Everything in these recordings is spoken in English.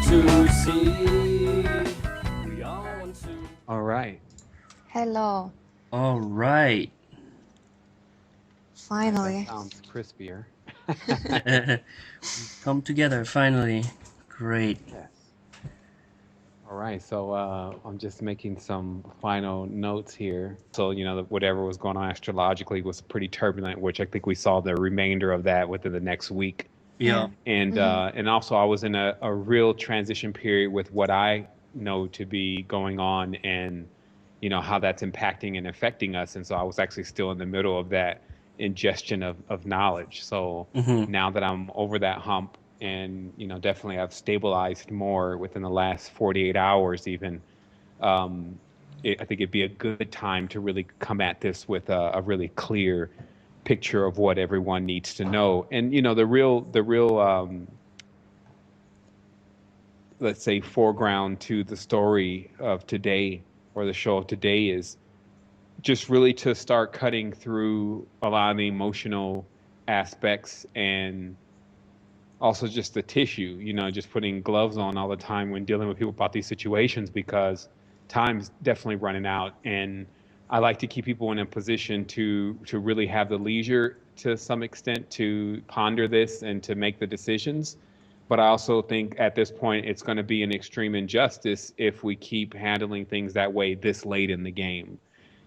to see. We all want to. All right. Hello. All right. All right. That Finally. sounds crispier. Come together finally. Great. Yes. All right. So I'm just making some final notes here. So, whatever was going on astrologically was pretty turbulent, which I think we saw the remainder of that within the next week. Yeah. Yeah. And also I was in a real transition period with what I know to be going on, and how that's impacting and affecting us. And so I was actually still in the middle of that ingestion of knowledge. So Mm-hmm. now that I'm over that hump, and definitely I've stabilized more within the last 48 hours even, I think it'd be a good time to really come at this with a really clear picture of what everyone needs to know. And the real let's say foreground to the story of today, or the show of today, is just really to start cutting through a lot of the emotional aspects, and also just the tissue, just putting gloves on all the time when dealing with people about these situations, because time's definitely running out. And I like to keep people in a position to really have the leisure to some extent to ponder this and to make the decisions. But I also think at this point it's going to be an extreme injustice if we keep handling things that way this late in the game.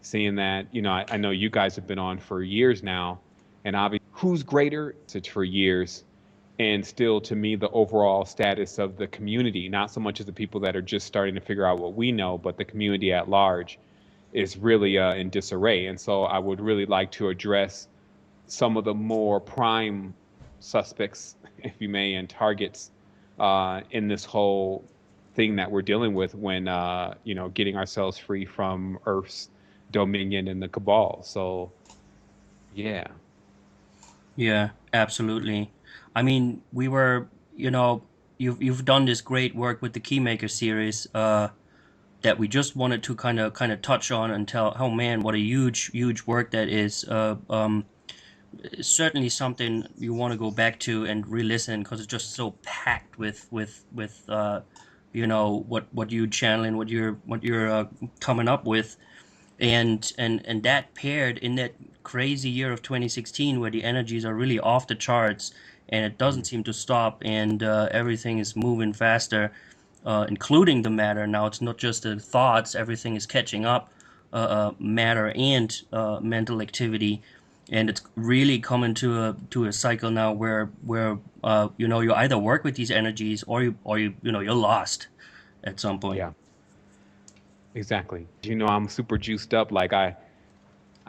Seeing that, I know you guys have been on for years now, and obviously who's greater? It's for years. And still, to me, the overall status of the community, not so much as the people that are just starting to figure out what we know, but the community at large, is really in disarray. And so I would really like to address some of the more prime suspects, if you may, and targets in this whole thing that we're dealing with when, getting ourselves free from Earth's dominion and the cabal. So, yeah. Yeah, absolutely. I mean, we were, you've done this great work with the Keymaker series, that we just wanted to kind of touch on and tell, oh man, what a huge work that is. Certainly something you want to go back to and re-listen, because it's just so packed with what you channeling, what you're coming up with. And that paired in that crazy year of 2016, where the energies are really off the charts, and it doesn't seem to stop, and everything is moving faster, including the matter. Now it's not just the thoughts, everything is catching up, matter and mental activity. And it's really coming to a cycle now where you either work with these energies, or you're lost at some point. Yeah, exactly. I'm super juiced up. Like I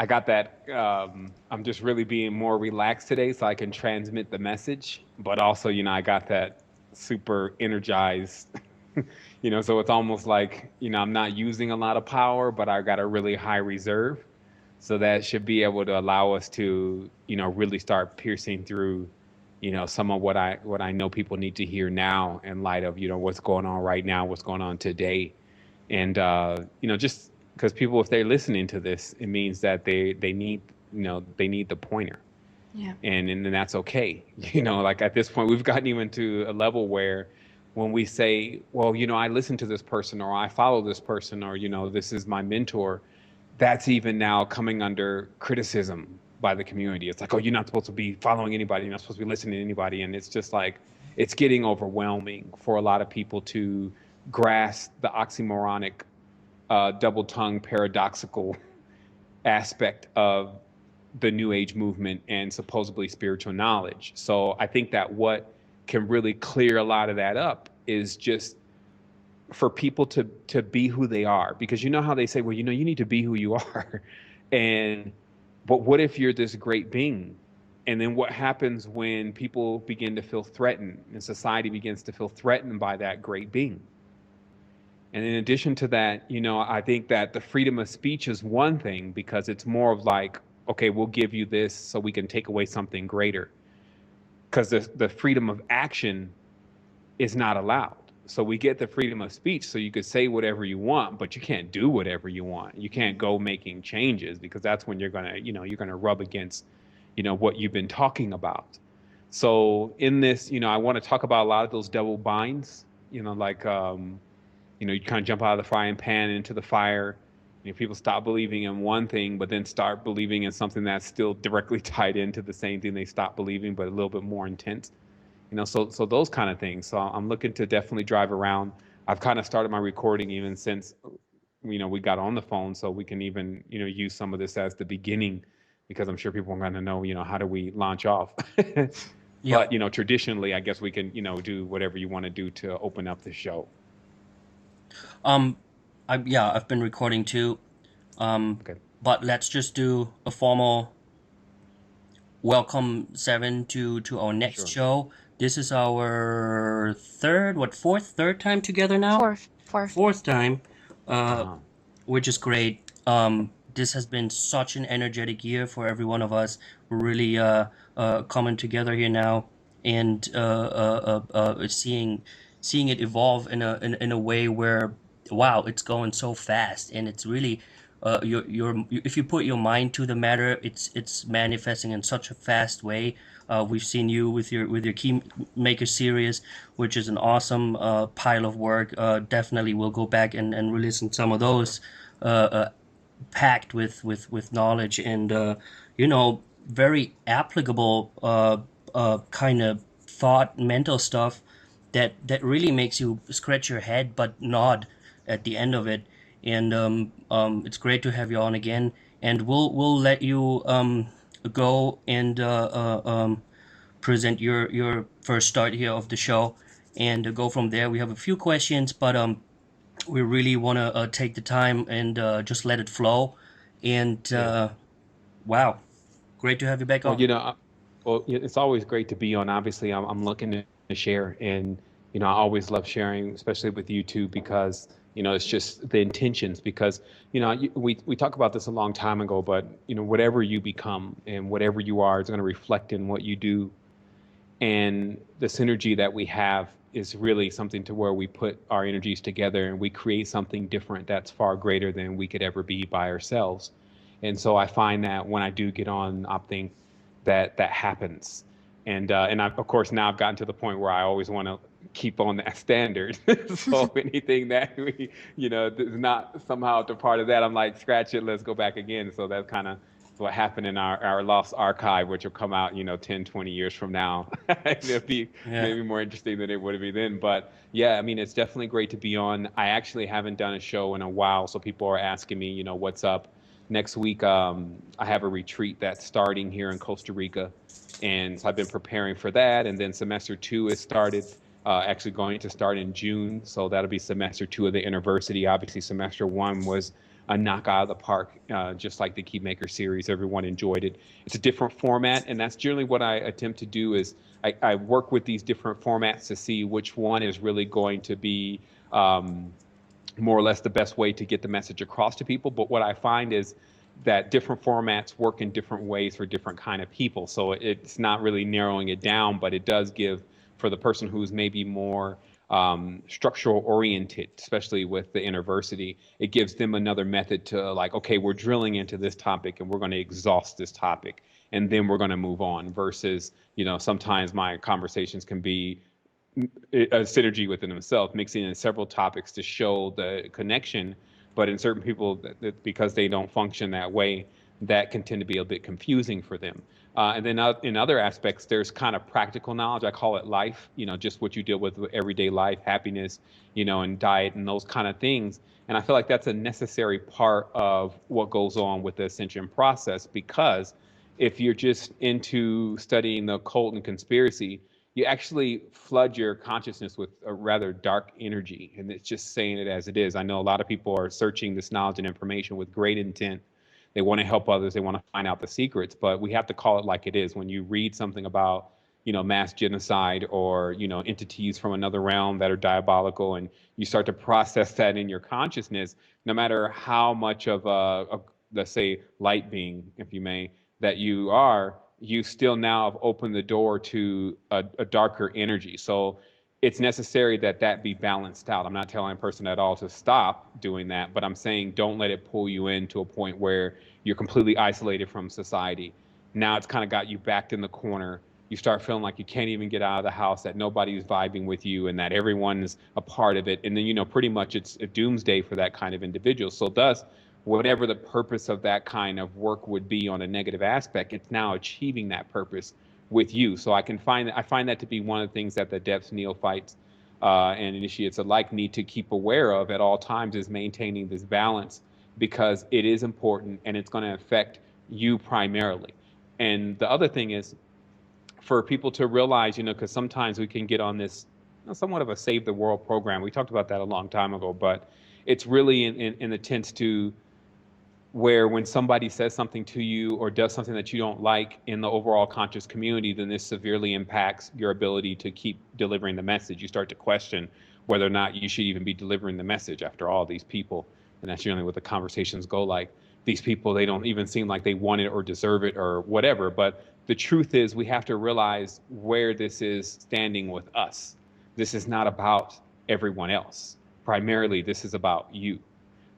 got that. I'm just really being more relaxed today, so I can transmit the message. But also, I got that super energized. So it's almost like I'm not using a lot of power, but I got a really high reserve. So that should be able to allow us to, really start piercing through, some of what I know people need to hear now, in light of what's going on right now, what's going on today. And just because people, if they're listening to this, it means that they need, they need the pointer. Yeah. And then that's okay. Like at this point we've gotten even to a level where when we say, well, I listen to this person, or I follow this person, or this is my mentor, that's even now coming under criticism by the community. It's like, oh, you're not supposed to be following anybody, you're not supposed to be listening to anybody. And it's just like, it's getting overwhelming for a lot of people to grasp the oxymoronic, double tongue, paradoxical aspect of the New Age movement and supposedly spiritual knowledge. So I think that what can really clear a lot of that up is just for people to be who they are. Because how they say, well, you need to be who you are. And but what if you're this great being? And then what happens when people begin to feel threatened, and society begins to feel threatened by that great being? And in addition to that, I think that the freedom of speech is one thing, because it's more of like, okay, we'll give you this so we can take away something greater. Because the freedom of action is not allowed. So we get the freedom of speech, so you could say whatever you want, but you can't do whatever you want. You can't go making changes, because that's when you're gonna rub against, what you've been talking about. So in this, I want to talk about a lot of those double binds like you kind of jump out of the frying pan into the fire. People stop believing in one thing, but then start believing in something that's still directly tied into the same thing they stopped believing, but a little bit more intense. So those kind of things. So I'm looking to definitely drive around. I've kind of started my recording even since we got on the phone, so we can even use some of this as the beginning, because I'm sure people are going to know how do we launch off. Yeah. But traditionally, I guess we can do whatever you want to do to open up the show. Um, I've been recording too. Okay. But let's just do a formal welcome, Seven, to our next Sure. show. This is our third time together now? Fourth. Fourth time, uh, Wow. which is great. This has been such an energetic year for every one of us. We're really coming together here now and seeing it evolve in a way where, wow, it's going so fast, and it's really if you put your mind to the matter, it's manifesting in such a fast way. We've seen you with your key maker series, which is an awesome pile of work. Definitely we'll go back and re-listen some of those, uh, uh, packed with knowledge and very applicable kind of thought, mental stuff that really makes you scratch your head but nod at the end of it. And it's great to have you on again. And we'll let you go and present your first start here of the show, and go from there. We have a few questions, but we really want to take the time and just let it flow. And Yeah. wow, great to have you back Well, on. it's always great to be on. Obviously, I'm looking to share, and I always love sharing, especially with you too, because it's just the intentions. Because we talked about this a long time ago, but whatever you become and whatever you are is going to reflect in what you do, and the synergy that we have is really something to where we put our energies together and we create something different that's far greater than we could ever be by ourselves. And so I find that when I do get on opting, that happens. And of course, now I've gotten to the point where I always want to keep on that standard. So anything that we is not somehow a part of that, I'm like, scratch it, let's go back again. So that's kind of what happened in our lost archive, which will come out 10, 20 years from now. It'll be Yeah. maybe more interesting than it would be then. But yeah, I mean, it's definitely great to be on. I actually haven't done a show in a while, so people are asking me, what's up. Next week, I have a retreat that's starting here in Costa Rica, and so I've been preparing for that. And then semester 2 is started, actually going to start in June, so that'll be semester 2 of the university. Obviously, semester 1 was a knock out of the park, just like the Keymaker series. Everyone enjoyed it. It's a different format, and that's generally what I attempt to do. Is I work with these different formats to see which one is really going to be more or less the best way to get the message across to people. But what I find is that different formats work in different ways for different kind of people. So it's not really narrowing it down, but it does give for the person who's maybe more structural oriented, especially with the university, it gives them another method to like, okay, we're drilling into this topic and we're going to exhaust this topic and then we're going to move on versus, sometimes my conversations can be a synergy within themselves, mixing in several topics to show the connection. But in certain people, because they don't function that way, that can tend to be a bit confusing for them. And then in other aspects, there's kind of practical knowledge. I call it life, just what you deal with everyday life, happiness, and diet and those kind of things. And I feel like that's a necessary part of what goes on with the ascension process, because if you're just into studying the occult and conspiracy, you actually flood your consciousness with a rather dark energy. And it's just saying it as it is. I know a lot of people are searching this knowledge and information with great intent. They want to help others. They want to find out the secrets, but we have to call it like it is. When you read something about, mass genocide or, entities from another realm that are diabolical, and you start to process that in your consciousness, no matter how much of let's say, light being, if you may, that you are, you still now have opened the door to a darker energy. So it's necessary that that be balanced out. I'm not telling a person at all to stop doing that, but I'm saying don't let it pull you into a point where you're completely isolated from society. Now it's kind of got you backed in the corner, You start feeling like you can't even get out of the house, that nobody's vibing with you, and that everyone's a part of it. And then, pretty much it's a doomsday for that kind of individual. So thus, whatever the purpose of that kind of work would be on a negative aspect, it's now achieving that purpose with you. So I find that to be one of the things that the adepts, neophytes, and initiates alike need to keep aware of at all times, is maintaining this balance, because it is important and it's going to affect you primarily. And the other thing is for people to realize, because sometimes we can get on this somewhat of a save the world program. We talked about that a long time ago, but it's really in the tense to where when somebody says something to you or does something that you don't like in the overall conscious community, then this severely impacts your ability to keep delivering the message. You start to question whether or not you should even be delivering the message after all these people. And that's generally what the conversations go like. These people, they don't even seem like they want it or deserve it or whatever. But the truth is, we have to realize where this is standing with us. This is not about everyone else. Primarily, this is about you.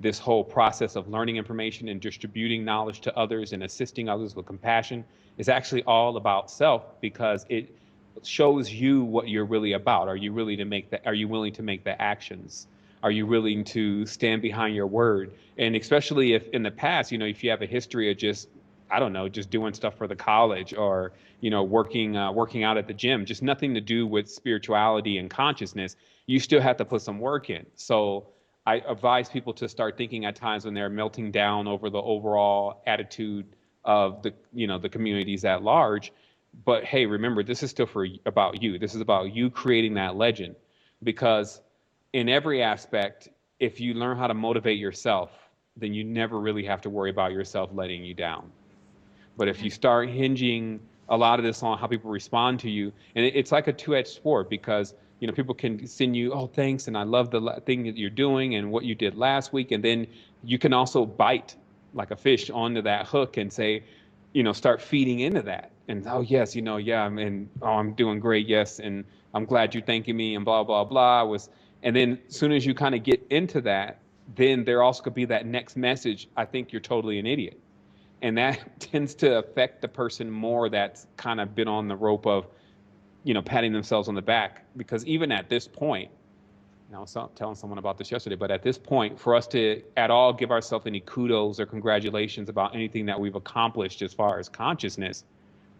This whole process of learning information and distributing knowledge to others and assisting others with compassion is actually all about self, because it shows you what you're really about. Are you willing to make the actions? Are you willing to stand behind your word? And especially if in the past, if you have a history of just, I don't know, just doing stuff for the college, or working out at the gym, just nothing to do with spirituality and consciousness, you still have to put some work in. So I advise people to start thinking at times when they're melting down over the overall attitude of the communities at large. But hey, remember, this is still about you. This is about you creating that legend, because in every aspect, if you learn how to motivate yourself, then you never really have to worry about yourself letting you down. But if you start hinging a lot of this on how people respond to you, and it's like a two-edged sword, because people can send you, oh, thanks, and I love the thing that you're doing and what you did last week, and then you can also bite like a fish onto that hook and say, start feeding into that, and oh yes, yeah, I'm doing great, yes, and I'm glad you're thanking me, and blah blah blah and then as soon as you kind of get into that, then there also could be that next message, I think you're totally an idiot. And that tends to affect the person more that's kind of been on the rope of, patting themselves on the back. Because even at this point, I was telling someone about this yesterday, but at this point, for us to at all give ourselves any kudos or congratulations about anything that we've accomplished as far as consciousness,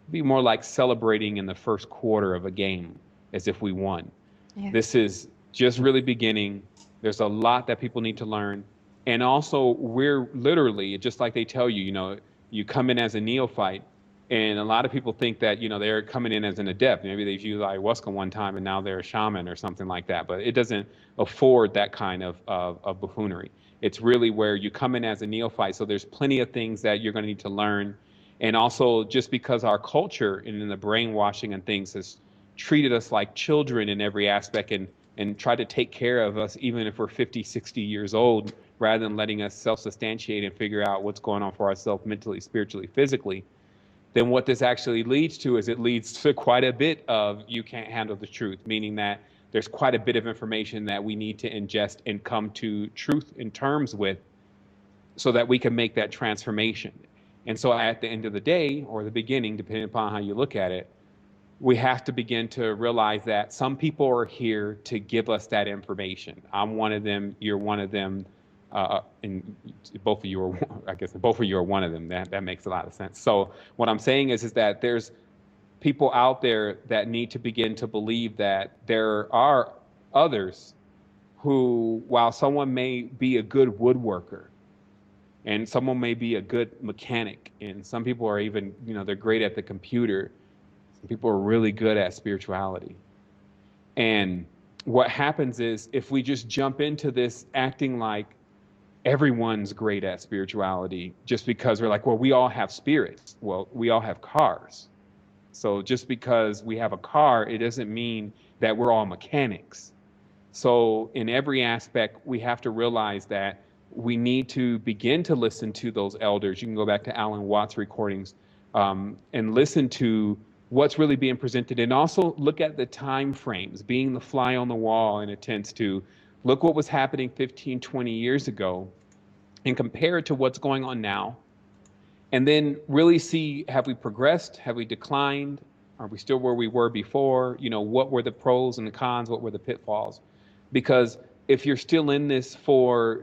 it'd be more like celebrating in the first quarter of a game as if we won. Yeah. This is just really beginning. There's a lot that people need to learn. And also, we're literally, just like they tell you, you come in as a neophyte, and a lot of people think that, they're coming in as an adept. Maybe they've used ayahuasca one time and now they're a shaman or something like that. But it doesn't afford that kind of buffoonery. It's really where you come in as a neophyte. So there's plenty of things that you're going to need to learn. And also, just because our culture and in the brainwashing and things has treated us like children in every aspect, and try to take care of us even if we're 50, 60 years old, rather than letting us self-substantiate and figure out what's going on for ourselves mentally, spiritually, physically, then what this actually leads to is it leads to quite a bit of you can't handle the truth, meaning that there's quite a bit of information that we need to ingest and come to truth in terms with, so that we can make that transformation. And so at the end of the day, or the beginning, depending upon how you look at it, we have to begin to realize that some people are here to give us that information. I'm one of them, you're one of them, and both of you are, I guess both of you are one of them. That makes a lot of sense. So what I'm saying is that there's people out there that need to begin to believe that there are others who, while someone may be a good woodworker, and someone may be a good mechanic, and some people are even, they're great at the computer, some people are really good at spirituality. And what happens is, if we just jump into this acting like everyone's great at spirituality, just because we're like, well, we all have spirits. Well, we all have cars. So just because we have a car, it doesn't mean that we're all mechanics. So in every aspect, we have to realize that we need to begin to listen to those elders. You can go back to Alan Watts' recordings and listen to what's really being presented, and also look at the time frames, being the fly on the wall in a sense to look what was happening 15, 20 years ago and compare it to what's going on now. And then really see, have we progressed? Have we declined? Are we still where we were before? You know, what were the pros and the cons? What were the pitfalls? Because if you're still in this for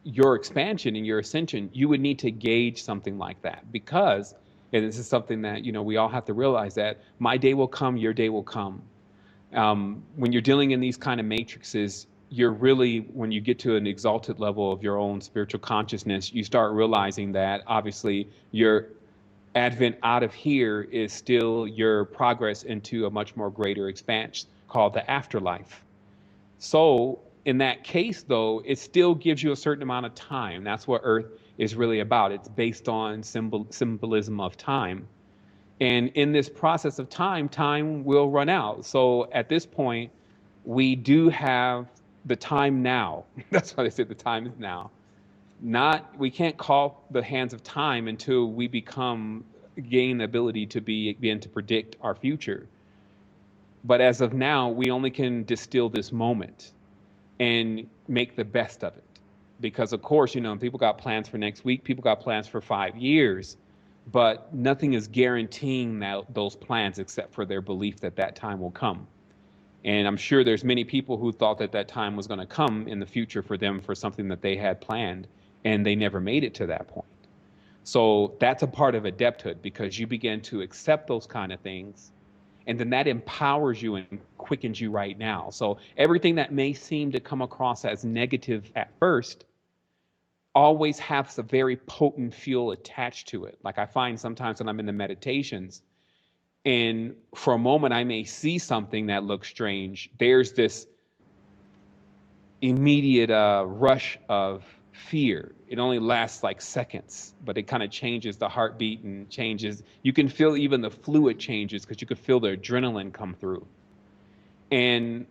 your expansion and your ascension, you would need to gauge something like that. Because, and this is something that, you know, we all have to realize, that my day will come, your day will come. When you're dealing in these kind of matrices, you're really, when you get to an exalted level of your own spiritual consciousness, you start realizing that obviously your advent out of here is still your progress into a much more greater expanse called the afterlife. So in that case, though, it still gives you a certain amount of time. That's what Earth is really about. It's based on symbolism of time. And in this process of time, time will run out. So at this point, we do have the time now. That's why they said the time is now. Not, we can't call the hands of time until we gain the ability to begin to predict our future. But as of now, we only can distill this moment and make the best of it. Because of course, you know, people got plans for next week, people got plans for 5 years, but nothing is guaranteeing those plans except for their belief that that time will come. And I'm sure there's many people who thought that that time was going to come in the future for them for something that they had planned, and they never made it to that point. So that's a part of adepthood, because you begin to accept those kind of things, and then that empowers you and quickens you right now. So everything that may seem to come across as negative at first always has a very potent fuel attached to it. Like I find sometimes when I'm in the meditations, and for a moment I may see something that looks strange, there's this immediate rush of fear. It only lasts like seconds, but it kind of changes the heartbeat and changes. You can feel even the fluid changes, because you could feel the adrenaline come through. And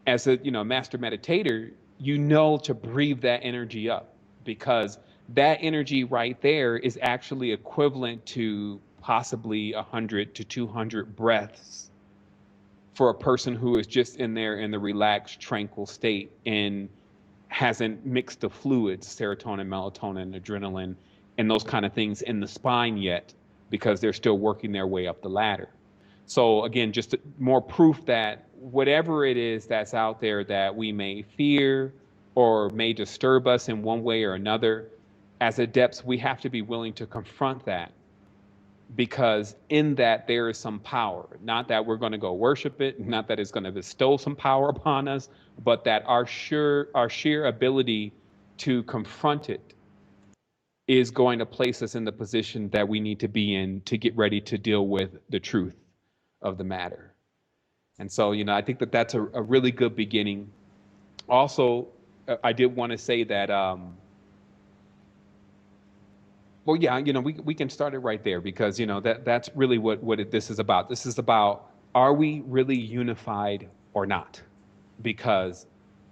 as a, you know, master meditator, you know to breathe that energy up, because that energy right there is actually equivalent to possibly 100 to 200 breaths for a person who is just in there in the relaxed, tranquil state and hasn't mixed the fluids, serotonin, melatonin, adrenaline, and those kind of things in the spine yet, because they're still working their way up the ladder. So again, just more proof that whatever it is that's out there that we may fear or may disturb us in one way or another, as adepts, we have to be willing to confront that, because in that there is some power. Not that we're going to go worship it, not that it's going to bestow some power upon us, but that our sheer ability to confront it is going to place us in the position that we need to be in to get ready to deal with the truth of the matter. And so, you know, I think that that's a really good beginning. Also, I did want to say that well, yeah, you know, we can start it right there, because, you know, that's really what this is about. This is about, are we really unified or not? Because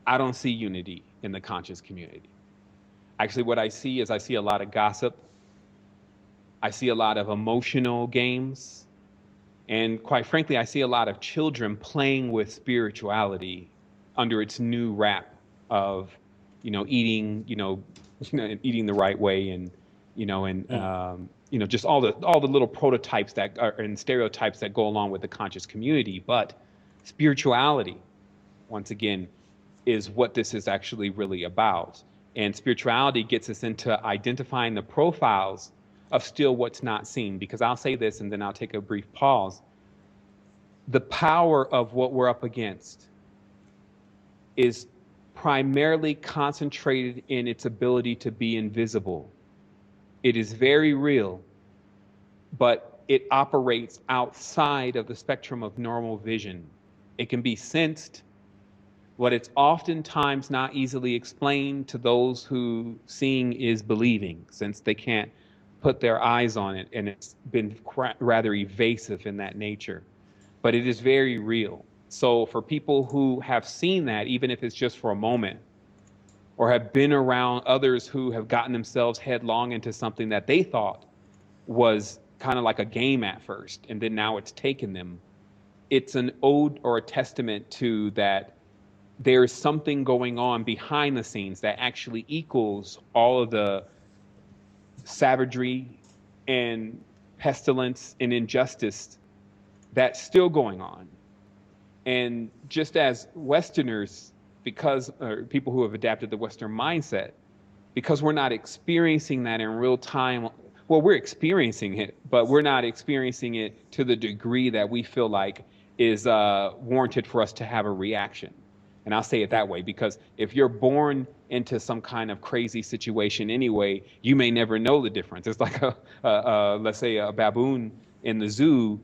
I don't see unity in the conscious community. Actually, what I see is I see a lot of gossip. I see a lot of emotional games. And quite frankly, I see a lot of children playing with spirituality under its new wrap of, you know, eating, eating the right way, and, just all the little prototypes that are and stereotypes that go along with the conscious community. But spirituality, once again, is what this is actually really about. And spirituality gets us into identifying the profiles of still what's not seen. Because I'll say this, and then I'll take a brief pause. The power of what we're up against is primarily concentrated in its ability to be invisible. It is very real, but it operates outside of the spectrum of normal vision. It can be sensed, but it's oftentimes not easily explained to those who seeing is believing, since they can't put their eyes on it, and it's been rather evasive in that nature. But it is very real. So for people who have seen that, even if it's just for a moment, or have been around others who have gotten themselves headlong into something that they thought was kind of like a game at first, and then now it's taken them, it's an ode or a testament to that there's something going on behind the scenes that actually equals all of the savagery and pestilence and injustice That's still going on. And just as Westerners, because or people who have adapted the Western mindset, because we're not experiencing that in real time, well, we're experiencing it, but we're not experiencing it to the degree that we feel like is warranted for us to have a reaction. And I'll say it that way because if you're born into some kind of crazy situation anyway, you may never know the difference. It's like let's say a baboon in the zoo,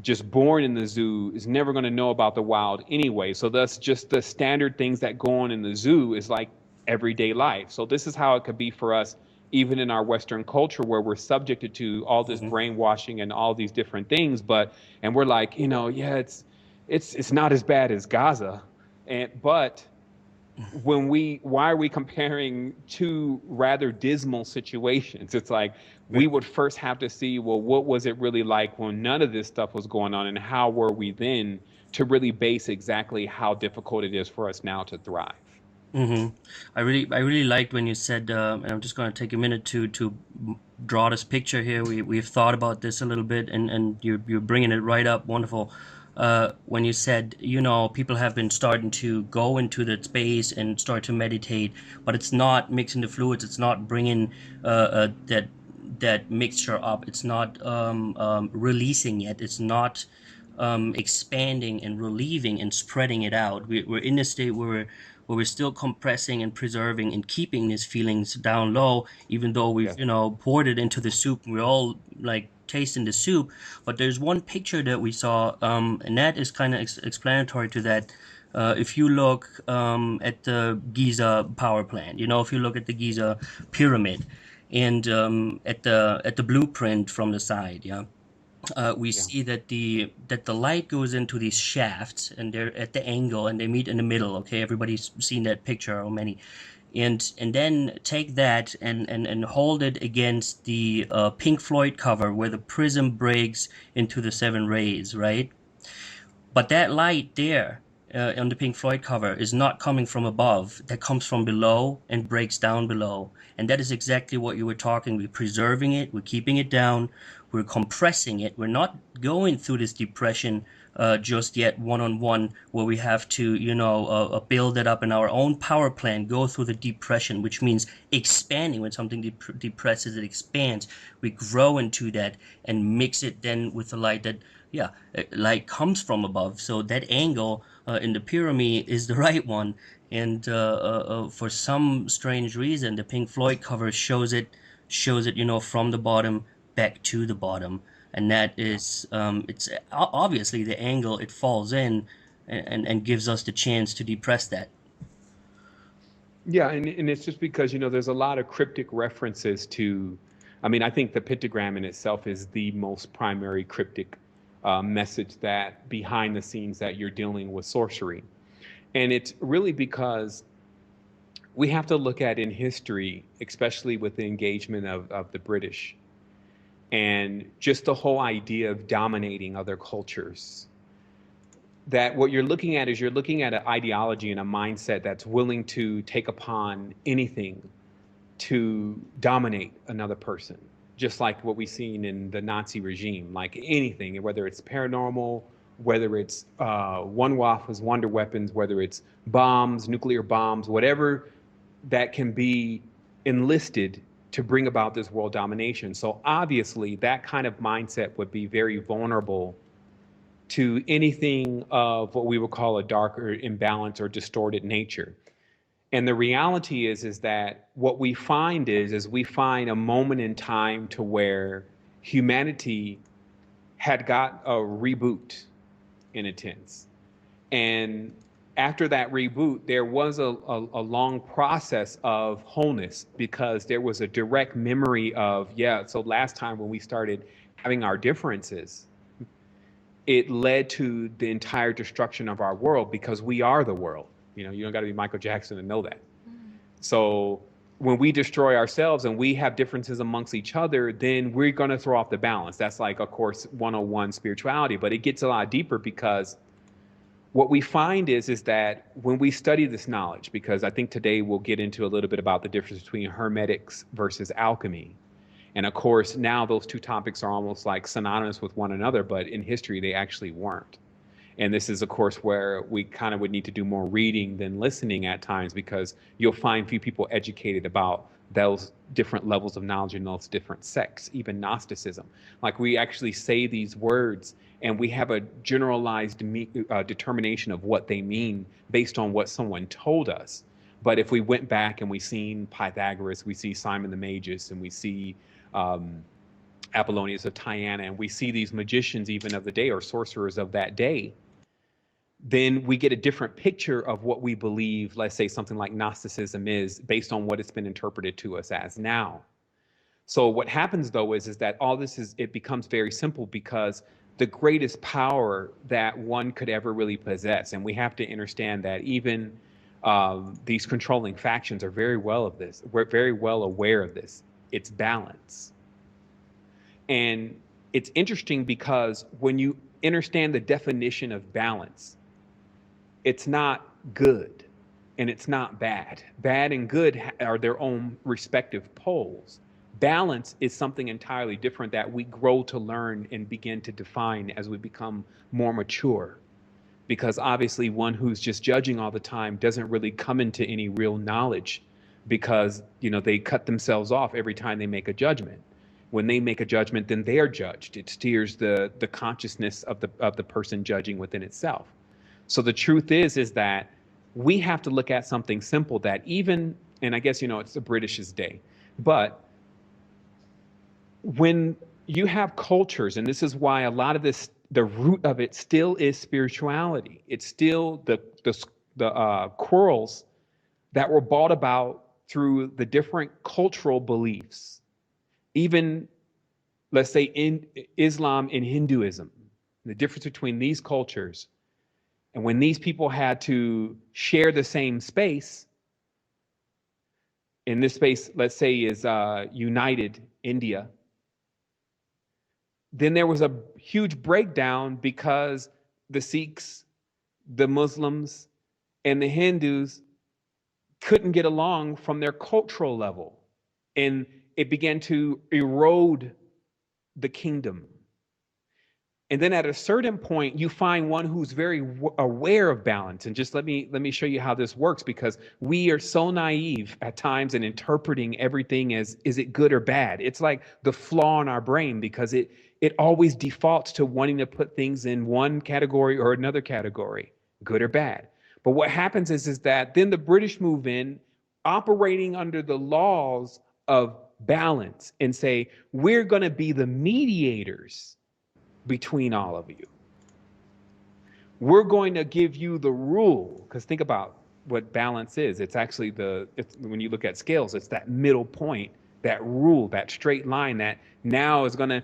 just born in the zoo, is never going to know about the wild anyway. So that's just the standard things that go on in the zoo is like everyday life. So this is how it could be for us, even in our Western culture, where we're subjected to all this Hmm. brainwashing and all these different things. And we're like, yeah, it's not as bad as Gaza, but why are we comparing two rather dismal situations? It's like we would first have to see, well, what was it really like when none of this stuff was going on, and how were we then to really base exactly how difficult it is for us now to thrive. Hmm. I really liked when you said, and I'm just going to take a minute to draw this picture here. We've thought about this a little bit, and you're bringing it right up. Wonderful. When you said, people have been starting to go into that space and start to meditate, but it's not mixing the fluids. It's not bringing that mixture up. It's not releasing it. It's not expanding and relieving and spreading it out. We're in a state where we're still compressing and preserving and keeping these feelings down low, even though we've, Yeah. poured it into the soup. We're all like tasting the soup. But there's one picture that we saw, and that is kind of explanatory to that. If you look at the Giza power plant, if you look at the Giza pyramid, and at the blueprint from the side, yeah, we Yeah. see that the light goes into these shafts, and they're at the angle, and they meet in the middle. Okay, everybody's seen that picture, or many, and then take that and hold it against the Pink Floyd cover where the prism breaks into the seven rays, right? But that light there on the Pink Floyd cover is not coming from above. That comes from below and breaks down below. And that is exactly what you were talking. We're preserving it. We're keeping it down. We're compressing it. We're not going through this depression just yet one on one, where we have to, build it up in our own power plant, go through the depression, which means expanding. When something depresses, it expands. We grow into that and mix it then with the light that, yeah, light comes from above. So that angle in the pyramid is the right one. And for some strange reason, the Pink Floyd cover shows it, from the bottom back to the bottom. And that Yeah. is, it's obviously the angle it falls in, and gives us the chance to depress that. Yeah, and it's just because there's a lot of cryptic references to. I mean, I think the pentagram in itself is the most primary cryptic message that behind the scenes that you're dealing with sorcery, and it's really because we have to look at in history, especially with the engagement of the British, and just the whole idea of dominating other cultures, that what you're looking at is you're looking at an ideology and a mindset that's willing to take upon anything to dominate another person, just like what we've seen in the Nazi regime, like anything, whether it's paranormal, whether it's one waffles, wonder weapons, whether it's bombs, nuclear bombs, whatever that can be enlisted to bring about this world domination. So obviously, that kind of mindset would be very vulnerable to anything of what we would call a dark or imbalance or distorted nature. And the reality is that what we find is we find a moment in time to where humanity had got a reboot in a sense. And after that reboot, there was a long process of wholeness because there was a direct memory of, yeah, so last time when we started having our differences, it led to the entire destruction of our world because we are the world. You don't got to be Michael Jackson to know that. So when we destroy ourselves and we have differences amongst each other, then we're going to throw off the balance. That's like, of course, 101 spirituality, but it gets a lot deeper because what we find is that when we study this knowledge, because I think today we'll get into a little bit about the difference between hermetics versus alchemy. And of course, now those two topics are almost like synonymous with one another, but in history, they actually weren't. And this is, of course, where we kind of would need to do more reading than listening at times, because you'll find few people educated about those different levels of knowledge in those different sects, even Gnosticism. Like, we actually say these words and we have a generalized determination of what they mean based on what someone told us. But if we went back and we seen Pythagoras, we see Simon the Magus, and we see Apollonius of Tyana, and we see these magicians even of the day, or sorcerers of that day, then we get a different picture of what we believe, let's say something like Gnosticism is, based on what it's been interpreted to us as now. So what happens though is that all this it becomes very simple, because the greatest power that one could ever really possess, and we have to understand that even these controlling factions are very well of this. We're very well aware of this. It's balance. And it's interesting because when you understand the definition of balance, it's not good and it's not bad. Bad and good are their own respective poles. Balance is something entirely different that we grow to learn and begin to define as we become more mature. Because obviously one who's just judging all the time doesn't really come into any real knowledge, because they cut themselves off every time they make a judgment. When they make a judgment, then they are judged. It steers the consciousness of the person judging within itself. So the truth is that we have to look at something simple, that even, and I guess it's the British's day, but when you have cultures, and this is why a lot of this, the root of it still is spirituality. It's still the quarrels that were brought about through the different cultural beliefs. Even, let's say, in Islam and Hinduism, the difference between these cultures, and when these people had to share the same space, in this space, let's say, is United India, then there was a huge breakdown because the Sikhs, the Muslims, and the Hindus couldn't get along from their cultural level. And it began to erode the kingdom. And then at a certain point, you find one who's very aware of balance. And just let me show you how this works, because we are so naive at times in interpreting everything as, is it good or bad? It's like the flaw in our brain, because it always defaults to wanting to put things in one category or another category, good or bad. But what happens is that then the British move in, operating under the laws of balance, and say, we're going to be the mediators between all of you. We're going to give you the rule, because think about what balance is. It's actually when you look at scales, it's that middle point, that rule, that straight line that now is going to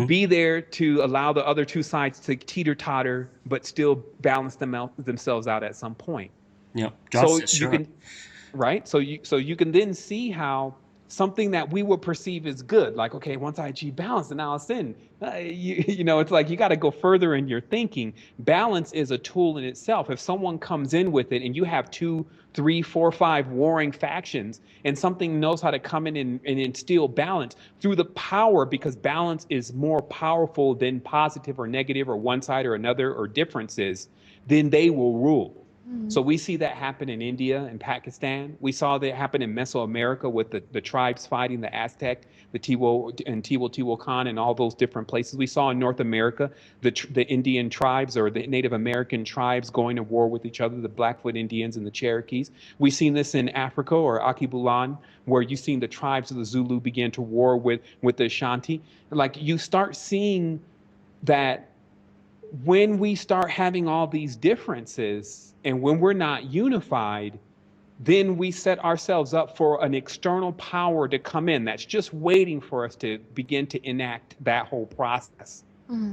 be there to allow the other two sides to teeter-totter, but still balance themselves out at some point. Yeah, justice, so you can, right? So you can then see how something that we would perceive as good, like, okay, once I achieve balance, then now it's in. It's like you got to go further in your thinking. Balance is a tool in itself. If someone comes in with it and you have 2, 3, 4, 5 warring factions, and something knows how to come in and instill balance through the power, because balance is more powerful than positive or negative or one side or another or differences, then they will rule. So we see that happen in India and Pakistan. We saw that happen in Mesoamerica with the tribes fighting the Aztec, the Teotihuacan, and all those different places. We saw in North America the Indian tribes, or the Native American tribes, going to war with each other, the Blackfoot Indians and the Cherokees. We've seen this in Africa, or Akibulan, where you've seen the tribes of the Zulu begin to war with the Ashanti. Like, you start seeing that when we start having all these differences, and when we're not unified, then we set ourselves up for an external power to come in that's just waiting for us to begin to enact that whole process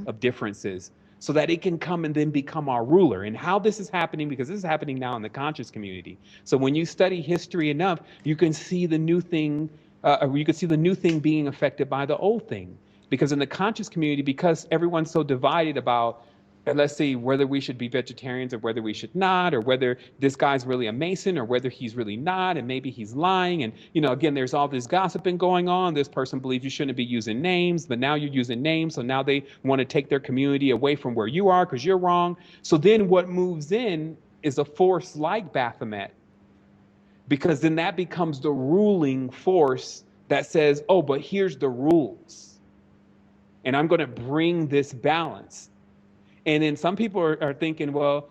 of differences, so that it can come and then become our ruler. And how this is happening, because this is happening now in the conscious community. So when you study history enough, you can see the new thing, being affected by the old thing. Because in the conscious community, because everyone's so divided about And let's see whether we should be vegetarians or whether we should not, or whether this guy's really a Mason or whether he's really not, and maybe he's lying. And, again, there's all this gossiping going on. This person believes you shouldn't be using names, but now you're using names. So now they want to take their community away from where you are because you're wrong. So then what moves in is a force like Baphomet, because then that becomes the ruling force that says, oh, but here's the rules. And I'm going to bring this balance. And then some people are thinking, well,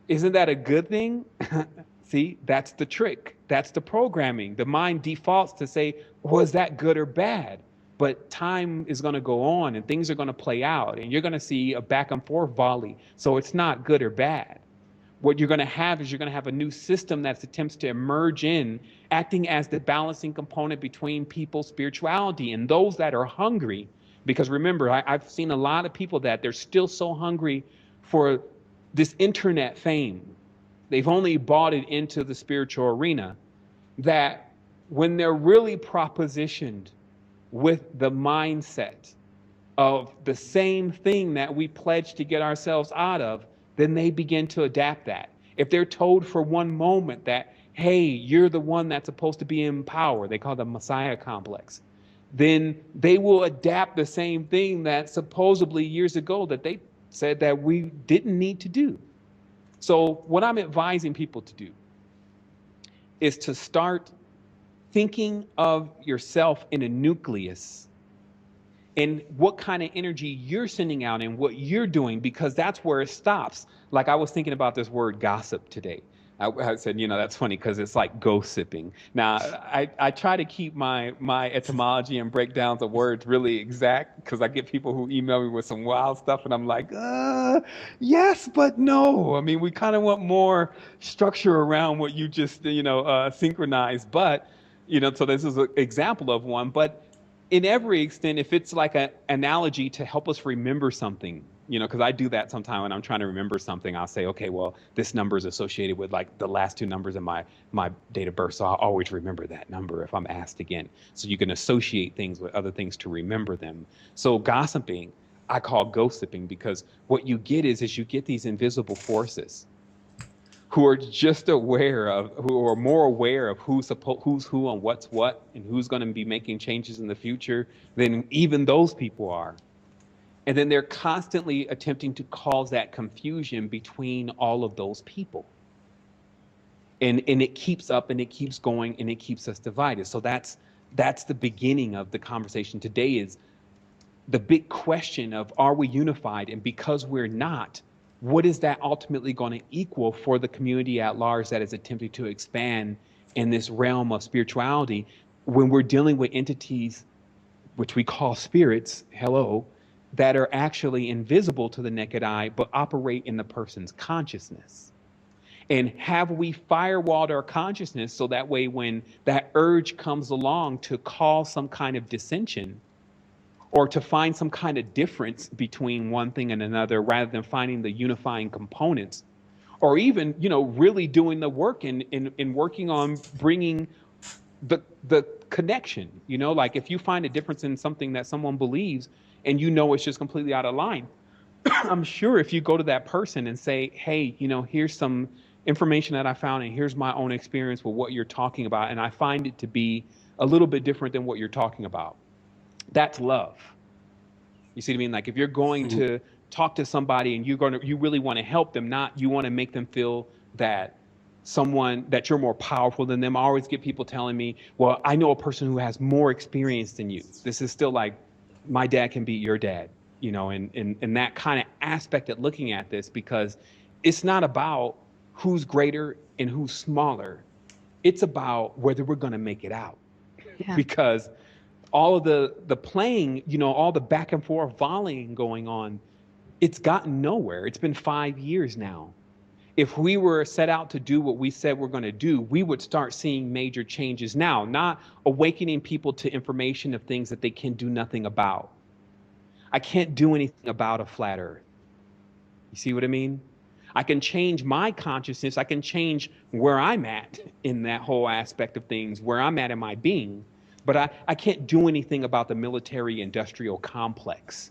isn't that a good thing? See, that's the trick. That's the programming. The mind defaults to say, was that good or bad? But time is going to go on and things are going to play out and you're going to see a back and forth volley. So it's not good or bad. What you're going to have is you're going to have a new system that attempts to emerge in, acting as the balancing component between people's spirituality and those that are hungry. Because remember, I've seen a lot of people that they're still so hungry for this internet fame. They've only bought it into the spiritual arena, that when they're really propositioned with the mindset of the same thing that we pledge to get ourselves out of, then they begin to adapt that. If they're told for one moment that, hey, you're the one that's supposed to be in power, they call it the Messiah complex, then they will adapt the same thing that supposedly years ago that they said that we didn't need to do. So what I'm advising people to do is to start thinking of yourself in a nucleus and what kind of energy you're sending out and what you're doing, because that's where it stops. Like I was thinking about this word gossip today. I said, that's funny because it's like gossiping. Now, I try to keep my etymology and breakdowns of words really exact, because I get people who email me with some wild stuff and I'm like, yes, but no. I mean, we kind of want more structure around what you just, synchronized. But, so this is an example of one. But in every extent, if it's like an analogy to help us remember something, because I do that sometime when I'm trying to remember something, I'll say, okay, well, this number is associated with like the last two numbers in my date of birth. So I'll always remember that number if I'm asked again. So you can associate things with other things to remember them. So gossiping, I call gossiping, because what you get is you get these invisible forces who are just who are more aware of who's who and what's what and who's going to be making changes in the future than even those people are. And then they're constantly attempting to cause that confusion between all of those people. And it keeps up and it keeps going and it keeps us divided. So that's the beginning of the conversation today, is the big question of, are we unified? And because we're not, what is that ultimately going to equal for the community at large that is attempting to expand in this realm of spirituality, when we're dealing with entities, which we call spirits, that are actually invisible to the naked eye, but operate in the person's consciousness? And have we firewalled our consciousness so that way when that urge comes along to cause some kind of dissension, or to find some kind of difference between one thing and another, rather than finding the unifying components, or even, really doing the work in working on bringing the connection, like if you find a difference in something that someone believes and it's just completely out of line, I'm sure if you go to that person and say, hey, here's some information that I found and here's my own experience with what you're talking about, and I find it to be a little bit different than what you're talking about, that's love. You see what I mean? Like if you're going to talk to somebody and you really want to help them, not you want to make them feel that you're more powerful than them. I always get people telling me, well, I know a person who has more experience than you. This is still like, my dad can beat your dad, and that kind of aspect of looking at this, because it's not about who's greater and who's smaller. It's about whether we're going to make it out. Yeah. Because all of the playing, all the back and forth volleying going on, it's gotten nowhere. It's been 5 years now. If we were set out to do what we said we're going to do, we would start seeing major changes now, not awakening people to information of things that they can do nothing about. I can't do anything about a flat earth. You see what I mean? I can change my consciousness. I can change where I'm at in that whole aspect of things, where I'm at in my being. But I can't do anything about the military industrial complex.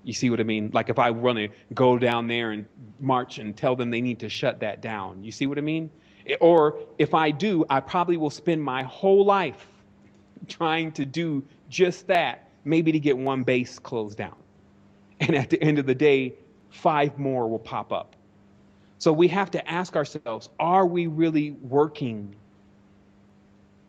You see what I mean? Like if I want to go down there and march and tell them they need to shut that down. You see what I mean? Or if I do, I probably will spend my whole life trying to do just that, maybe to get one base closed down. And at the end of the day, 5 more will pop up. So we have to ask ourselves, are we really working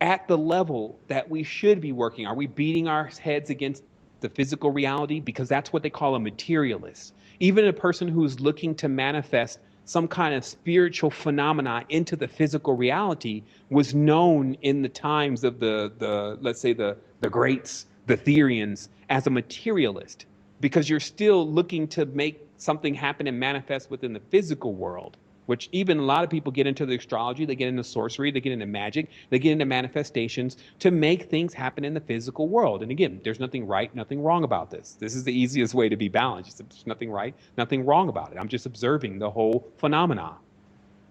at the level that we should be working? Are we beating our heads against the physical reality? Because that's what they call a materialist. Even a person who's looking to manifest some kind of spiritual phenomena into the physical reality was known in the times of the let's say the greats, the Therians, as a materialist, because you're still looking to make something happen and manifest within the physical world, which even a lot of people get into the astrology, they get into sorcery, they get into magic, they get into manifestations to make things happen in the physical world. And again, there's nothing right, nothing wrong about this. This is the easiest way to be balanced. There's nothing right, nothing wrong about it. I'm just observing the whole phenomena.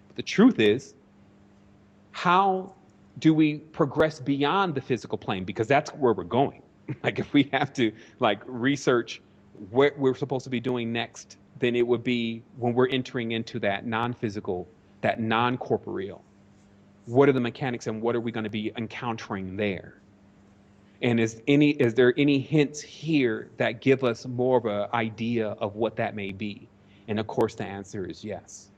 But the truth is, how do we progress beyond the physical plane? Because that's where we're going. Like if we have to like research what we're supposed to be doing next, then it would be when we're entering into that non-physical, that non-corporeal. What are the mechanics and what are we going to be encountering there? And is there any hints here that give us more of an idea of what that may be? And of course, the answer is yes.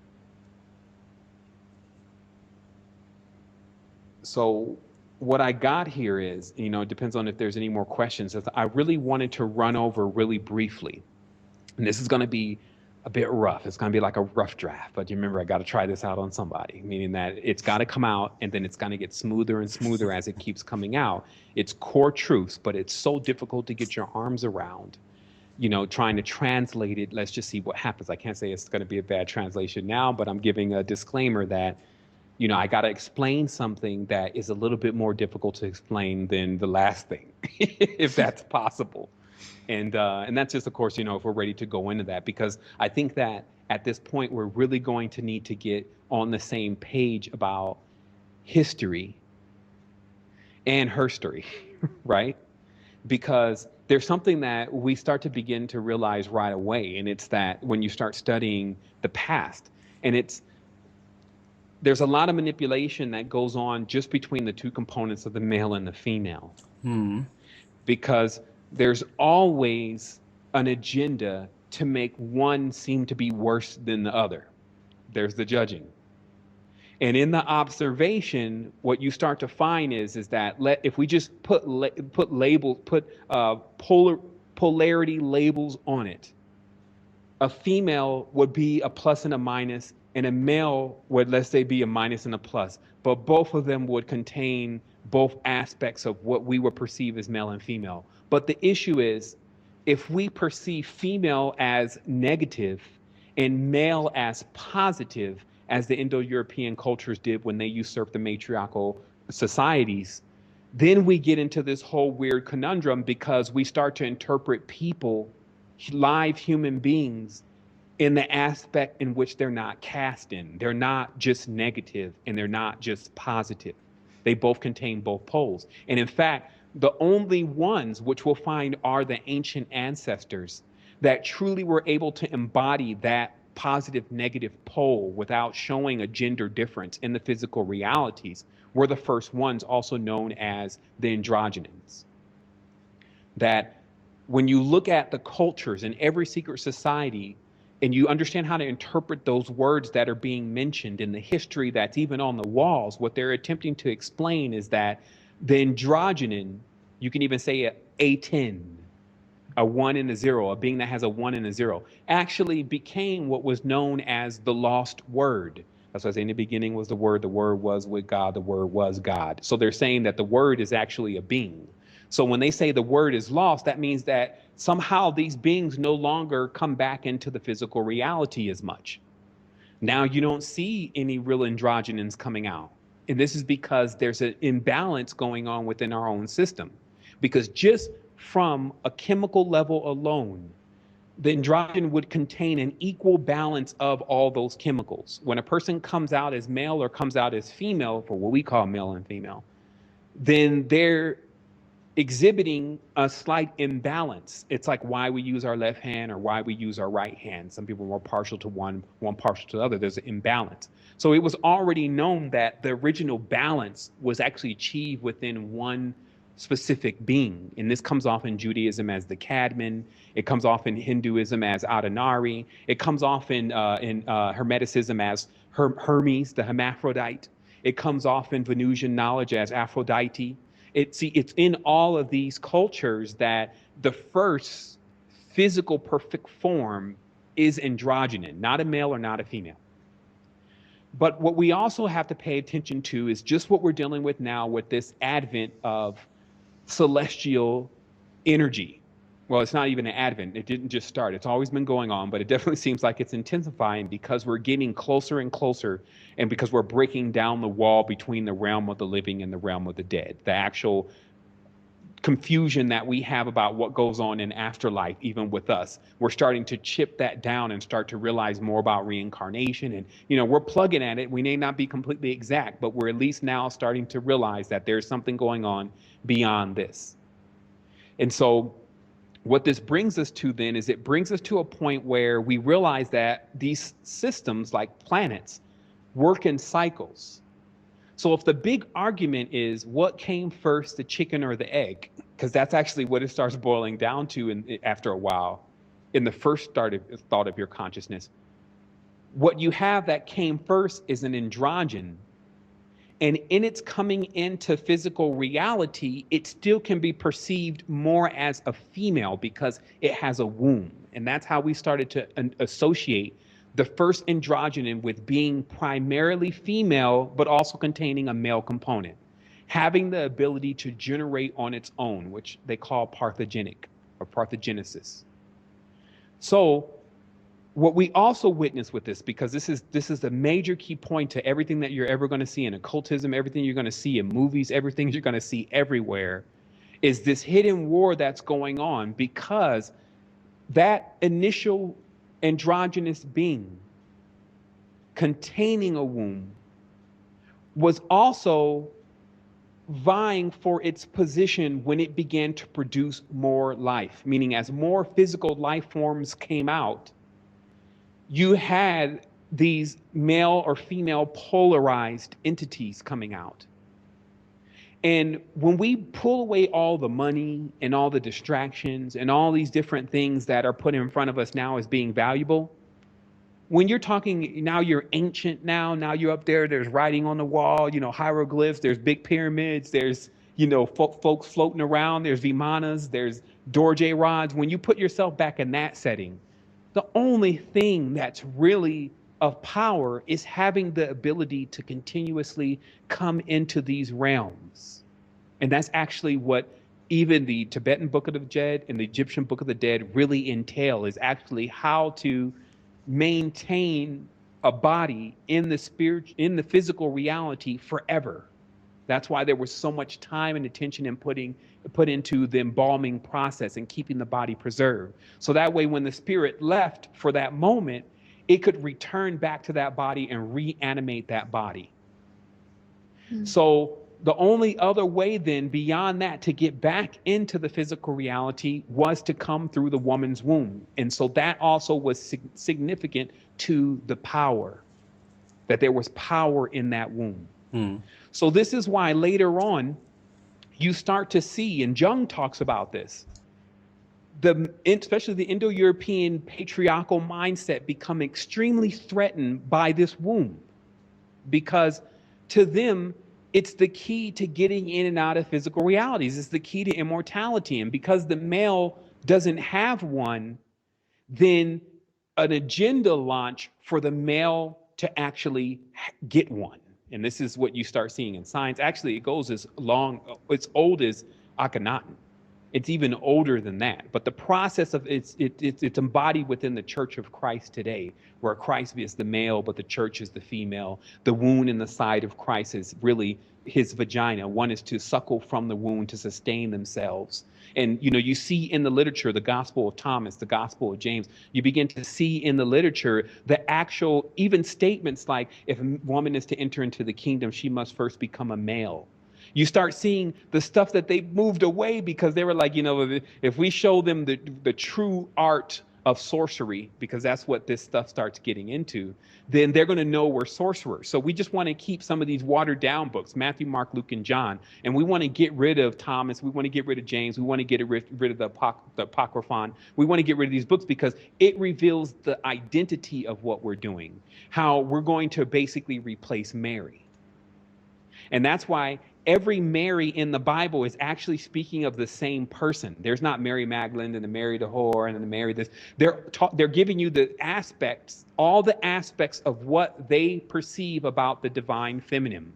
So what I got here is, it depends on if there's any more questions. I really wanted to run over really briefly. And this is going to be a bit rough. It's going to be like a rough draft. But you remember, I got to try this out on somebody, meaning that it's got to come out and then it's going to get smoother and smoother as it keeps coming out. It's core truths, but it's so difficult to get your arms around, trying to translate it. Let's just see what happens. I can't say it's going to be a bad translation now, but I'm giving a disclaimer that I got to explain something that is a little bit more difficult to explain than the last thing, if that's possible. And that's just, of course, if we're ready to go into that, because I think that at this point, we're really going to need to get on the same page about history and herstory, right? Because there's something that we start to begin to realize right away. And it's that when you start studying the past, and there's a lot of manipulation that goes on just between the two components of the male and the female. Because there's always an agenda to make one seem to be worse than the other. There's the judging. And in the observation, what you start to find is that if we just put polarity labels on it, a female would be a plus and a minus, and a male would, let's say, be a minus and a plus. But both of them would contain both aspects of what we would perceive as male and female. But the issue is, if we perceive female as negative and male as positive, as the Indo-European cultures did when they usurped the matriarchal societies, then we get into this whole weird conundrum, because we start to interpret people, live human beings, in the aspect in which they're not cast in. They're not just negative and they're not just positive. They both contain both poles. And in fact, the only ones which we'll find are the ancient ancestors that truly were able to embody that positive negative pole without showing a gender difference in the physical realities were the first ones, also known as the androgynous. That when you look at the cultures in every secret society, and you understand how to interpret those words that are being mentioned in the history that's even on the walls, what they're attempting to explain is that the androgynon, you can even say a 10, a 1 and a 0, a being that has a 1 and a 0, actually became what was known as the lost word. That's why I say in the beginning was the word was with God, the word was God. So they're saying that the word is actually a being. So when they say the word is lost, that means that somehow these beings no longer come back into the physical reality as much. Now you don't see any real androgynons coming out. And this is because there's an imbalance going on within our own system. Because just from a chemical level alone, the androgen would contain an equal balance of all those chemicals. When a person comes out as male or comes out as female, for what we call male and female, then there exhibiting a slight imbalance. It's like why we use our left hand or why we use our right hand. Some people are more partial to one partial to the other. There's an imbalance. So it was already known that the original balance was actually achieved within one specific being. And this comes off in Judaism as the Cadman. It comes off in Hinduism as Adonari. It comes off in Hermeticism as Hermes, the hermaphrodite. It comes off in Venusian knowledge as Aphrodite. It's in all of these cultures that the first physical perfect form is androgynous, not a male or not a female. But what we also have to pay attention to is just what we're dealing with now with this advent of celestial energy. Well, it's not even an advent. It didn't just start. It's always been going on, but it definitely seems like it's intensifying because we're getting closer and closer, and because we're breaking down the wall between the realm of the living and the realm of the dead. The actual confusion that we have about what goes on in afterlife, even with us, we're starting to chip that down and start to realize more about reincarnation. And, we're plugging at it. We may not be completely exact, but we're at least now starting to realize that there's something going on beyond this. And so what this brings us to then is it brings us to a point where we realize that these systems like planets work in cycles. So if the big argument is what came first, the chicken or the egg, because that's actually what it starts boiling down to after a while, in the first thought of your consciousness, what you have that came first is an androgen. And in its coming into physical reality, it still can be perceived more as a female because it has a womb. And that's how we started to associate the first androgynon with being primarily female, but also containing a male component, having the ability to generate on its own, which they call parthogenic or parthegenesis. So what we also witness with this, because this is a major key point to everything that you're ever going to see in occultism, everything you're going to see in movies, everything you're going to see everywhere, is this hidden war that's going on, because that initial androgynous being containing a womb was also vying for its position when it began to produce more life, meaning as more physical life forms came out, you had these male or female polarized entities coming out. And when we pull away all the money and all the distractions and all these different things that are put in front of us now as being valuable, when you're talking now, you're ancient now you're up there's writing on the wall, hieroglyphs, there's big pyramids, there's, folks floating around, there's vimanas, there's dorje rods. When you put yourself back in that setting, the only thing that's really of power is having the ability to continuously come into these realms. And that's actually what even the Tibetan Book of the Dead and the Egyptian Book of the Dead really entail, is actually how to maintain a body in the spirit, in the physical reality forever. That's why there was so much time and attention and put into the embalming process and keeping the body preserved. So that way, when the spirit left for that moment, it could return back to that body and reanimate that body. So the only other way then beyond that to get back into the physical reality was to come through the woman's womb. And so that also was significant to the power, that there was power in that womb. So this is why later on you start to see, and Jung talks about this, especially the Indo-European patriarchal mindset become extremely threatened by this womb, because to them, it's the key to getting in and out of physical realities. It's the key to immortality. And because the male doesn't have one, then an agenda launch for the male to actually get one. And this is what you start seeing in science. Actually, it goes as old as Akhenaten. It's even older than that. But the process of it's embodied within the Church of Christ today, where Christ is the male, but the church is the female. The wound in the side of Christ is really his vagina. One is to suckle from the wound to sustain themselves. And, you see in the literature, the Gospel of Thomas, the Gospel of James, you begin to see in the literature the actual, even statements like, if a woman is to enter into the kingdom, she must first become a male. You start seeing the stuff that they moved away because they were like, if we show them the true art of sorcery, because that's what this stuff starts getting into, then they're going to know we're sorcerers. So we just want to keep some of these watered down books, Matthew, Mark, Luke, and John, and we want to get rid of Thomas. We want to get rid of James. We want to get rid of the Apocryphon. We want to get rid of these books because it reveals the identity of what we're doing, how we're going to basically replace Mary. And that's why every Mary in the Bible is actually speaking of the same person. There's not Mary Magdalene and the Mary the whore and the Mary this. They're giving you the aspects, all the aspects of what they perceive about the divine feminine.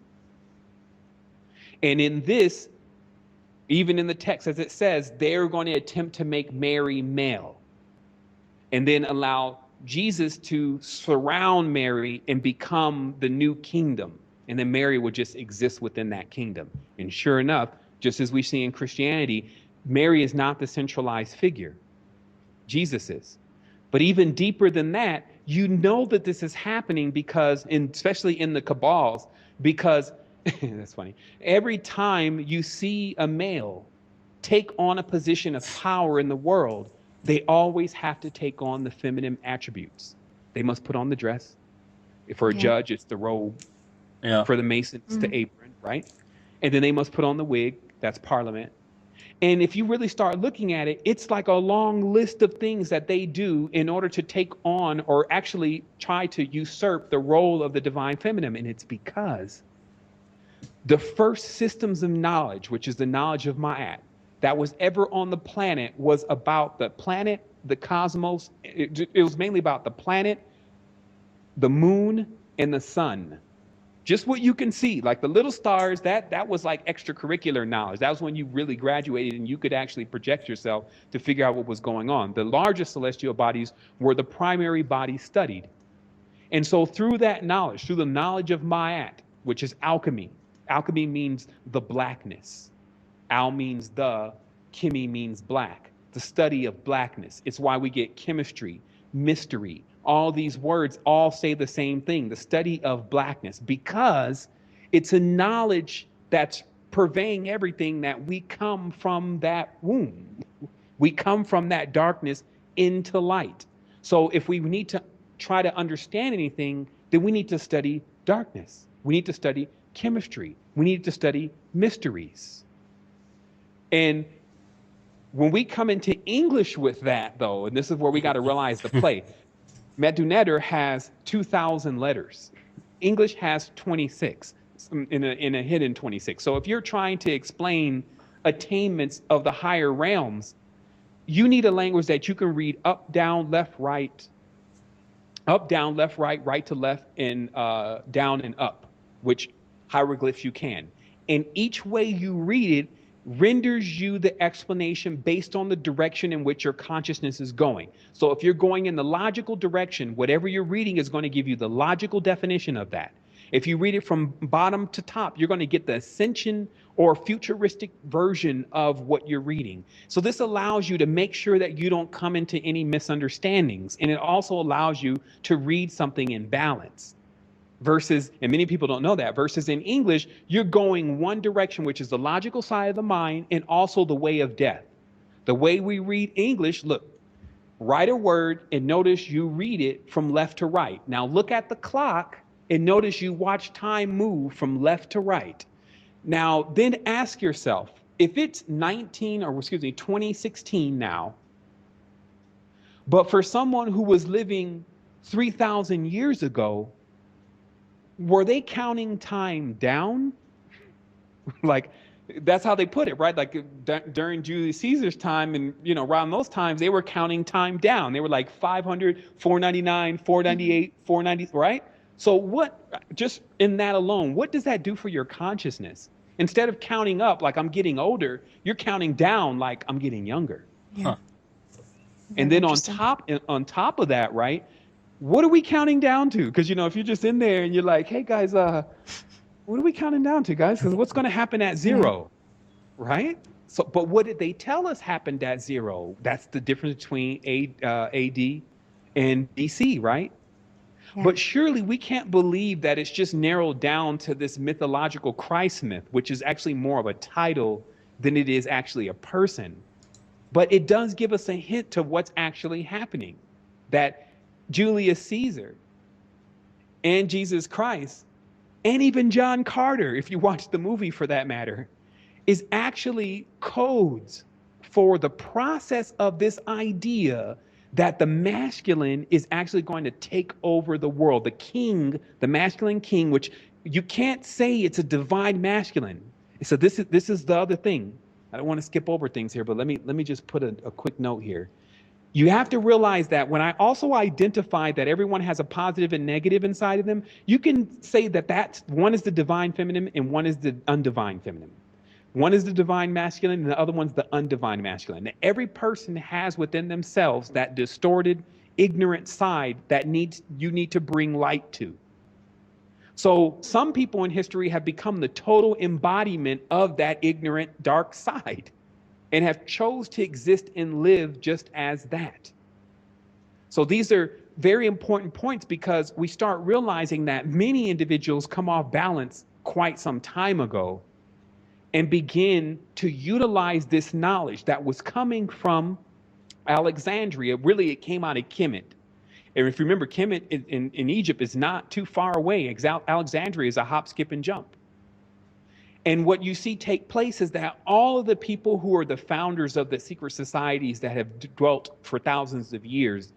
And in this, even in the text, as it says, they're going to attempt to make Mary male and then allow Jesus to surround Mary and become the new kingdom. And then Mary would just exist within that kingdom. And sure enough, just as we see in Christianity, Mary is not the centralized figure. Jesus is. But even deeper than that, you know that this is happening because, especially in the Kabbals, because, that's funny, every time you see a male take on a position of power in the world, they always have to take on the feminine attributes. They must put on the dress. For a judge, it's the robe. Yeah. For the Masons, the apron, right? And then they must put on the wig. That's Parliament. And if you really start looking at it, it's like a long list of things that they do in order to take on or actually try to usurp the role of the divine feminine. And it's because the first systems of knowledge, which is the knowledge of Ma'at, that was ever on the planet was about the planet, the cosmos. It was mainly about the planet, the moon, and the sun. Just what you can see, like the little stars, that was like extracurricular knowledge. That was when you really graduated and you could actually project yourself to figure out what was going on. The largest celestial bodies were the primary bodies studied. And so through that knowledge, through the knowledge of Ma'at, which is alchemy means the blackness. Al means the, Chemi means black, the study of blackness. It's why we get chemistry, mystery. All these words all say the same thing, the study of blackness, because it's a knowledge that's purveying everything, that we come from that womb. We come from that darkness into light. So if we need to try to understand anything, then we need to study darkness. We need to study chemistry. We need to study mysteries. And when we come into English with that, though, and this is where we got to realize the play, Medu Neter has 2,000 letters. English has 26, in a hidden 26. So if you're trying to explain attainments of the higher realms, you need a language that you can read up, down, left, right, right to left, and down and up, which hieroglyphs you can. And each way you read it renders you the explanation based on the direction in which your consciousness is going. So if you're going in the logical direction, whatever you're reading is going to give you the logical definition of that. If you read it from bottom to top, you're going to get the ascension or futuristic version of what you're reading. So this allows you to make sure that you don't come into any misunderstandings. And it also allows you to read something in balance. Versus, and many people don't know that, versus in English, you're going one direction, which is the logical side of the mind, and also the way of death. The way we read English, look, write a word and notice you read it from left to right. Now look at the clock and notice you watch time move from left to right. Now then ask yourself, if it's 2016 now, but for someone who was living 3,000 years ago, were they counting time down? Like, that's how they put it, right? Like during Julius Caesar's time and, around those times, they were counting time down. They were like 500, 499, 498, 490, right? So what, just in that alone, what does that do for your consciousness? Instead of counting up like I'm getting older, you're counting down like I'm getting younger. Yeah. Huh. And then on top of that, right? What are we counting down to? Because, if you're just in there and you're like, hey, guys, what are we counting down to, guys? Because what's going to happen at zero, right? So, but what did they tell us happened at zero? That's the difference between AD and BC, right? Yeah. But surely we can't believe that it's just narrowed down to this mythological Christ myth, which is actually more of a title than it is actually a person. But it does give us a hint to what's actually happening, that Julius Caesar and Jesus Christ, and even John Carter, if you watch the movie for that matter, is actually codes for the process of this idea that the masculine is actually going to take over the world. The king, the masculine king, which you can't say it's a divine masculine. So this is the other thing. I don't want to skip over things here, but let me just put a quick note here. You have to realize that when I also identify that everyone has a positive and negative inside of them, you can say that one is the divine feminine and one is the undivine feminine. One is the divine masculine and the other one's the undivine masculine. Every person has within themselves that distorted, ignorant side that you need to bring light to. So some people in history have become the total embodiment of that ignorant, dark side and have chose to exist and live just as that. So these are very important points because we start realizing that many individuals come off balance quite some time ago and begin to utilize this knowledge that was coming from Alexandria. Really, it came out of Kemet. And if you remember, Kemet in Egypt is not too far away. Alexandria is a hop, skip, and jump. And what you see take place is that all of the people who are the founders of the secret societies that have dwelt for thousands of years,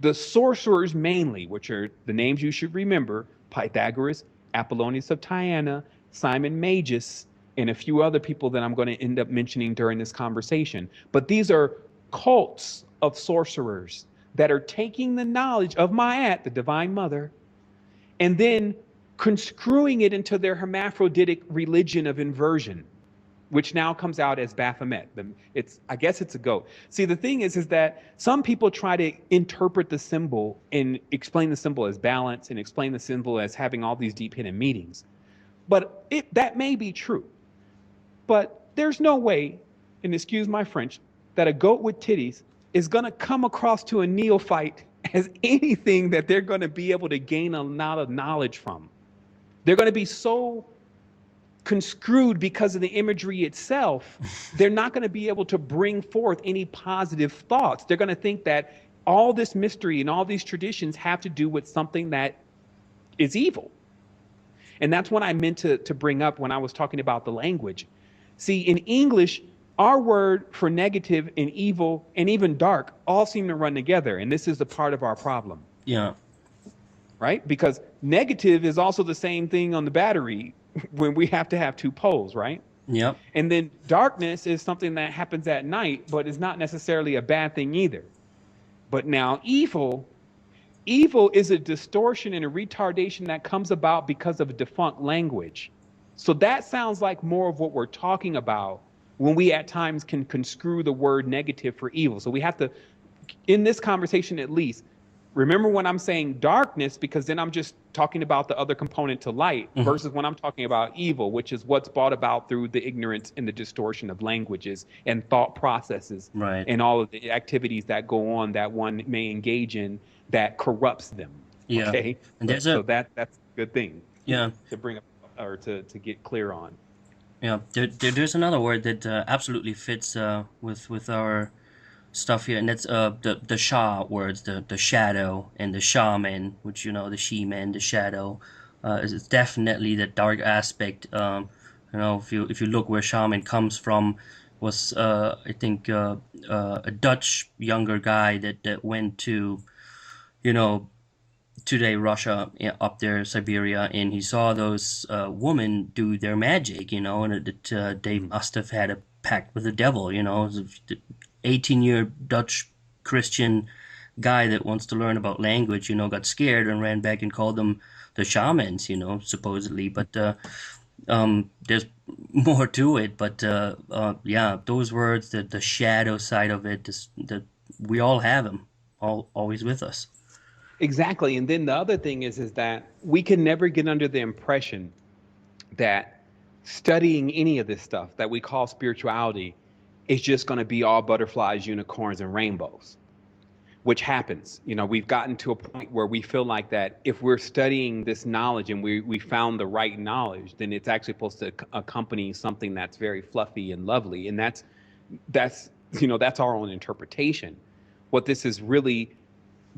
the sorcerers mainly, which are the names you should remember, Pythagoras, Apollonius of Tyana, Simon Magus, and a few other people that I'm going to end up mentioning during this conversation. But these are cults of sorcerers that are taking the knowledge of Ma'at, the divine mother, and then conscrewing it into their hermaphroditic religion of inversion, which now comes out as Baphomet. I guess it's a goat. See, the thing is that some people try to interpret the symbol and explain the symbol as balance and explain the symbol as having all these deep hidden meanings. But that may be true. But there's no way, and excuse my French, that a goat with titties is going to come across to a neophyte as anything that they're going to be able to gain a lot of knowledge from. They're going to be so conscrewed because of the imagery itself, they're not going to be able to bring forth any positive thoughts. They're going to think that all this mystery and all these traditions have to do with something that is evil. And that's what I meant to bring up when I was talking about the language. See, in English, our word for negative and evil and even dark all seem to run together. And this is the part of our problem. Yeah. Right? Because negative is also the same thing on the battery when we have to have two poles, right? Yep. And then darkness is something that happens at night, but is not necessarily a bad thing either. But now evil is a distortion and a retardation that comes about because of a defunct language. So that sounds like more of what we're talking about when we at times can conscrew the word negative for evil. So we have to, in this conversation at least, remember when I'm saying darkness, because then I'm just talking about the other component to light, versus when I'm talking about evil, which is what's brought about through the ignorance and the distortion of languages and thought processes, Right. and all of the activities that go on that one may engage in that corrupts them. Yeah. Okay. And there's so that's a good thing. Yeah. To bring up or to get clear on. Yeah. There's another word that absolutely fits with our stuff here, and that's the Sha words, the shadow and the shaman, which the she-man, the shadow, is definitely the dark aspect. If you look where shaman comes from, was I think a Dutch younger guy that went to, today Russia, up there Siberia, and he saw those women do their magic, and that they must have had a pact with the devil, 18-year Dutch Christian guy that wants to learn about language, got scared and ran back and called them the shamans, supposedly. But there's more to it. But yeah, those words, the shadow side of it, that we all have them, always with us. Exactly. And then the other thing is that we can never get under the impression that studying any of this stuff that we call spirituality is just going to be all butterflies, unicorns, and rainbows. which happens. We've gotten to a point where we feel like that if we're studying this knowledge and we found the right knowledge, then it's actually supposed to accompany something that's very fluffy and lovely. And that's our own interpretation. What this is really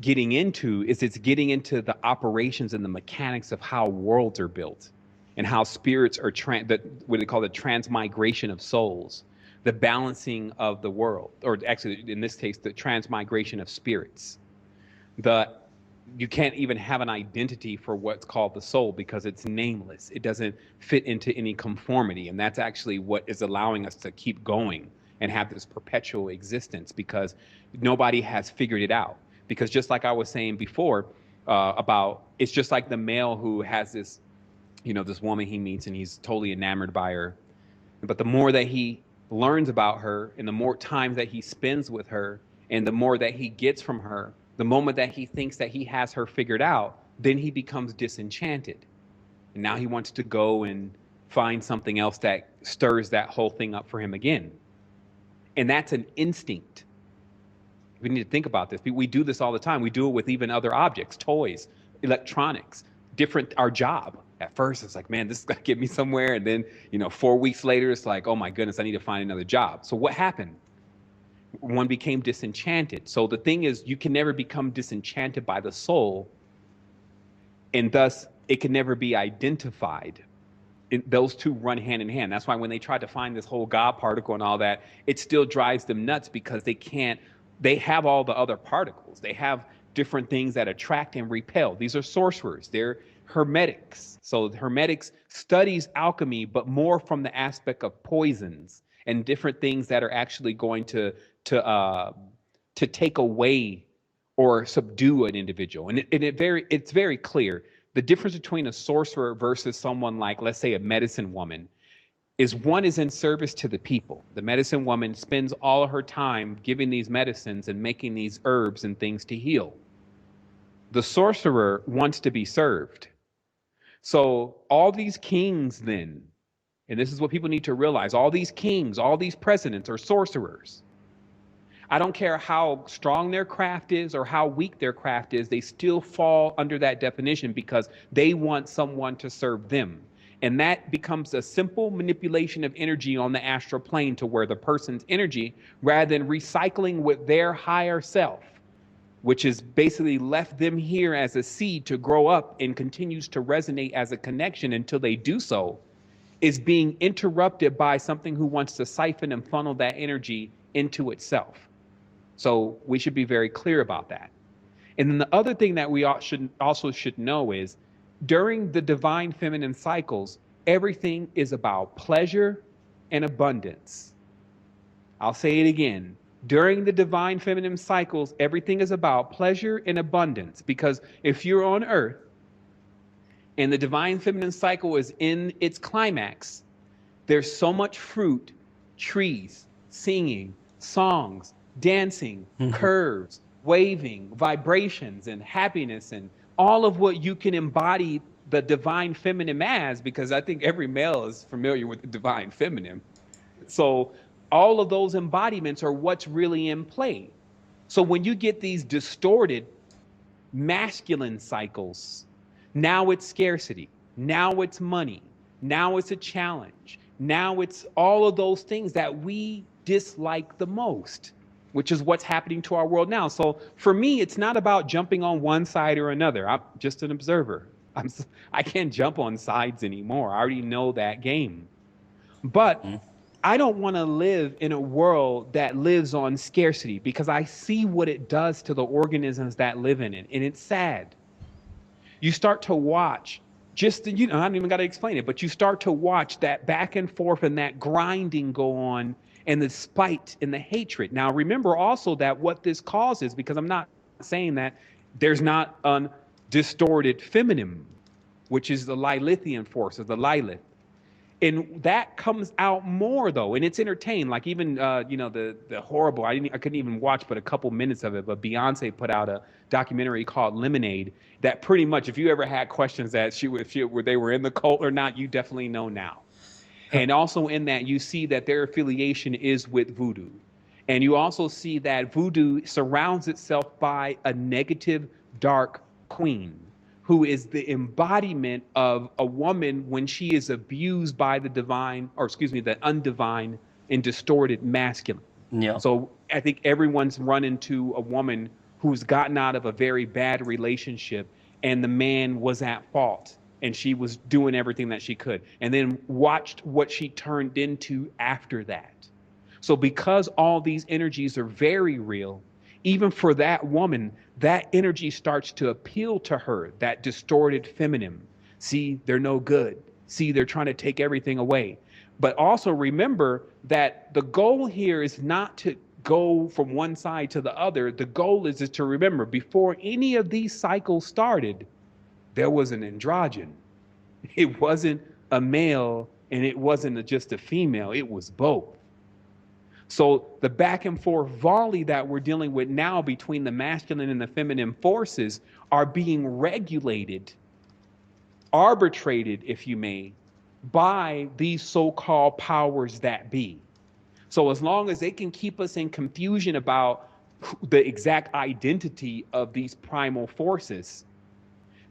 getting into is it's getting into the operations and the mechanics of how worlds are built and how spirits are what they call the transmigration of souls, the balancing of the world, or actually in this case the transmigration of spirits. You can't even have an identity for what's called the soul because it's nameless. It doesn't fit into any conformity, and that's actually what is allowing us to keep going and have this perpetual existence, because nobody has figured it out. Because just like I was saying before, about, it's just like the male who has this, this woman he meets and he's totally enamored by her. But the more that he learns about her and the more time that he spends with her and the more that he gets from her, the moment that he thinks that he has her figured out, then he becomes disenchanted. And now he wants to go and find something else that stirs that whole thing up for him again. And that's an instinct. We need to think about this. We do this all the time. We do it with even other objects, toys, electronics, our job. At first, it's like, man, this is going to get me somewhere. And then, 4 weeks later, it's like, oh my goodness, I need to find another job. So what happened? One became disenchanted. So the thing is, you can never become disenchanted by the soul, and thus it can never be identified. Those two run hand in hand. That's why when they tried to find this whole God particle and all that, it still drives them nuts, because they have all the other particles. They have different things that attract and repel. These are sorcerers. They're hermetics. So hermetics studies alchemy, but more from the aspect of poisons and different things that are actually going to take away or subdue an individual. And it's very clear. The difference between a sorcerer versus someone like, let's say, a medicine woman, is one is in service to the people. The medicine woman spends all of her time giving these medicines and making these herbs and things to heal. The sorcerer wants to be served. So all these kings then, and this is what people need to realize, all these kings, all these presidents are sorcerers. I don't care how strong their craft is or how weak their craft is, they still fall under that definition because they want someone to serve them. And that becomes a simple manipulation of energy on the astral plane, to where the person's energy, rather than recycling with their higher self, which is basically left them here as a seed to grow up and continues to resonate as a connection until they do so, is being interrupted by something who wants to siphon and funnel that energy into itself. So we should be very clear about that. And then the other thing that we should know is, during the divine feminine cycles, everything is about pleasure and abundance. I'll say it again. During the divine feminine cycles, everything is about pleasure and abundance, because if you're on Earth and the divine feminine cycle is in its climax, there's so much fruit, trees, singing, songs, dancing, curves, waving, vibrations, and happiness, and all of what you can embody the divine feminine as, because I think every male is familiar with the divine feminine. So all of those embodiments are what's really in play. So when you get these distorted masculine cycles, now it's scarcity, now it's money, now it's a challenge, now it's all of those things that we dislike the most, which is what's happening to our world now. So for me, it's not about jumping on one side or another. I'm just an observer. I can't jump on sides anymore. I already know that game. But I don't want to live in a world that lives on scarcity, because I see what it does to the organisms that live in it, and it's sad. You start to watch, I don't even got to explain it, but you start to watch that back and forth and that grinding go on, and the spite and the hatred. Now, remember also that what this causes, because I'm not saying that there's not a distorted feminine, which is the Lilithian force, or the Lilith. And that comes out more, though, and it's entertained. Like even, the horrible, I couldn't even watch but a couple minutes of it, but Beyonce put out a documentary called Lemonade that pretty much, if you ever had questions that they were in the cult or not, you definitely know now. And also in that, you see that their affiliation is with voodoo. And you also see that voodoo surrounds itself by a negative, dark queen, who is the embodiment of a woman when she is abused by the divine, or excuse me, the undivine and distorted masculine. Yeah. So I think everyone's run into a woman who's gotten out of a very bad relationship, and the man was at fault, and she was doing everything that she could, and then watched what she turned into after that. So because all these energies are very real, even for that woman, that energy starts to appeal to her, that distorted feminine. See, they're no good. See, they're trying to take everything away. But also remember that the goal here is not to go from one side to the other. The goal is to remember, before any of these cycles started, there was an androgen. It wasn't a male and it wasn't just a female, it was both. So the back and forth volley that we're dealing with now between the masculine and the feminine forces are being regulated, arbitrated, if you may, by these so-called powers that be. So as long as they can keep us in confusion about the exact identity of these primal forces,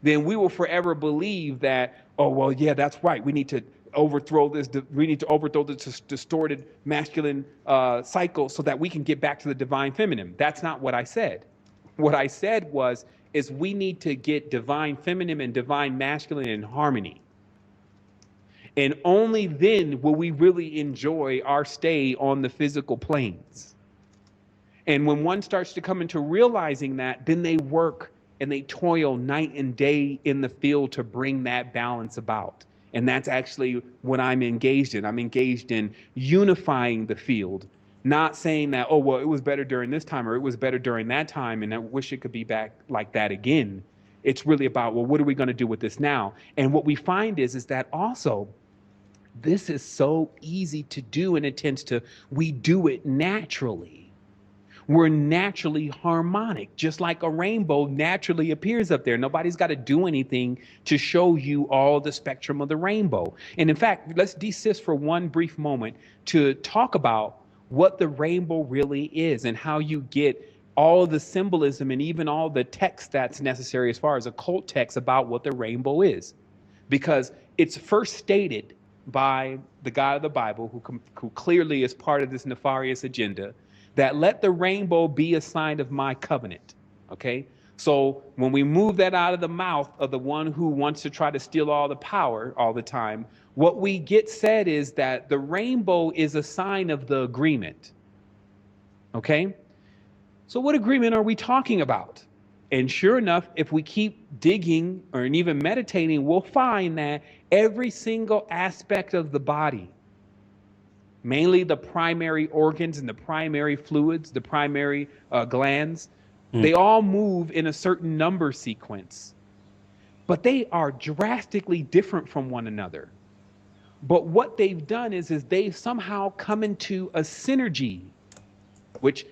then we will forever believe that, oh, well, yeah, that's right. We need to overthrow this distorted masculine cycle so that we can get back to the divine feminine. That's not what I said. What I said is we need to get divine feminine and divine masculine in harmony. And only then will we really enjoy our stay on the physical planes. And when one starts to come into realizing that, then they work and they toil night and day in the field to bring that balance about. And that's actually what I'm engaged in. I'm engaged in unifying the field, not saying that, oh, well, it was better during this time or it was better during that time and I wish it could be back like that again. It's really about, well, what are we going to do with this now? And what we find is that also this is so easy to do, and it tends to, we do it naturally. We're naturally harmonic, just like a rainbow naturally appears up there. Nobody's got to do anything to show you all the spectrum of the rainbow. And in fact, let's desist for one brief moment to talk about what the rainbow really is and how you get all the symbolism and even all the text that's necessary as far as occult text about what the rainbow is. Because it's first stated by the God of the Bible, who clearly is part of this nefarious agenda, that let the rainbow be a sign of my covenant. Okay? So when we move that out of the mouth of the one who wants to try to steal all the power all the time, what we get said is that the rainbow is a sign of the agreement. Okay? So what agreement are we talking about? And sure enough, if we keep digging or even meditating, we'll find that every single aspect of the body, mainly the primary organs and the primary fluids, the primary glands, they all move in a certain number sequence, but they are drastically different from one another. But what they've done is they've somehow come into a synergy, which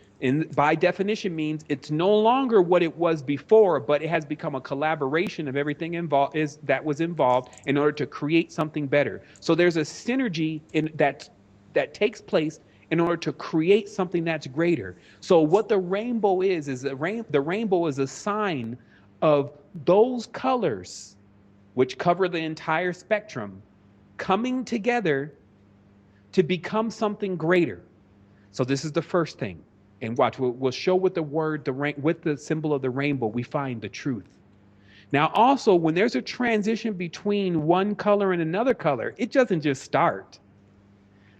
by definition means it's no longer what it was before, but it has become a collaboration of everything that was involved in order to create something better. So there's a synergy that takes place in order to create something that's greater. So what the rainbow is the rainbow is a sign of those colors, which cover the entire spectrum, coming together to become something greater. So this is the first thing. And watch, we'll show with with the symbol of the rainbow, we find the truth. Now, also, when there's a transition between one color and another color, it doesn't just start.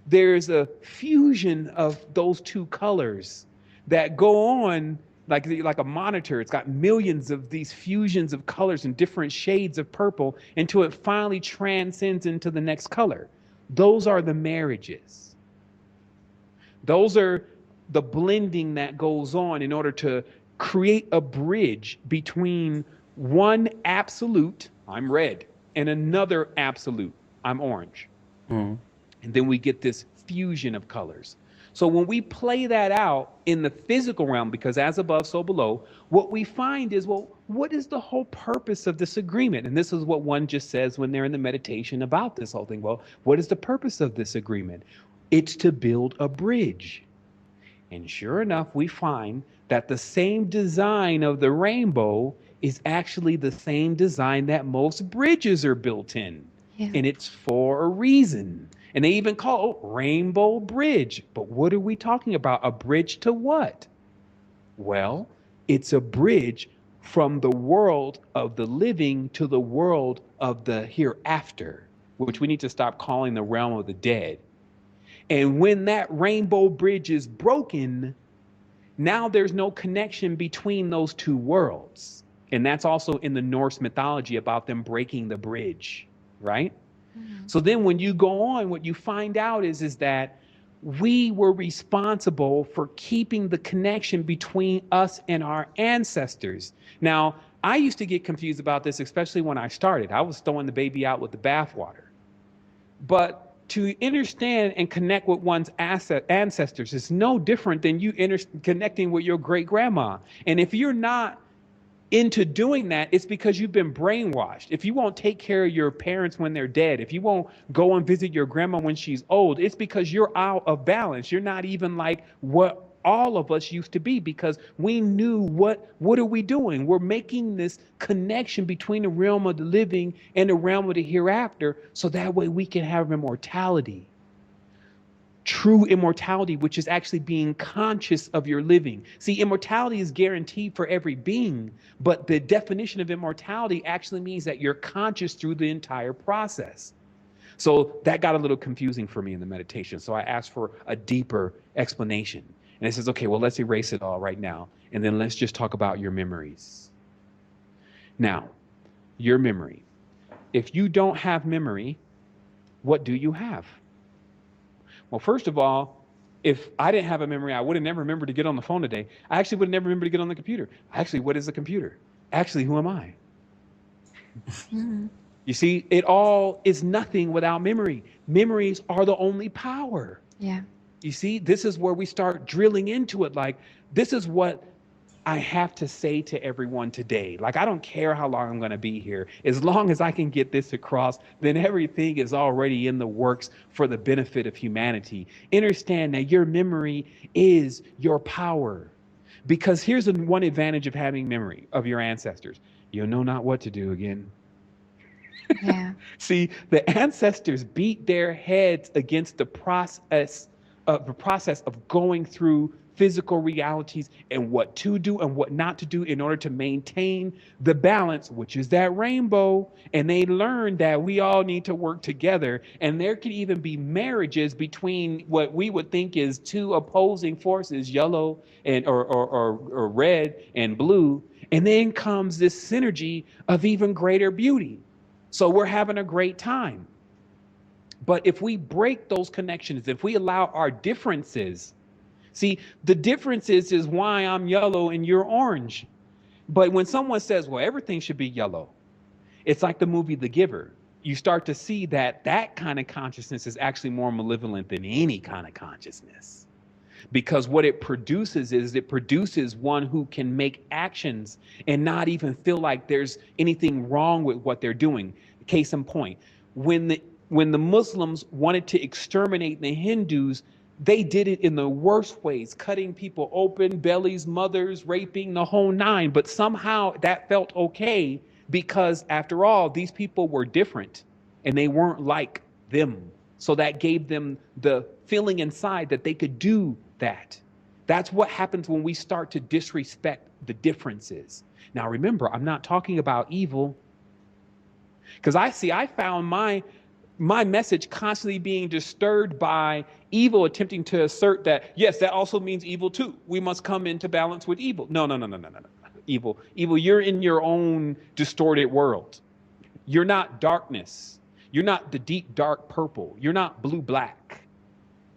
There's a fusion of those two colors that go on like a monitor. It's got millions of these fusions of colors and different shades of purple until it finally transcends into the next color. Those are the marriages. Those are the blending that goes on in order to create a bridge between one absolute, I'm red, and another absolute, I'm orange. And then we get this fusion of colors. So when we play that out in the physical realm, because as above, so below, what we find is, well, what is the whole purpose of this agreement? And this is what one just says when they're in the meditation about this whole thing. Well, what is the purpose of this agreement? It's to build a bridge. And sure enough, we find that the same design of the rainbow is actually the same design that most bridges are built in. Yeah. And it's for a reason. And they even call it Rainbow Bridge. But what are we talking about? A bridge to what? Well, it's a bridge from the world of the living to the world of the hereafter, which we need to stop calling the realm of the dead. And when that rainbow bridge is broken, now there's no connection between those two worlds. And that's also in the Norse mythology about them breaking the bridge, right? So then when you go on, what you find out is that we were responsible for keeping the connection between us and our ancestors. Now, I used to get confused about this, especially when I started. I was throwing the baby out with the bathwater. But to understand and connect with one's ancestors is no different than you connecting with your great grandma. And if you're not into doing that, it's because you've been brainwashed. If you won't take care of your parents when they're dead, if you won't go and visit your grandma when she's old, it's because you're out of balance. You're not even like what all of us used to be, because we knew what are we doing? We're making this connection between the realm of the living and the realm of the hereafter, so that way we can have immortality. True immortality, which is actually being conscious of your living. See, immortality is guaranteed for every being, but the definition of immortality actually means that you're conscious through the entire process. So that got a little confusing for me in the meditation. So I asked for a deeper explanation. And it says, okay, well, let's erase it all right now. And then let's just talk about your memories. Now, your memory. If you don't have memory, what do you have? Well, first of all, if I didn't have a memory, I would have never remembered to get on the phone today. I actually would have never remembered to get on the computer. Actually, what is a computer? Actually, who am I? You see, it all is nothing without memory. Memories are the only power. Yeah. You see, this is where we start drilling into it. Like, this is what I have to say to everyone today. Like, I don't care how long I'm going to be here. As long as I can get this across, then everything is already in the works for the benefit of humanity. Understand that your memory is your power. Because here's the one advantage of having memory of your ancestors. You'll know not what to do again. Yeah. See, the ancestors beat their heads against the process of going through physical realities and what to do and what not to do in order to maintain the balance, which is that rainbow. And they learned that we all need to work together. And there could even be marriages between what we would think is two opposing forces, yellow and or red and blue. And then comes this synergy of even greater beauty. So we're having a great time. But if we break those connections, if we allow our differences, see, the differences is why I'm yellow and you're orange. But when someone says, well, everything should be yellow, it's like the movie The Giver. You start to see that that kind of consciousness is actually more malevolent than any kind of consciousness. Because what it produces is it produces one who can make actions and not even feel like there's anything wrong with what they're doing. Case in point, when the Muslims wanted to exterminate the Hindus, they did it in the worst ways, cutting people open, bellies, mothers, raping, the whole nine. But somehow that felt okay because, after all, these people were different and they weren't like them. So that gave them the feeling inside that they could do that. That's what happens when we start to disrespect the differences. Now, remember, I'm not talking about evil, because I found my message constantly being disturbed by evil attempting to assert that, yes, that also means evil too. We must come into balance with evil. No. Evil, you're in your own distorted world. You're not darkness. You're not the deep, dark purple. You're not blue, black.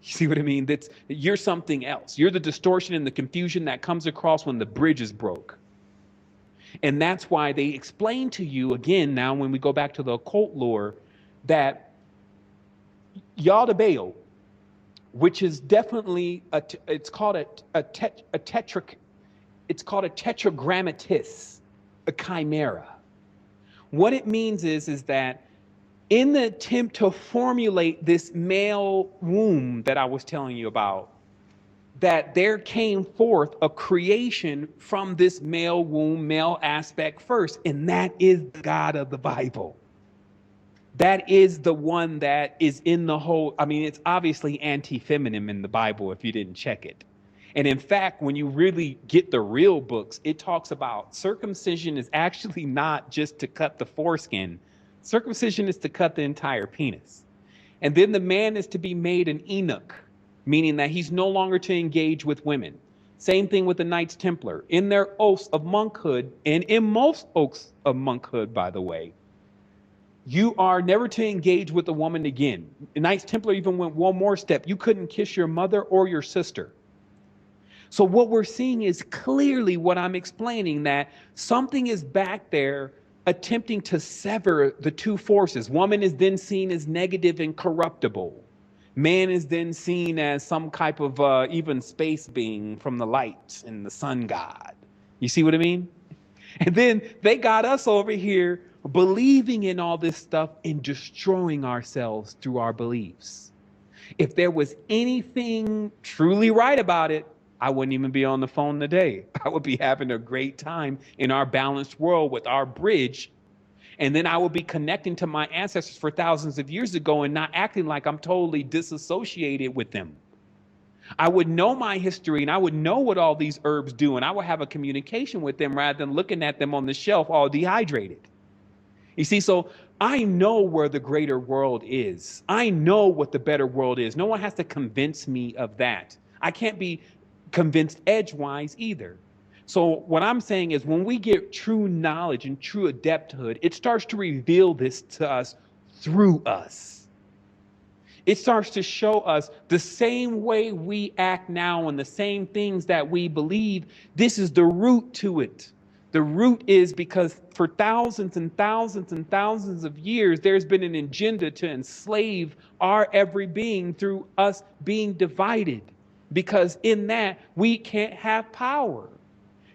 You see what I mean? You're something else. You're the distortion and the confusion that comes across when the bridge is broke. And that's why they explain to you, again, now when we go back to the occult lore, that Yaldabaoth, which is definitely, it's called a tetragrammatis, a chimera. What it means is that in the attempt to formulate this male womb that I was telling you about, that there came forth a creation from this male womb, male aspect first, and that is the God of the Bible. That is the one that is in the whole. I mean, it's obviously anti-feminine in the Bible if you didn't check it. And in fact, when you really get the real books, it talks about circumcision is actually not just to cut the foreskin. Circumcision is to cut the entire penis. And then the man is to be made an eunuch, meaning that he's no longer to engage with women. Same thing with the Knights Templar. In their oaths of monkhood, and in most oaths of monkhood, by the way, you are never to engage with a woman again. The Knights Templar even went one more step. You couldn't kiss your mother or your sister. So what we're seeing is clearly what I'm explaining, that something is back there attempting to sever the two forces. Woman is then seen as negative and corruptible. Man is then seen as some type of even space being from the light and the sun god. You see what I mean? And then they got us over here believing in all this stuff and destroying ourselves through our beliefs. If there was anything truly right about it, I wouldn't even be on the phone today. I would be having a great time in our balanced world with our bridge. And then I would be connecting to my ancestors for thousands of years ago and not acting like I'm totally disassociated with them. I would know my history and I would know what all these herbs do, and I would have a communication with them rather than looking at them on the shelf all dehydrated. You see, so I know where the greater world is. I know what the better world is. No one has to convince me of that. I can't be convinced edgewise either. So what I'm saying is, when we get true knowledge and true adepthood, it starts to reveal this to us through us. It starts to show us the same way we act now and the same things that we believe. This is the root to it. The root is because for thousands and thousands and thousands of years, there's been an agenda to enslave our every being through us being divided. Because in that, we can't have power.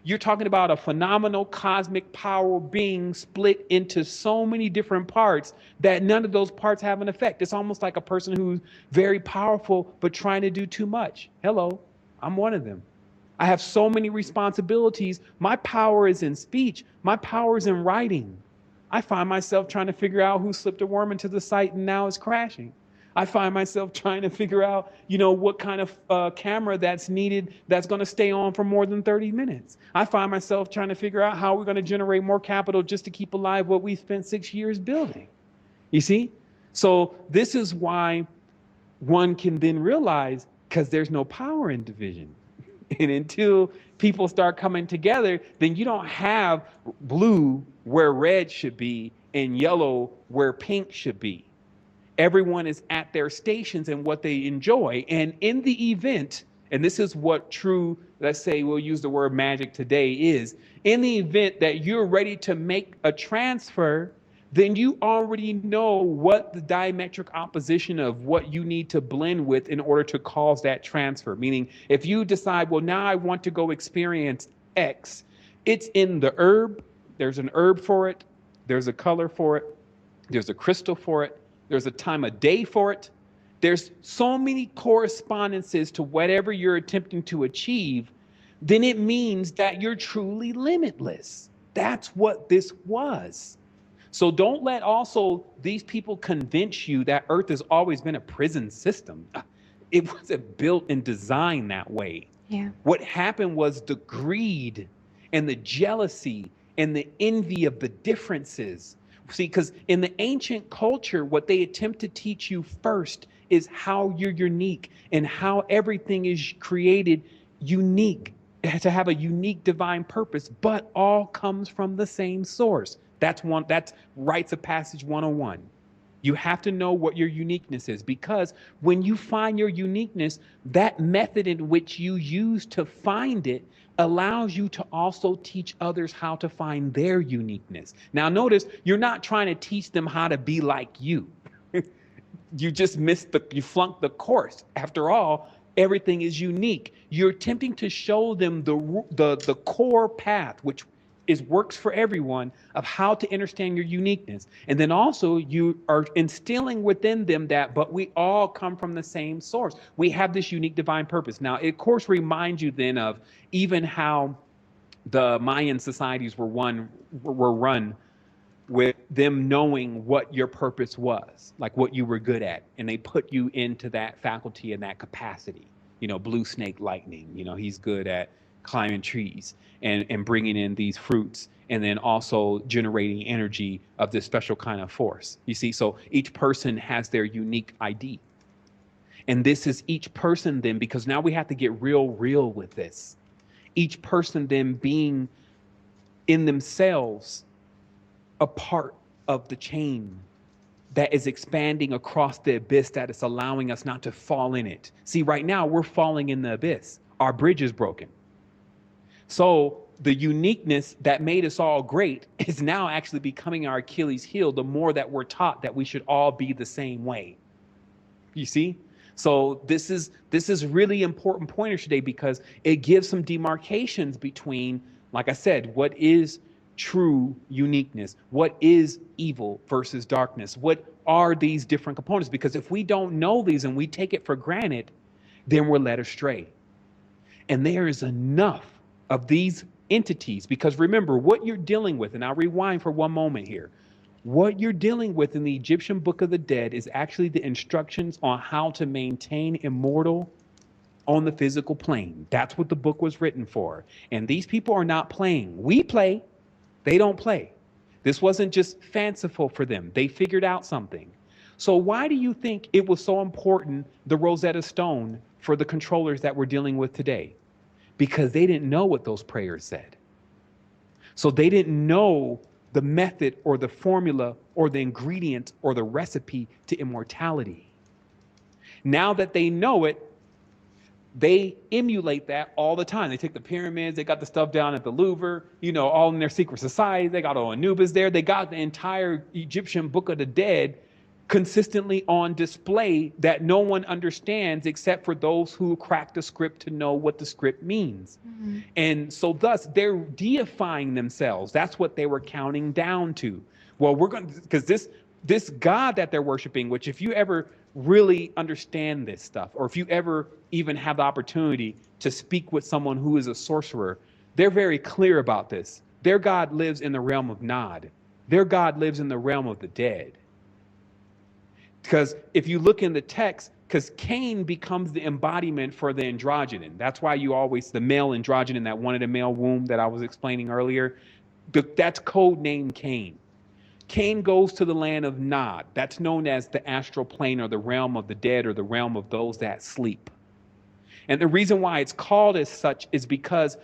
You're talking about a phenomenal cosmic power being split into so many different parts that none of those parts have an effect. It's almost like a person who's very powerful but trying to do too much. Hello, I'm one of them. I have so many responsibilities. My power is in speech. My power is in writing. I find myself trying to figure out who slipped a worm into the site and now is crashing. I find myself trying to figure out, what kind of camera that's needed that's going to stay on for more than 30 minutes. I find myself trying to figure out how we're going to generate more capital just to keep alive what we spent 6 years building. You see? So this is why one can then realize, because there's no power in division. And until people start coming together, then you don't have blue where red should be and yellow where pink should be. Everyone is at their stations and what they enjoy. And in the event, and this is what true, let's say we'll use the word magic today is, in the event that you're ready to make a transfer, then you already know what the diametric opposition of what you need to blend with in order to cause that transfer. Meaning, if you decide, well, now I want to go experience X, it's in the herb. There's an herb for it. There's a color for it. There's a crystal for it. There's a time of day for it. There's so many correspondences to whatever you're attempting to achieve, then it means that you're truly limitless. That's what this was. So don't let also these people convince you that Earth has always been a prison system. It wasn't built and designed that way. Yeah. What happened was the greed and the jealousy and the envy of the differences. See, because in the ancient culture, what they attempt to teach you first is how you're unique and how everything is created unique, to have a unique divine purpose, but all comes from the same source. That's rites of passage 101. You have to know what your uniqueness is, because when you find your uniqueness, that method in which you use to find it allows you to also teach others how to find their uniqueness. Now, notice you're not trying to teach them how to be like you. You just you flunked the course. After all, everything is unique. You're attempting to show them the core path, which It works for everyone of how to understand your uniqueness. And then also you are instilling within them that, but we all come from the same source. We have this unique divine purpose. Now, it of course reminds you then of even how the Mayan societies were run with them knowing what your purpose was, like what you were good at, and they put you into that faculty and that capacity. Blue snake lightning, he's good at climbing trees and bringing in these fruits, and then also generating energy of this special kind of force. You see, so each person has their unique ID. And this is each person then, because now we have to get real with this. Each person then being in themselves a part of the chain that is expanding across the abyss, that is allowing us not to fall in it. See, right now we're falling in the abyss. Our bridge is broken. So the uniqueness that made us all great is now actually becoming our Achilles heel, the more that we're taught that we should all be the same way. You see? So this is really important pointers today, because it gives some demarcations between, like I said, what is true uniqueness, what is evil versus darkness, what are these different components? Because if we don't know these and we take it for granted, then we're led astray. And there is enough of these entities, because remember what you're dealing with, and I'll rewind for one moment here. What you're dealing with in the Egyptian Book of the Dead is actually the instructions on how to maintain immortal on the physical plane. That's what the book was written for. And these people are not playing. We play, they don't play. This wasn't just fanciful for them. They figured out something. So why do you think it was so important, the Rosetta Stone, for the controllers that we're dealing with today? Because they didn't know what those prayers said. So they didn't know the method or the formula or the ingredient or the recipe to immortality. Now that they know it, they emulate that all the time. They take the pyramids, they got the stuff down at the Louvre, all in their secret society. They got all Anubis there. They got the entire Egyptian Book of the Dead consistently on display that no one understands except for those who crack the script to know what the script means. Mm-hmm. And so thus they're deifying themselves. That's what they were counting down to. Well, we're going to, because this God that they're worshiping, which if you ever really understand this stuff, or if you ever even have the opportunity to speak with someone who is a sorcerer, they're very clear about this. Their God lives in the realm of Nod. Their God lives in the realm of the dead. Because if you look in the text, because Cain becomes the embodiment for the androgynon. That's why you always, the male androgynon that wanted a male womb that I was explaining earlier, that's code name Cain. Cain goes to the land of Nod. That's known as the astral plane, or the realm of the dead, or the realm of those that sleep. And the reason why it's called as such is because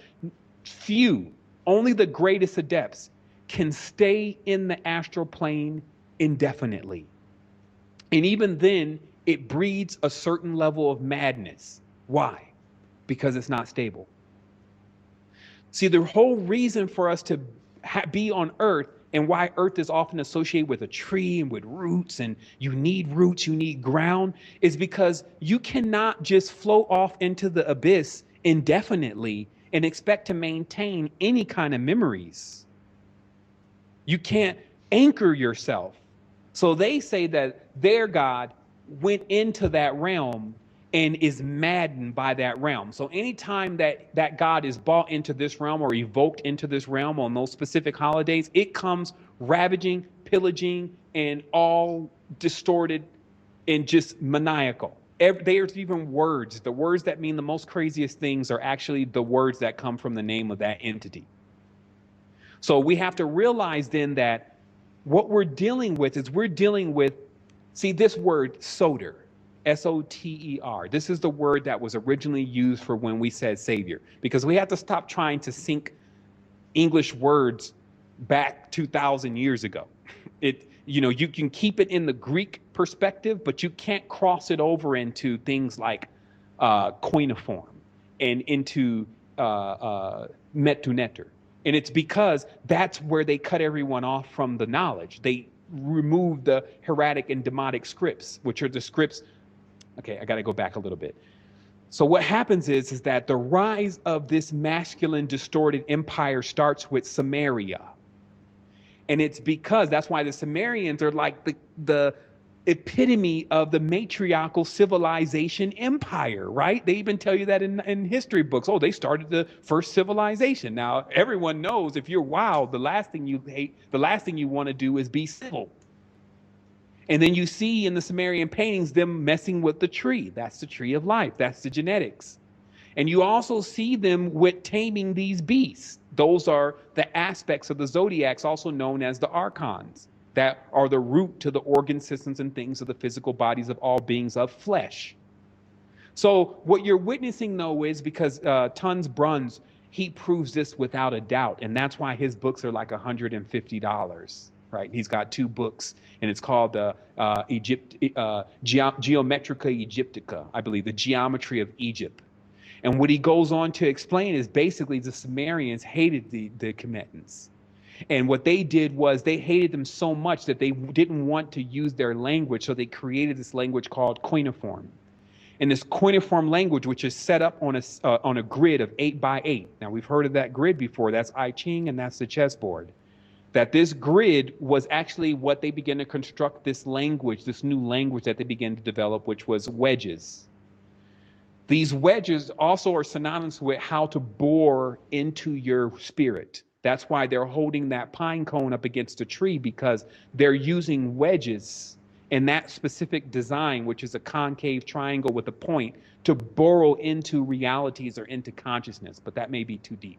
only the greatest adepts can stay in the astral plane indefinitely. And even then, it breeds a certain level of madness. Why? Because it's not stable. See, the whole reason for us to be on Earth, and why Earth is often associated with a tree and with roots, and you need roots, you need ground, is because you cannot just float off into the abyss indefinitely and expect to maintain any kind of memories. You can't anchor yourself. So they say that their God went into that realm and is maddened by that realm. So anytime that God is brought into this realm or evoked into this realm on those specific holidays, it comes ravaging, pillaging, and all distorted and just maniacal. There's even words. The words that mean the most craziest things are actually the words that come from the name of that entity. So we have to realize then that what we're dealing with is see, this word soter, S-O-T-E-R. This is the word that was originally used for when we said Savior, because we have to stop trying to sync English words back 2,000 years ago. You can keep it in the Greek perspective, but you can't cross it over into things like koinoform and into metuneter. And it's because that's where they cut everyone off from the knowledge. They removed the hieratic and demotic scripts, which are the scripts. Okay, I got to go back a little bit. So what happens is that the rise of this masculine distorted empire starts with Samaria. And it's because that's why the Sumerians are like the epitome of the matriarchal civilization empire, right? They even tell you that in history books. Oh, they started the first civilization. Now, everyone knows if you're wild, the last thing you hate, the last thing you want to do is be civil. And then you see in the Sumerian paintings them messing with the tree. That's the tree of life. That's the genetics. And you also see them with taming these beasts. Those are the aspects of the zodiacs, also known as the archons, that are the root to the organ systems and things of the physical bodies of all beings of flesh. So what you're witnessing, though, is because Tons Bruns, he proves this without a doubt. And that's why his books are like $150, right? He's got 2 books, and it's called Geometrica Egyptica, I believe, the geometry of Egypt. And what he goes on to explain is basically the Sumerians hated the Kemetans. And what they did was they hated them so much that they didn't want to use their language. So they created this language called cuneiform. And this cuneiform language, which is set up on a grid of 8 by 8. Now, we've heard of that grid before. That's I Ching, and that's the chessboard. That this grid was actually what they began to construct this language, this new language that they began to develop, which was wedges. These wedges also are synonymous with how to bore into your spirit. That's why they're holding that pine cone up against a tree, because they're using wedges in that specific design, which is a concave triangle with a point, to burrow into realities or into consciousness. But that may be too deep.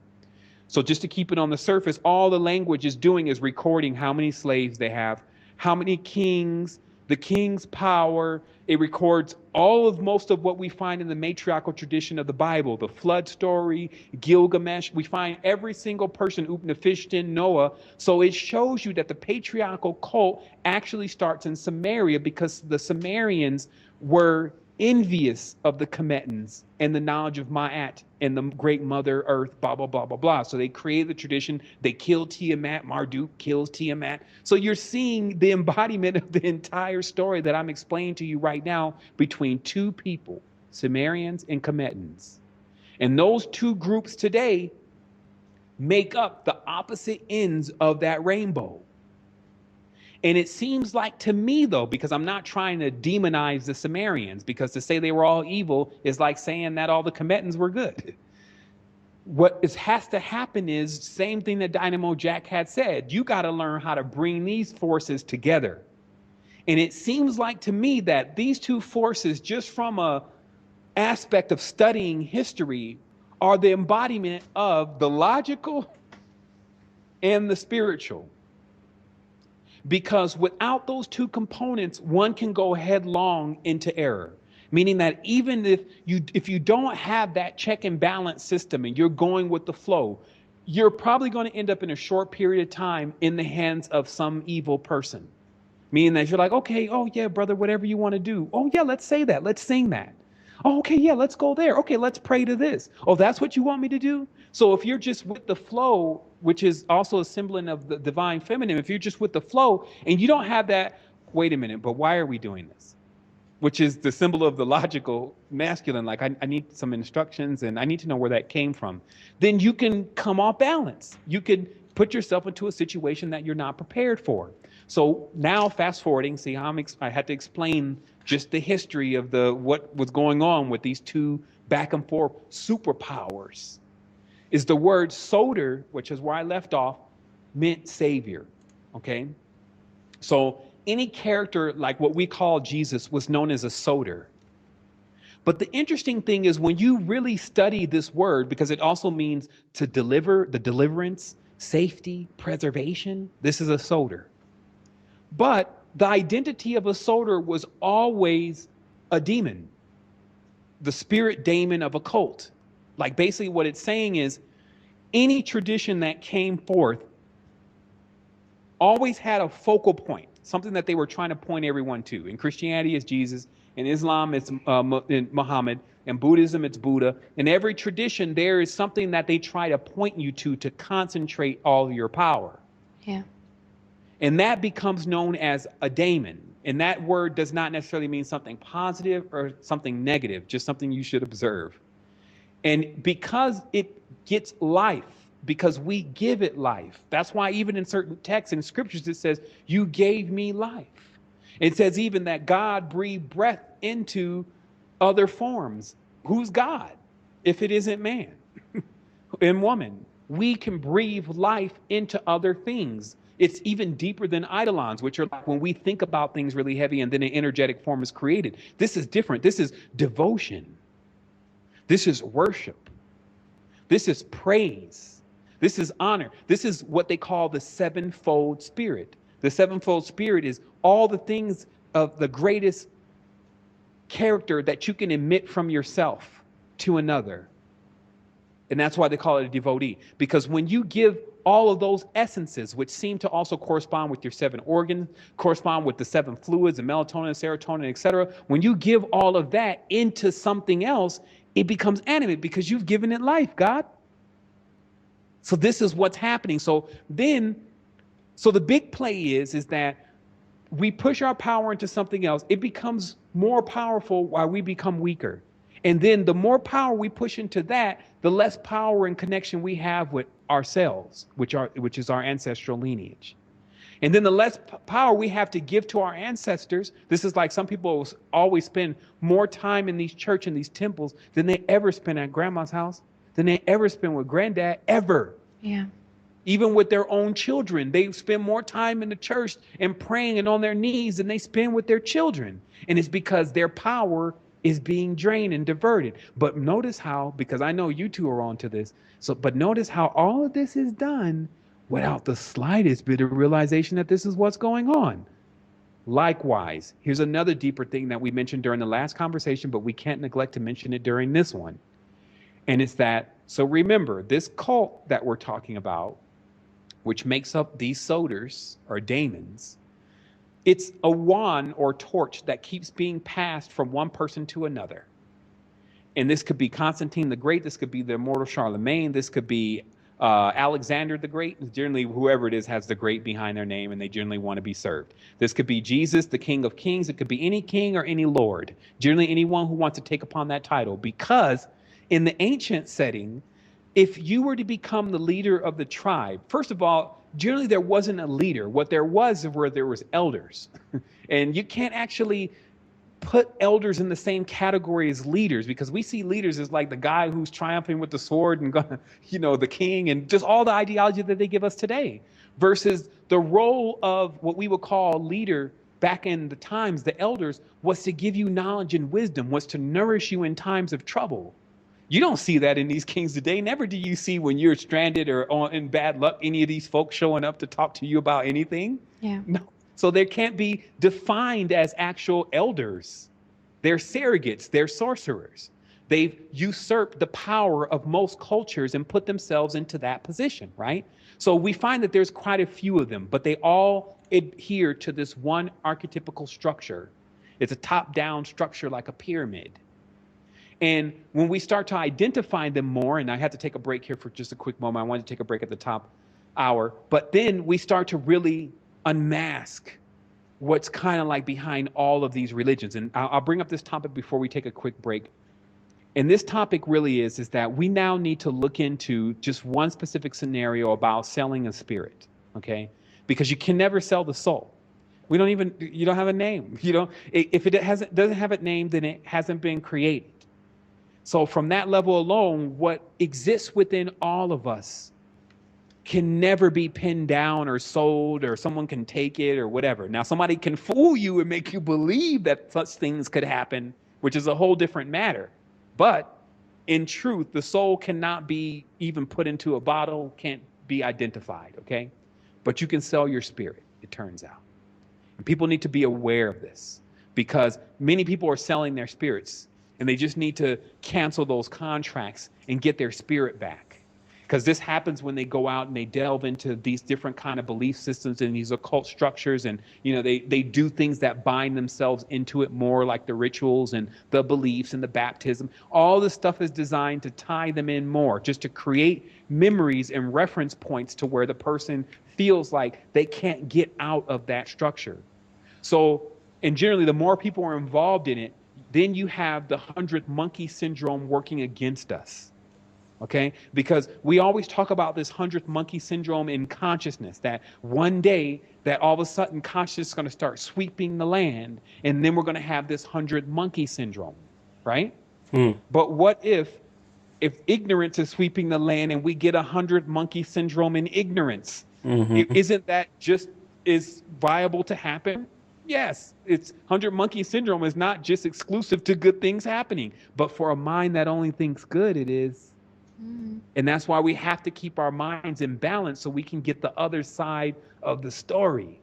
So just to keep it on the surface, all the language is doing is recording how many slaves they have, how many kings, the king's power. It records most of what we find in the matriarchal tradition of the Bible, the flood story, Gilgamesh. We find every single person, Upnefishtin, Noah. So it shows you that the patriarchal cult actually starts in Samaria, because the Sumerians were envious of the Kemetans and the knowledge of Ma'at and the great mother earth, blah, blah, blah, blah, blah. So they created the tradition. They killed Tiamat. Marduk kills Tiamat. So you're seeing the embodiment of the entire story that I'm explaining to you right now between 2 people, Sumerians and Kemetans. And those 2 groups today make up the opposite ends of that rainbow. And it seems like to me, though, because I'm not trying to demonize the Sumerians, because to say they were all evil is like saying that all the Kemetans were good. What has to happen is same thing that Dynamo Jack had said. You got to learn how to bring these forces together. And it seems like to me that these 2 forces, just from a aspect of studying history, are the embodiment of the logical and the spiritual. Because without those 2 components, one can go headlong into error. Meaning that even if you don't have that check and balance system and you're going with the flow, you're probably going to end up in a short period of time in the hands of some evil person. Meaning that you're like, okay, oh yeah, brother, whatever you want to do. Oh yeah, let's say that. Let's sing that. Oh, okay, yeah, let's go there. Okay, let's pray to this. Oh, that's what you want me to do? So if you're just with the flow, which is also a symbol of the divine feminine, if you're just with the flow and you don't have that, wait a minute, but why are we doing this? Which is the symbol of the logical masculine, like I need some instructions and I need to know where that came from. Then you can come off balance. You can put yourself into a situation that you're not prepared for. So now fast forwarding, see how I had to explain just the history of what was going on with these 2 back and forth superpowers. Is the word Soter, which is where I left off, meant savior. Okay? So any character like what we call Jesus was known as a Soter. But the interesting thing is when you really study this word, because it also means to deliver, the deliverance, safety, preservation, this is a Soter. But the identity of a Soter was always a demon, the spirit daemon of a cult. Like basically what it's saying is any tradition that came forth always had a focal point, something that they were trying to point everyone to. In Christianity, it's Jesus. In Islam, it's Muhammad. In Buddhism, it's Buddha. In every tradition, there is something that they try to point you to concentrate all of your power. Yeah. And that becomes known as a daemon. And that word does not necessarily mean something positive or something negative, just something you should observe. And because it gets life, because we give it life, that's why even in certain texts and scriptures it says, you gave me life. It says even that God breathed breath into other forms. Who's God if it isn't man and woman? We can breathe life into other things. It's even deeper than eidolons, which are like when we think about things really heavy and then an energetic form is created. This is different. This is devotion. This is worship. This is praise. This is honor. This is what they call the sevenfold spirit. The sevenfold spirit is all the things of the greatest character that you can emit from yourself to another. And that's why they call it a devotee. Because when you give all of those essences, which seem to also correspond with your 7 organs, correspond with the 7 fluids, the melatonin, serotonin, etc., when you give all of that into something else, it becomes animate because you've given it life, God. So this is what's happening. So the big play is that we push our power into something else. It becomes more powerful while we become weaker. And then the more power we push into that, the less power and connection we have with ourselves, which is our ancestral lineage. And then the less power we have to give to our ancestors. This is like some people always spend more time in these church and these temples than they ever spend at grandma's house, than they ever spend with granddad, ever. Yeah. Even with their own children, they spend more time in the church and praying and on their knees than they spend with their children. And it's because their power is being drained and diverted. But notice how, because I know you two are on to this, but notice how all of this is done without the slightest bit of realization that this is what's going on. Likewise, here's another deeper thing that we mentioned during the last conversation, but we can't neglect to mention it during this one. And it's that, so remember, this cult that we're talking about, which makes up these soders or daemons, it's a wand or torch that keeps being passed from one person to another. And this could be Constantine the Great. This could be the immortal Charlemagne. This could be Alexander the Great. Generally, whoever it is has the great behind their name, and they generally want to be served. This could be Jesus, the King of Kings. It could be any king or any lord. Generally, anyone who wants to take upon that title. Because in the ancient setting, if you were to become the leader of the tribe, first of all, generally there wasn't a leader. What there was elders. And you can't actually put elders in the same category as leaders, because we see leaders as like the guy who's triumphing with the sword and the king, and just all the ideology that they give us today, versus the role of what we would call leader back in the times, the elders, was to give you knowledge and wisdom, was to nourish you in times of trouble. You don't see that in these kings today. Never do you see, when you're stranded or in bad luck, any of these folks showing up to talk to you about anything. Yeah. No. So they can't be defined as actual elders. They're surrogates. They're sorcerers. They've usurped the power of most cultures and put themselves into that position, right? So we find that there's quite a few of them, but they all adhere to this one archetypical structure. It's a top-down structure like a pyramid. And when we start to identify them more, and I have to take a break here for just a quick moment. I wanted to take a break at the top hour. But then we start to really unmask what's kind of like behind all of these religions. And I'll bring up this topic before we take a quick break. And this topic really is that we now need to look into just one specific scenario about selling a spirit, okay? Because you can never sell the soul. You don't have a name. If it doesn't have a name, then it hasn't been created. So from that level alone, what exists within all of us can never be pinned down or sold, or someone can take it or whatever. Now, somebody can fool you and make you believe that such things could happen, which is a whole different matter. But in truth, the soul cannot be even put into a bottle, can't be identified, okay? But you can sell your spirit, it turns out. And people need to be aware of this, because many people are selling their spirits, and they just need to cancel those contracts and get their spirit back. Because this happens when they go out and they delve into these different kind of belief systems and these occult structures, and they do things that bind themselves into it more, like the rituals and the beliefs and the baptism. All this stuff is designed to tie them in more, just to create memories and reference points to where the person feels like they can't get out of that structure. So And generally, the more people are involved in it, then you have the 100th monkey syndrome working against us. Okay, because we always talk about this 100th monkey syndrome in consciousness, that one day that all of a sudden consciousness is going to start sweeping the land, and then we're going to have this 100th monkey syndrome, right? Hmm. But what if ignorance is sweeping the land and we get 100th monkey syndrome in ignorance? Mm-hmm. Isn't that just is viable to happen? Yes, it's 100th monkey syndrome is not just exclusive to good things happening, but for a mind that only thinks good, it is. Mm. And that's why we have to keep our minds in balance so we can get the other side of the story.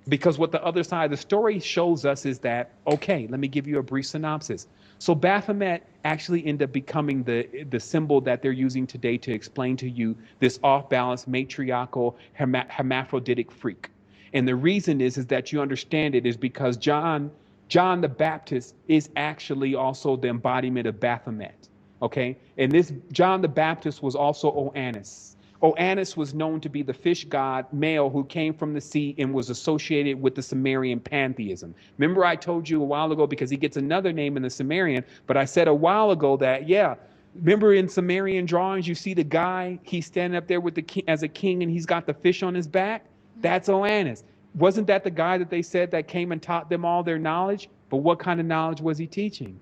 Because what the other side of the story shows us is that, okay, let me give you a brief synopsis. So Baphomet actually ended up becoming the symbol that they're using today to explain to you this off-balance matriarchal hermaphroditic freak. And the reason is that you understand it is because John the Baptist is actually also the embodiment of Baphomet. Okay, and this John the Baptist was also Oannes. Oannes was known to be the fish god male who came from the sea and was associated with the Sumerian pantheism. Remember, I told you a while ago, because he gets another name in the Sumerian, but I said a while ago that, yeah, remember in Sumerian drawings, you see the guy, he's standing up there with the king, as a king, and he's got the fish on his back? That's Oannes. Wasn't that the guy that they said that came and taught them all their knowledge? But what kind of knowledge was he teaching?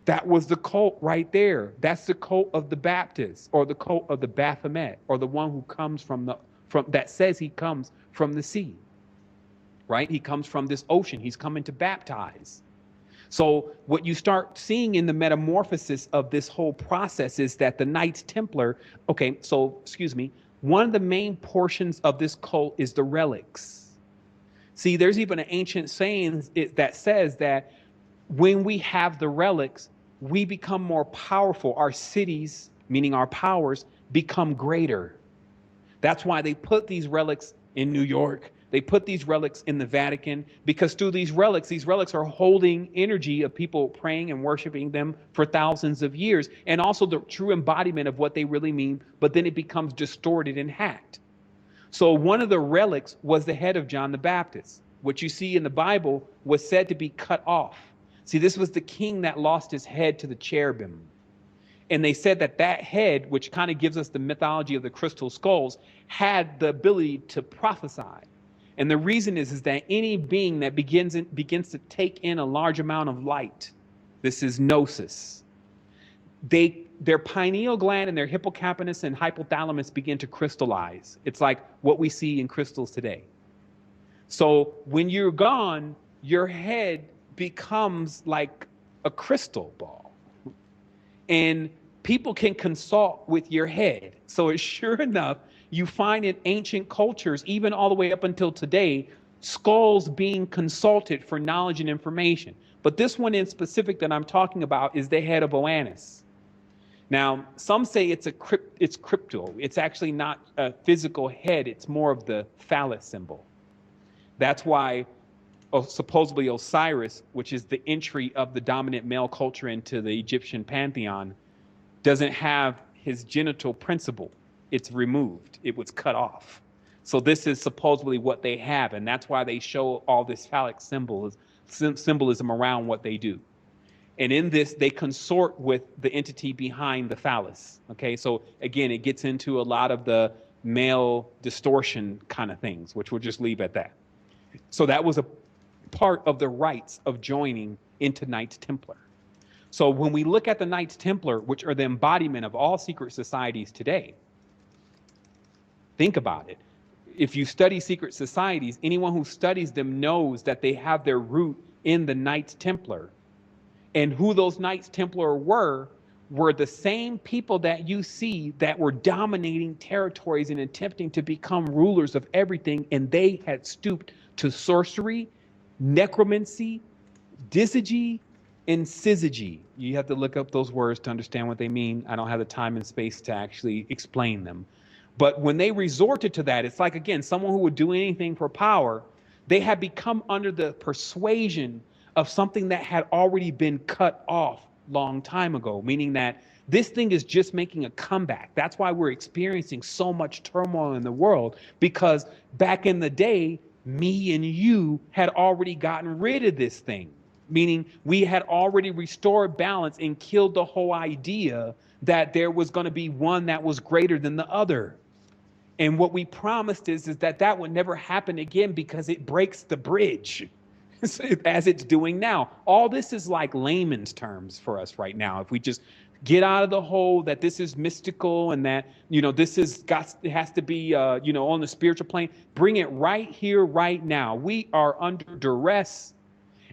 That was the cult right there. That's the cult of the Baptists, or the cult of the Baphomet, or the one who comes from that says he comes from the sea. Right? He comes from this ocean. He's coming to baptize. So what you start seeing in the metamorphosis of this whole process is that the Knights Templar, okay, so excuse me, one of the main portions of this cult is the relics. See, there's even an ancient saying that says that when we have the relics, we become more powerful. Our cities, meaning our powers, become greater. That's why they put these relics in New York. They put these relics in the Vatican, because through these relics are holding energy of people praying and worshiping them for thousands of years, and also the true embodiment of what they really mean, but then it becomes distorted and hacked. So one of the relics was the head of John the Baptist. What you see in the Bible was said to be cut off. See, this was the king that lost his head to the cherubim. And they said that that head, which kind of gives us the mythology of the crystal skulls, had the ability to prophesy. And the reason is that any being that begins to take in a large amount of light, this is gnosis, their pineal gland and their hippocampus and hypothalamus begin to crystallize. It's like what we see in crystals today. So when you're gone, your head becomes like a crystal ball. And people can consult with your head. So it's sure enough, you find in ancient cultures, even all the way up until today, skulls being consulted for knowledge and information. But this one in specific that I'm talking about is the head of Oannes. Now, some say it's crypto. It's actually not a physical head. It's more of the phallus symbol. That's why supposedly Osiris, which is the entry of the dominant male culture into the Egyptian pantheon, doesn't have his genital principle. It's removed. It was cut off. So this is supposedly what they have, and that's why they show all this phallic symbolism around what they do. And in this, they consort with the entity behind the phallus. Okay, so again, it gets into a lot of the male distortion kind of things, which we'll just leave at that. So that was a part of the rites of joining into Knights Templar. So when we look at the Knights Templar, which are the embodiment of all secret societies today, think about it. If you study secret societies, anyone who studies them knows that they have their root in the Knights Templar. And who those Knights Templar were the same people that you see that were dominating territories and attempting to become rulers of everything. And they had stooped to sorcery, necromancy, dysurgy, and syzygy. You have to look up those words to understand what they mean. I don't have the time and space to actually explain them. But when they resorted to that, it's like, again, someone who would do anything for power. They had become under the persuasion of something that had already been cut off long time ago, meaning that this thing is just making a comeback. That's why we're experiencing so much turmoil in the world, because back in the day, me and you had already gotten rid of this thing, meaning we had already restored balance and killed the whole idea that there was going to be one that was greater than the other. And what we promised is that that would never happen again because it breaks the bridge as it's doing now. All this is like layman's terms for us right now. If we just get out of the hole that this is mystical and that, this is got, it has to be, on the spiritual plane, bring it right here, right now. We are under duress.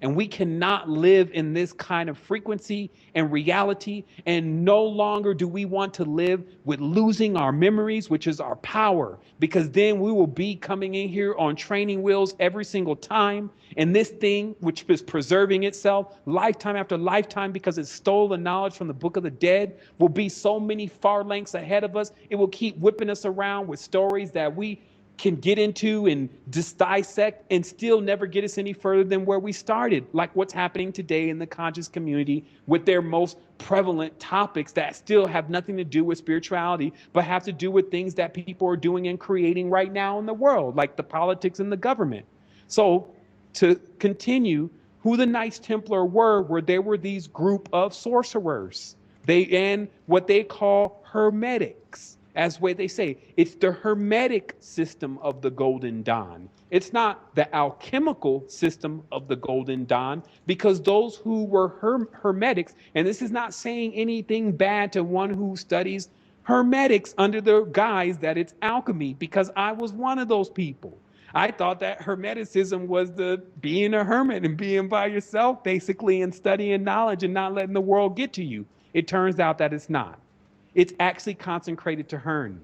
And we cannot live in this kind of frequency and reality. And no longer do we want to live with losing our memories, which is our power, because then we will be coming in here on training wheels every single time. And this thing, which is preserving itself lifetime after lifetime because it stole the knowledge from the book of the dead, will be so many far lengths ahead of us. It will keep whipping us around with stories that we can get into and just dissect and still never get us any further than where we started, like what's happening today in the conscious community with their most prevalent topics that still have nothing to do with spirituality, but have to do with things that people are doing and creating right now in the world, like the politics and the government. So to continue, who the Knights Templar were there were these group of sorcerers, and what they call hermetics. As way they say, it's the hermetic system of the Golden Dawn. It's not the alchemical system of the Golden Dawn, because those who were hermetics, and this is not saying anything bad to one who studies hermetics under the guise that it's alchemy, because I was one of those people. I thought that hermeticism was the being a hermit and being by yourself, basically, and studying knowledge and not letting the world get to you. It turns out that it's not. It's actually consecrated to Herne,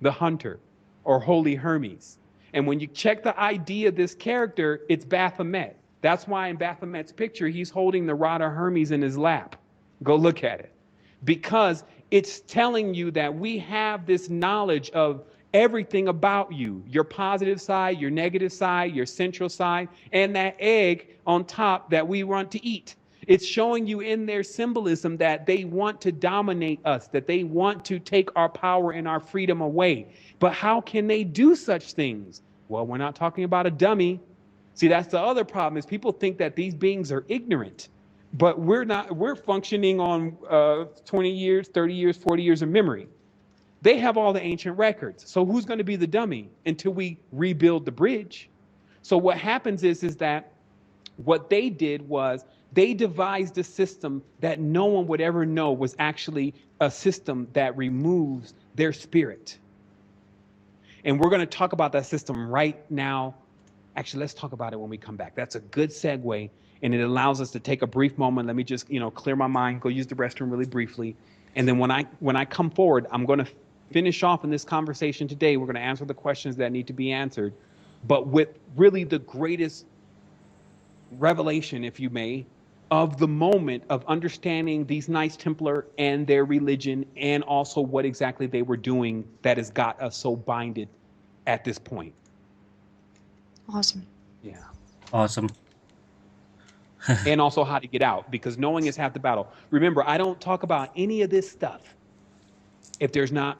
the hunter, or Holy Hermes. And when you check the ID of this character, it's Baphomet. That's why in Baphomet's picture, he's holding the rod of Hermes in his lap. Go look at it. Because it's telling you that we have this knowledge of everything about you, your positive side, your negative side, your central side, and that egg on top that we want to eat. It's showing you in their symbolism that they want to dominate us, that they want to take our power and our freedom away. But how can they do such things? Well, we're not talking about a dummy. See, that's the other problem, is people think that these beings are ignorant. But we're not. We're functioning on 20 years, 30 years, 40 years of memory. They have all the ancient records. So who's going to be the dummy until we rebuild the bridge? So what happens is that what they did was they devised a system that no one would ever know was actually a system that removes their spirit. And we're going to talk about that system right now. Actually, let's talk about it when we come back. That's a good segue, and it allows us to take a brief moment. Let me just, clear my mind, go use the restroom really briefly. And then when I come forward, I'm going to finish off in this conversation today. We're going to answer the questions that need to be answered, but with really the greatest revelation, if you may, of the moment of understanding these Knights Templar and their religion, and also what exactly they were doing that has got us so binded at this point. Awesome. Yeah. Awesome. And also how to get out, because knowing is half the battle. Remember, I don't talk about any of this stuff if there's not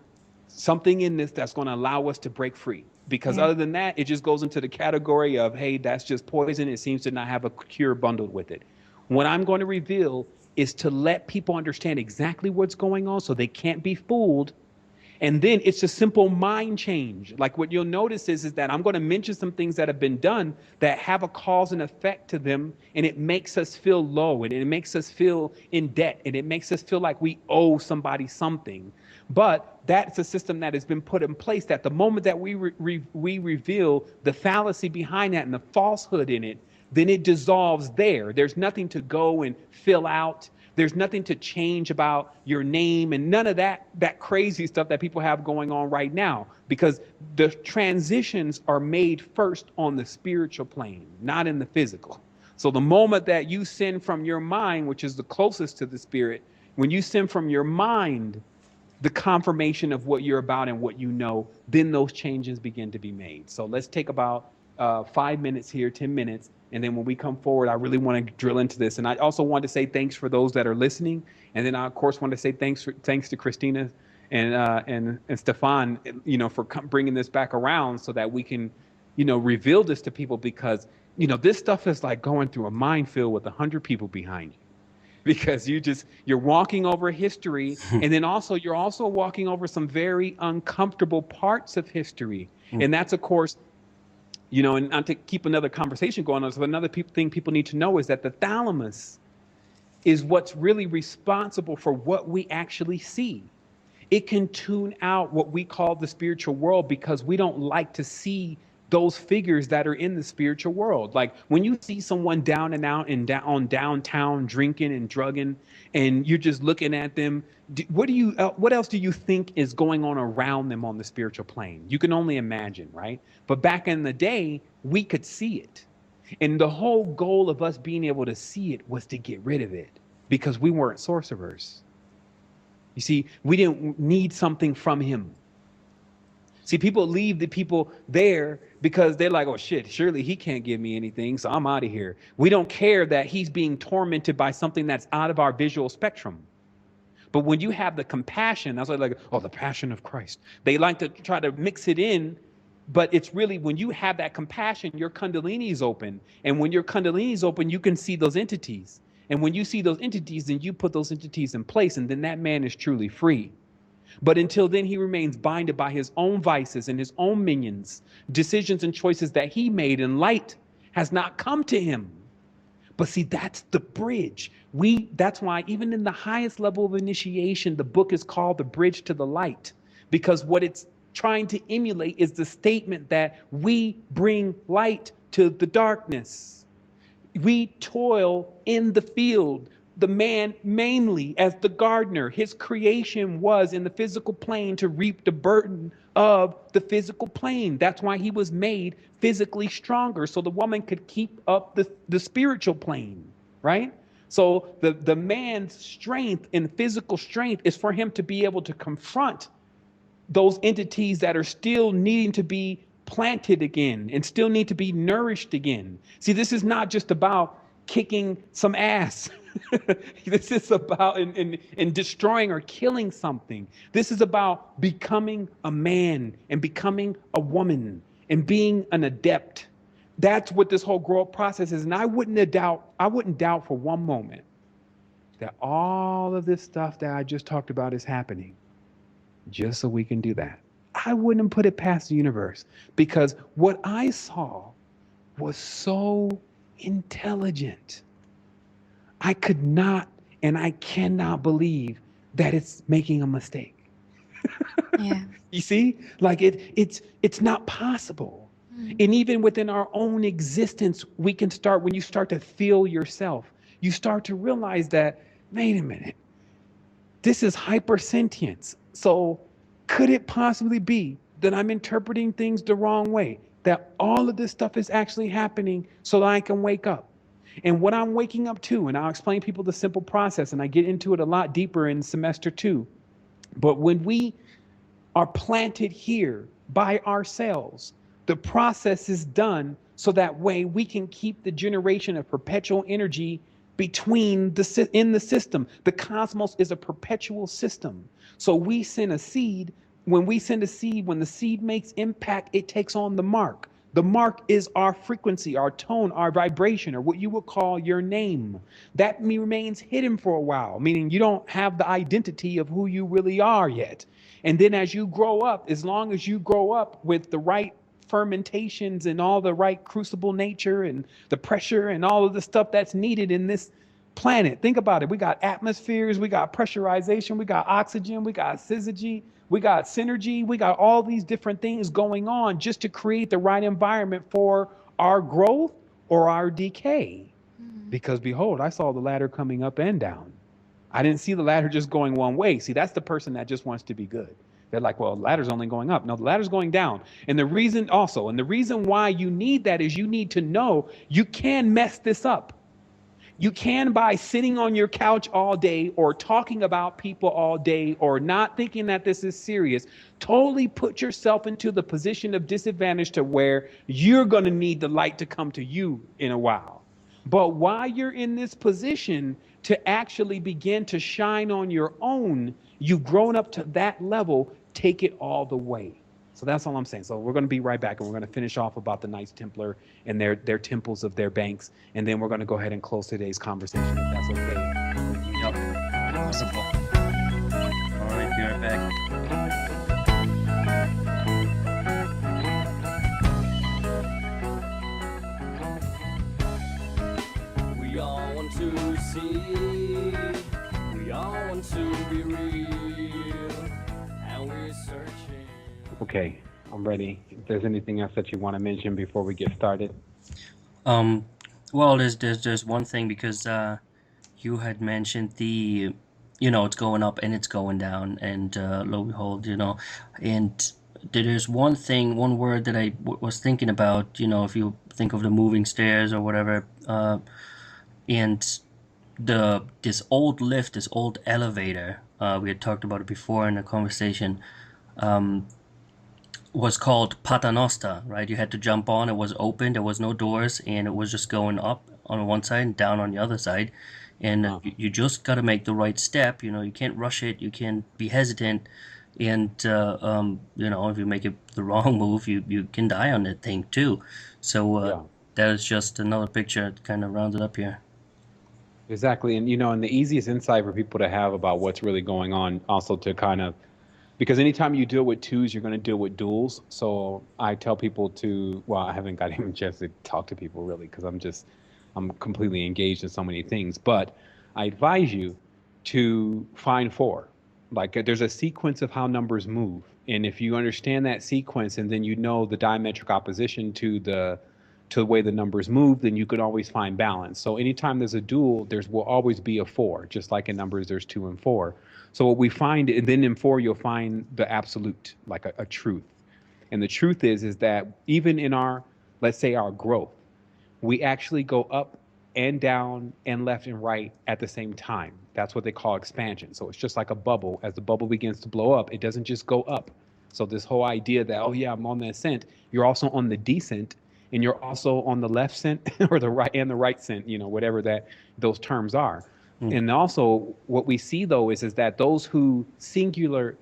something in this that's going to allow us to break free. Because other than that, it just goes into the category of, hey, that's just poison. It seems to not have a cure bundled with it. What I'm going to reveal is to let people understand exactly what's going on so they can't be fooled. And then it's a simple mind change. Like what you'll notice is that I'm going to mention some things that have been done that have a cause and effect to them. And it makes us feel low, and it makes us feel in debt, and it makes us feel like we owe somebody something. But that's a system that has been put in place that the moment that we reveal the fallacy behind that and the falsehood in it, then it dissolves there. There's nothing to go and fill out. There's nothing to change about your name and none of that crazy stuff that people have going on right now, because the transitions are made first on the spiritual plane, not in the physical. So the moment that you send from your mind, which is the closest to the spirit, when you send from your mind the confirmation of what you're about and what you know, then those changes begin to be made. So let's take about 5 minutes here, 10 minutes. And then when we come forward, I really want to drill into this. And I also want to say thanks for those that are listening. And then I, of course, want to say thanks to Christina and Stefan, for bringing this back around so that we can reveal this to people because, this stuff is like going through a minefield with 100 people behind you. Because you're walking over history, and then also you're also walking over some very uncomfortable parts of history. And that's, of course, and not to keep another conversation going on, so another thing people need to know is that the thalamus is what's really responsible for what we actually see. It can tune out what we call the spiritual world because we don't like to see those figures that are in the spiritual world. Like when you see someone down and out and on downtown drinking and drugging, and you're just looking at them, what else do you think is going on around them on the spiritual plane? You can only imagine, right? But back in the day, we could see it. And the whole goal of us being able to see it was to get rid of it because we weren't sorcerers. You see, we didn't need something from him. See, people leave the people there because they're like, oh shit, surely he can't give me anything, so I'm out of here. We don't care that he's being tormented by something that's out of our visual spectrum. But when you have the compassion, that's like, oh, the passion of Christ. They like to try to mix it in, but it's really when you have that compassion, your kundalini is open. And when your kundalini is open, you can see those entities. And when you see those entities, then you put those entities in place, and then that man is truly free. But until then, he remains binded by his own vices and his own minions, decisions and choices that he made, and light has not come to him. But see, that's the bridge. That's why even in the highest level of initiation, the book is called The Bridge to the Light, because what it's trying to emulate is the statement that we bring light to the darkness. We toil in the field. The man, mainly as the gardener, his creation was in the physical plane to reap the burden of the physical plane. That's why he was made physically stronger, so the woman could keep up the spiritual plane, right? So the man's strength and physical strength is for him to be able to confront those entities that are still needing to be planted again and still need to be nourished again. See, this is not just about kicking some ass. This is about in destroying or killing something. This is about becoming a man and becoming a woman and being an adept. That's what this whole growth process is. And I wouldn't doubt for one moment that all of this stuff that I just talked about is happening just so we can do that. I wouldn't put it past the universe, because what I saw was so intelligent. I could not and I cannot believe that it's making a mistake. Yeah. You see, like it's not possible. And even within our own existence, we can start, when you start to feel yourself, you start to realize that, wait a minute, this is hypersentience. So could it possibly be that I'm interpreting things the wrong way? That all of this stuff is actually happening so that I can wake up. And what I'm waking up to, and I'll explain people the simple process, and I get into it a lot deeper in semester 2. But when we are planted here by ourselves, the process is done so that way we can keep the generation of perpetual energy in the system. The cosmos is a perpetual system. So we send a seed. When we send a seed, when the seed makes impact, it takes on the mark. The mark is our frequency, our tone, our vibration, or what you would call your name. That remains hidden for a while, meaning you don't have the identity of who you really are yet. And then as you grow up, as long as you grow up with the right fermentations and all the right crucible nature and the pressure and all of the stuff that's needed in this planet. Think about it. We got atmospheres, we got pressurization, we got oxygen, we got syzygy, we got synergy, we got all these different things going on just to create the right environment for our growth or our decay. Because behold, I saw the ladder coming up and down. I didn't see the ladder just going one way. See, that's the person that just wants to be good. They're like, well, the ladder's only going up. No, the ladder's going down. And the reason why you need that is you need to know you can mess this up. You can, by sitting on your couch all day or talking about people all day or not thinking that this is serious, totally put yourself into the position of disadvantage to where you're going to need the light to come to you in a while. But while you're in this position to actually begin to shine on your own, you've grown up to that level, take it all the way. So that's all I'm saying. So we're going to be right back, and we're going to finish off about the Knights Templar and their temples of their banks, and then we're going to go ahead and close today's conversation, if that's okay with you, Yep. Jay. Awesome. Wonderful. All right, be right back. We all want to see, we all want to be real, and we're searching. Okay, I'm ready. If there's anything else that you want to mention before we get started. Um, well, there's one thing because you had mentioned it's going up and it's going down, and lo and behold, and there's one word that I was thinking about. If you think of the moving stairs or whatever, and this old lift, this old elevator, we had talked about it before in a conversation. Um, was called Paternoster, right? You had to jump on. It was open. There was no doors, and it was just going up on one side and down on the other side. And Wow. you just got to make the right step. You can't rush it. You can't be hesitant. And if you make it the wrong move, you can die on that thing too. So Yeah. that is just another picture to kind of round it up here. Exactly. And the easiest insight for people to have about what's really going on, also to kind of, because anytime you deal with twos, you're going to deal with duals. So I tell people well, I haven't got even a chance to talk to people really, because I'm completely engaged in so many things. But I advise you to find four. Like there's a sequence of how numbers move. And if you understand that sequence, and then you know the diametric opposition to the way the numbers move, then you can always find balance. So anytime there's a dual, will always be a four, just like in numbers, there's 2 and 4. So what we find, and then in 4, you'll find the absolute, like a truth. And the truth is that even in let's say our growth, we actually go up and down and left and right at the same time. That's what they call expansion. So it's just like a bubble. As the bubble begins to blow up, it doesn't just go up. So this whole idea that, oh yeah, I'm on the ascent, you're also on the descent, and you're also on the left scent or the right scent, whatever those terms are. Mm. And also what we see though is that those who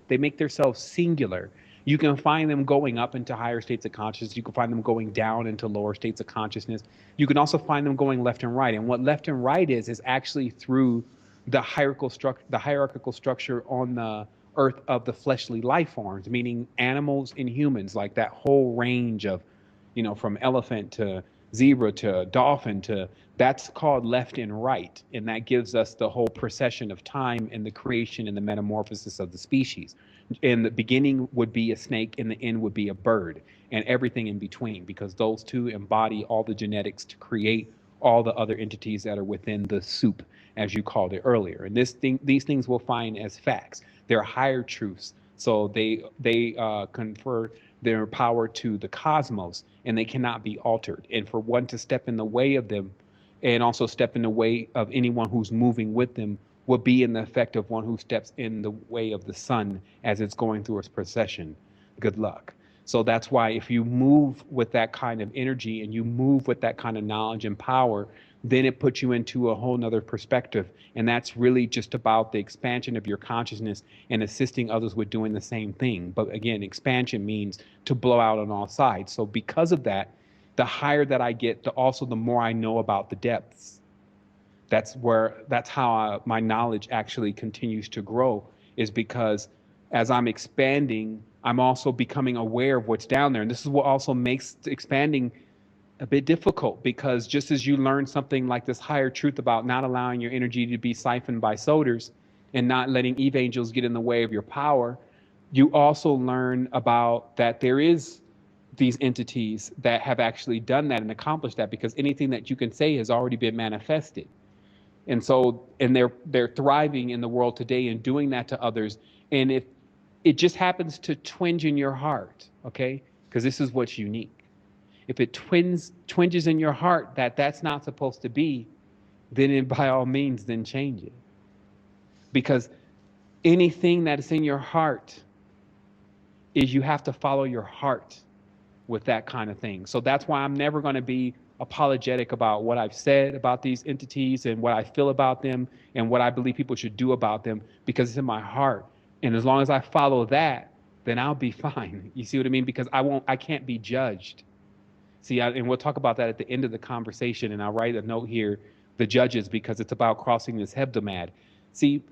they make themselves singular. You can find them going up into higher states of consciousness. You can find them going down into lower states of consciousness. You can also find them going left and right. And what left and right is actually through the hierarchical structure on the earth of the fleshly life forms, meaning animals and humans, like that whole range of, from elephant to zebra to dolphin that's called left and right. And that gives us the whole procession of time and the creation and the metamorphosis of the species. And the beginning would be a snake and the end would be a bird, and everything in between, because those two embody all the genetics to create all the other entities that are within the soup, as you called it earlier. And these things we'll find as facts. They're higher truths. So they confer their power to the cosmos, and they cannot be altered. And for one to step in the way of them, and also step in the way of anyone who's moving with them, will be in the effect of one who steps in the way of the sun as it's going through its procession. Good luck. So that's why if you move with that kind of energy and you move with that kind of knowledge and power, then it puts you into a whole nother perspective. And that's really just about the expansion of your consciousness and assisting others with doing the same thing. But again, expansion means to blow out on all sides. So because of that, the higher that I get, the more I know about the depths. That's how my knowledge actually continues to grow, is because as I'm expanding, I'm also becoming aware of what's down there. And this is what also makes expanding a bit difficult, because just as you learn something like this higher truth about not allowing your energy to be siphoned by soders and not letting Eve angels get in the way of your power, you also learn about that there is these entities that have actually done that and accomplished that, because anything that you can say has already been manifested. And they're thriving in the world today and doing that to others. And if it just happens to twinge in your heart, okay, because this is what's unique. If it twinges in your heart that that's not supposed to be, then by all means, then change it. Because anything that is in your heart is, you have to follow your heart with that kind of thing. So that's why I'm never going to be apologetic about what I've said about these entities and what I feel about them and what I believe people should do about them, because it's in my heart. And as long as I follow that, then I'll be fine. You see what I mean? Because I can't be judged. See, and we'll talk about that at the end of the conversation, and I'll write a note here, the judges, because it's about crossing this hebdomad. See,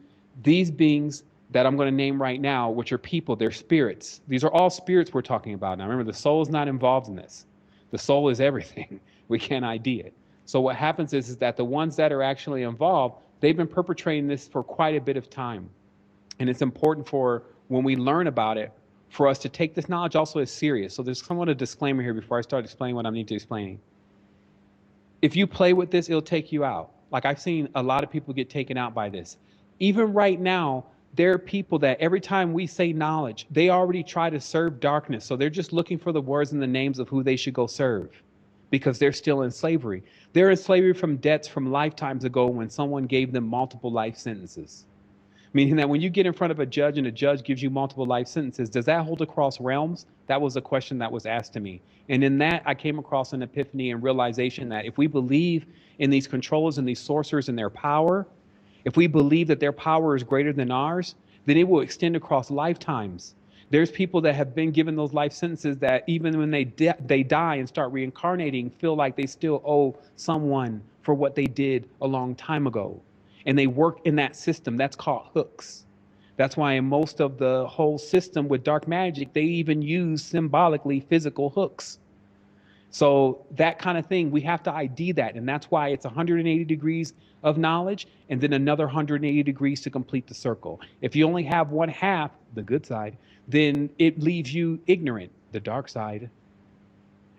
these beings that I'm going to name right now, which are people, they're spirits. These are all spirits we're talking about. Now, remember, the soul is not involved in this. The soul is everything. We can't ID it. So what happens is that the ones that are actually involved, they've been perpetrating this for quite a bit of time. And it's important for when we learn about it, for us to take this knowledge also as serious. So there's somewhat a disclaimer here before I start explaining what I need to explain. If you play with this, it'll take you out. Like I've seen a lot of people get taken out by this. Even right now, there are people that every time we say knowledge, they already try to serve darkness. So they're just looking for the words and the names of who they should go serve because they're still in slavery. They're in slavery from debts from lifetimes ago when someone gave them multiple life sentences. Meaning that when you get in front of a judge and a judge gives you multiple life sentences, does that hold across realms? That was a question that was asked to me. And in that, I came across an epiphany and realization that if we believe in these controllers and these sorcerers and their power, if we believe that their power is greater than ours, then it will extend across lifetimes. There's people that have been given those life sentences that even when they die and start reincarnating, feel like they still owe someone for what they did a long time ago. And they work in that system. That's called hooks. That's why in most of the whole system with dark magic, they even use symbolically physical hooks. So that kind of thing, we have to ID that. And that's why it's 180 degrees of knowledge and then another 180 degrees to complete the circle. If you only have one half, the good side, then it leaves you ignorant, the dark side.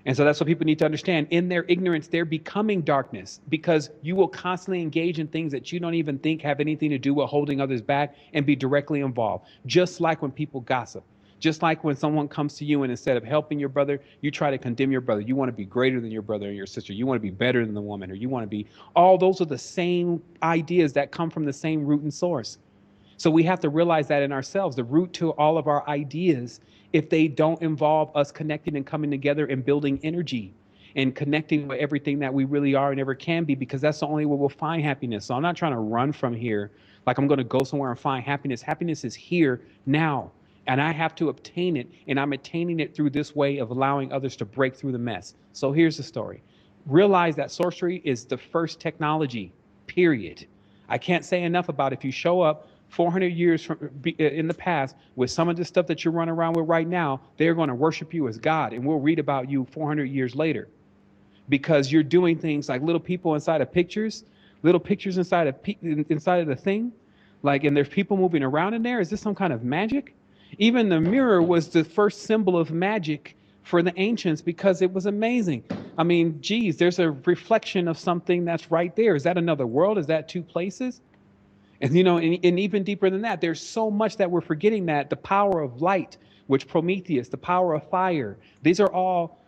And so that's what people need to understand. In their ignorance, they're becoming darkness because you will constantly engage in things that you don't even think have anything to do with holding others back and be directly involved. Just like when people gossip, just like when someone comes to you and instead of helping your brother, you try to condemn your brother. You want to be greater than your brother or your sister. You want to be better than the woman, or you want to be, all those are the same ideas that come from the same root and source. So we have to realize that in ourselves, the root to all of our ideas, if they don't involve us connecting and coming together and building energy and connecting with everything that we really are and ever can be, because that's the only way we'll find happiness. So I'm not trying to run from here like I'm going to go somewhere and find happiness. Happiness is here now, and I have to obtain it, and I'm attaining it through this way of allowing others to break through the mess. So here's the story. Realize that sorcery is the first technology, period. I can't say enough about if you show up 400 years in the past with some of the stuff that you're running around with right now, they're going to worship you as God, and we'll read about you 400 years later because you're doing things like little people inside of pictures, little pictures inside of the thing, like, and there's people moving around in there. Is this some kind of magic? Even the mirror was the first symbol of magic for the ancients because it was amazing. I mean, geez, there's a reflection of something that's right there. Is that another world? Is that two places? And, you know, and even deeper than that, there's so much that we're forgetting, that the power of light, which Prometheus, the power of fire, these are all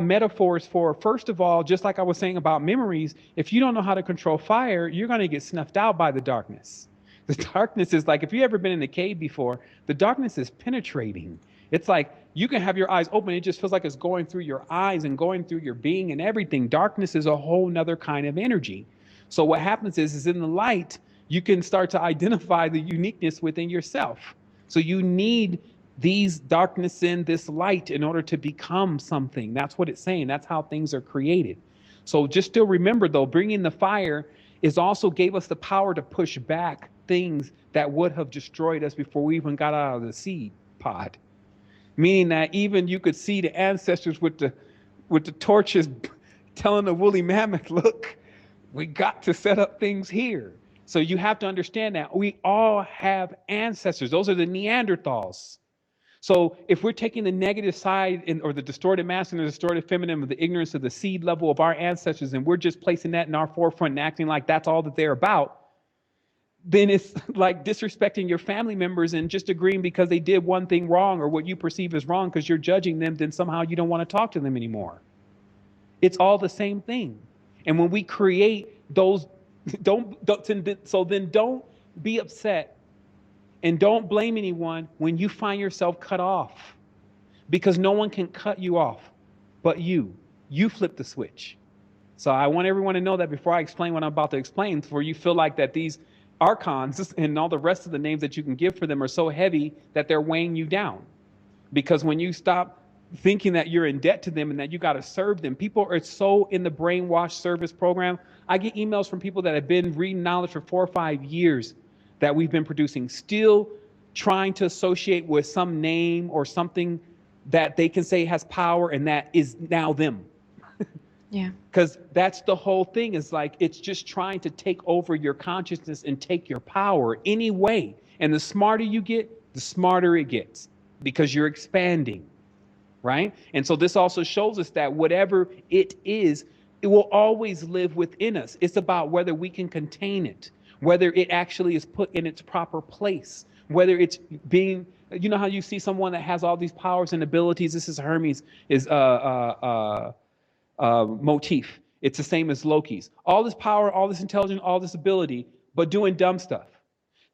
metaphors for, first of all, just like I was saying about memories, if you don't know how to control fire, you're going to get snuffed out by the darkness. The darkness is like, if you've ever been in a cave before, the darkness is penetrating. It's like you can have your eyes open. It just feels like it's going through your eyes and going through your being and everything. Darkness is a whole nother kind of energy. So what happens is in the light, you can start to identify the uniqueness within yourself. So you need these darkness in this light in order to become something. That's what it's saying. That's how things are created. So just still remember, though, bringing the fire is also gave us the power to push back things that would have destroyed us before we even got out of the seed pod. Meaning that even you could see the ancestors with the torches telling the woolly mammoth, look, we got to set up things here. So you have to understand that we all have ancestors. Those are the Neanderthals. So if we're taking the negative side or the distorted masculine or the distorted feminine of the ignorance of the seed level of our ancestors, and we're just placing that in our forefront and acting like that's all that they're about, then it's like disrespecting your family members and just agreeing because they did one thing wrong or what you perceive as wrong because you're judging them, then somehow you don't want to talk to them anymore. It's all the same thing. And when we create those, don't be upset and don't blame anyone when you find yourself cut off, because no one can cut you off but you. You flip the switch. So I want everyone to know that before I explain what I'm about to explain, for you feel like that these archons and all the rest of the names that you can give for them are so heavy that they're weighing you down. Because when you stop thinking that you're in debt to them and that you got to serve them, people are so in the brainwash service program. I get emails from people that have been reading knowledge for 4 or 5 years that we've been producing, still trying to associate with some name or something that they can say has power and that is now them. Yeah. Because that's the whole thing, is like it's just trying to take over your consciousness and take your power anyway. And the smarter you get, the smarter it gets, because you're expanding, right? And so this also shows us that whatever it is, it will always live within us. It's about whether we can contain it, whether it actually is put in its proper place, whether it's being, you know how you see someone that has all these powers and abilities. This is Hermes' motif. It's the same as Loki's. All this power, all this intelligence, all this ability, but doing dumb stuff.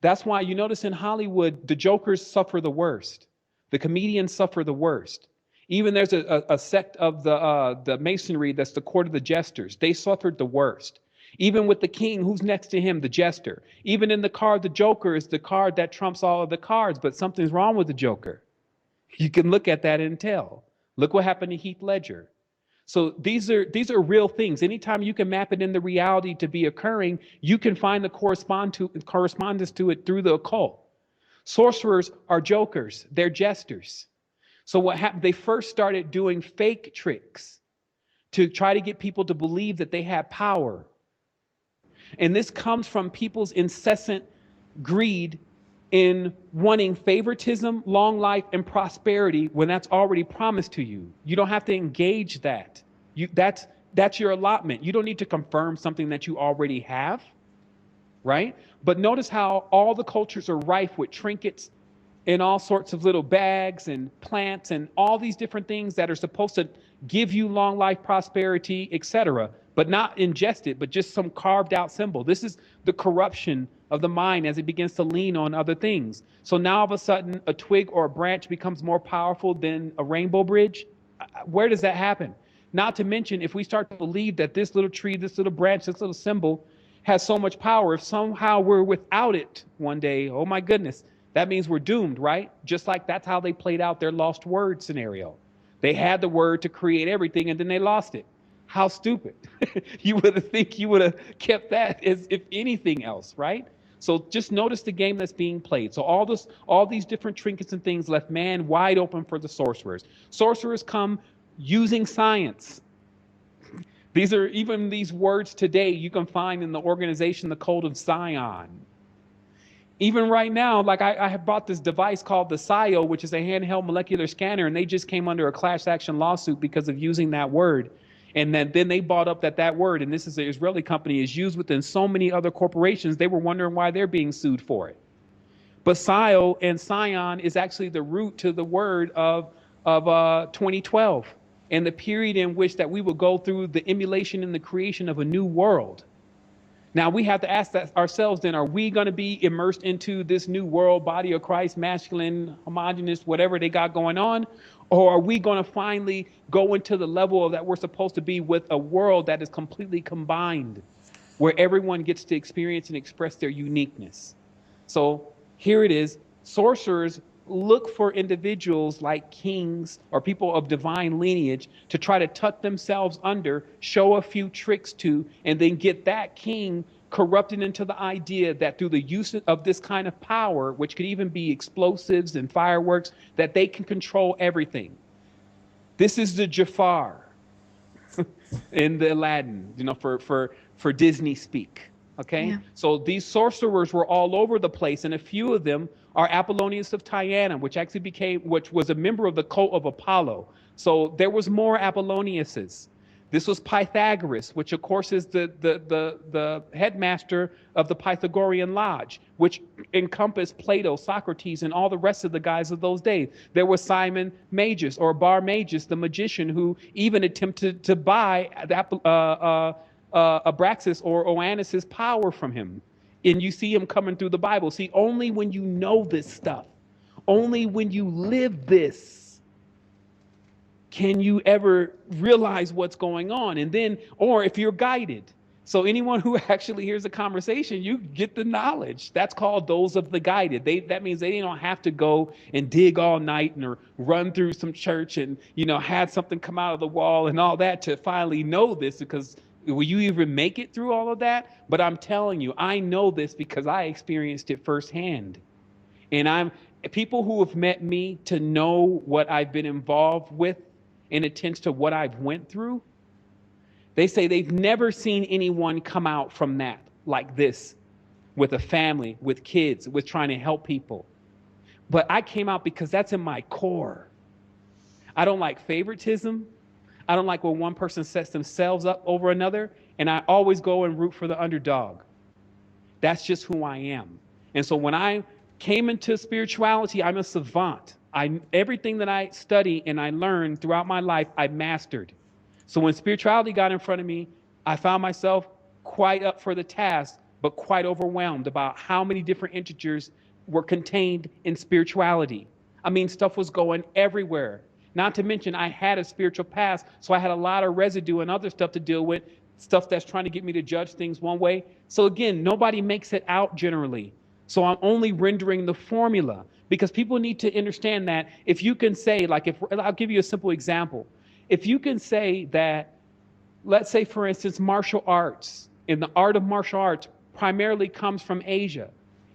That's why you notice in Hollywood, the jokers suffer the worst. The comedians suffer the worst. Even there's a sect of the masonry that's the court of the jesters. They suffered the worst. Even with the king, who's next to him? The jester. Even in the card, the Joker is the card that trumps all of the cards, but something's wrong with the Joker. You can look at that and tell. Look what happened to Heath Ledger. So these are real things. Anytime you can map it in the reality to be occurring, you can find the correspondence to it through the occult. Sorcerers are jokers. They're jesters. So what happened? They first started doing fake tricks to try to get people to believe that they had power. And this comes from people's incessant greed in wanting favoritism, long life, and prosperity when that's already promised to you. You don't have to engage that. That's your allotment. You don't need to confirm something that you already have, right? But notice how all the cultures are rife with trinkets and all sorts of little bags and plants and all these different things that are supposed to give you long life, prosperity, etc., but not ingested, but just some carved out symbol. This is the corruption of the mind as it begins to lean on other things. So now all of a sudden, a twig or a branch becomes more powerful than a rainbow bridge. Where does that happen? Not to mention, if we start to believe that this little tree, this little branch, this little symbol has so much power, if somehow we're without it one day, oh my goodness, that means we're doomed, right? Just like that's how they played out their lost word scenario. They had the word to create everything and then they lost it. How stupid. You would think you would have kept that as if anything else, right? So just notice the game that's being played. So all these different trinkets and things left man wide open for the sorcerers. Sorcerers come using science. These are even these words today you can find in the organization, the Code of Zion. Even right now, like I have bought this device called the SIO, which is a handheld molecular scanner, and they just came under a class action lawsuit because of using that word. And then they brought up that word, and this is an Israeli company, is used within so many other corporations. They were wondering why they're being sued for it. But SIO and Sion is actually the root to the word of 2012 and the period in which that we will go through the emulation and the creation of a new world. Now we have to ask that ourselves then, are we going to be immersed into this new world, body of Christ, masculine, homogenous, whatever they got going on? Or are we going to finally go into the level that we're supposed to be with a world that is completely combined, where everyone gets to experience and express their uniqueness? So here it is. Sorcerers look for individuals like kings or people of divine lineage to try to tuck themselves under, show a few tricks to, and then get that king corrupted into the idea that through the use of this kind of power, which could even be explosives and fireworks, that they can control everything. This is the Jafar in the Aladdin, for Disney speak. Okay, yeah. So these sorcerers were all over the place, and a few of them are Apollonius of Tyana, which was a member of the cult of Apollo. So there was more Apolloniuses. This was Pythagoras, which of course is the headmaster of the Pythagorean Lodge, which encompassed Plato, Socrates, and all the rest of the guys of those days. There was Simon Magus, or Bar Magus, the magician, who even attempted to buy Abraxas or Oannes' power from him. And you see him coming through the Bible. See, only when you know this stuff, only when you live this, can you ever realize what's going on. And then, or if you're guided. So anyone who actually hears the conversation, you get the knowledge. That's called those of the guided. That means they don't have to go and dig all night and or run through some church and had something come out of the wall and all that to finally know this, because will you even make it through all of that? But I'm telling you, I know this because I experienced it firsthand. And I'm people who have met me to know what I've been involved with in attends to what I've went through. They say they've never seen anyone come out from that like this, with a family, with kids, with trying to help people. But I came out because that's in my core. I don't like favoritism. I don't like when one person sets themselves up over another, and I always go and root for the underdog. That's just who I am. And so when I came into spirituality, I'm a savant. Everything that I study and I learned throughout my life, I mastered. So when spirituality got in front of me, I found myself quite up for the task, but quite overwhelmed about how many different integers were contained in spirituality. I mean, stuff was going everywhere. Not to mention, I had a spiritual past, so I had a lot of residue and other stuff to deal with, stuff that's trying to get me to judge things one way. So again, nobody makes it out generally. So I'm only rendering the formula, because people need to understand that if you can say, I'll give you a simple example. If you can say that, let's say, for instance, martial arts, and the art of martial arts primarily comes from Asia,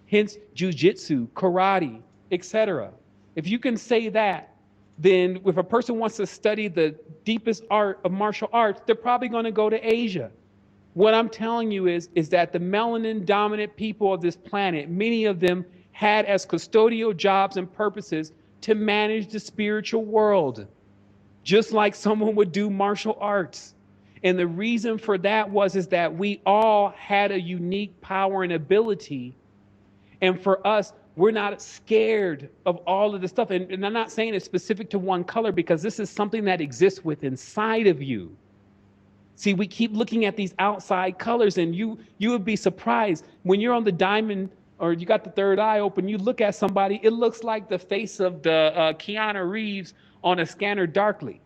hence jujitsu, karate, etc. If you can say that, then if a person wants to study the deepest art of martial arts, they're probably going to go to Asia. What I'm telling you is that the melanin dominant people of this planet, many of them had as custodial jobs and purposes to manage the spiritual world, just like someone would do martial arts. And the reason for that is that we all had a unique power and ability. And for us, we're not scared of all of this stuff. And I'm not saying it's specific to one color, because this is something that exists within inside of you. See, we keep looking at these outside colors, and you would be surprised when you're on the diamond, or you got the third eye open, you look at somebody, it looks like the face of the Keanu Reeves on a scanner darkly.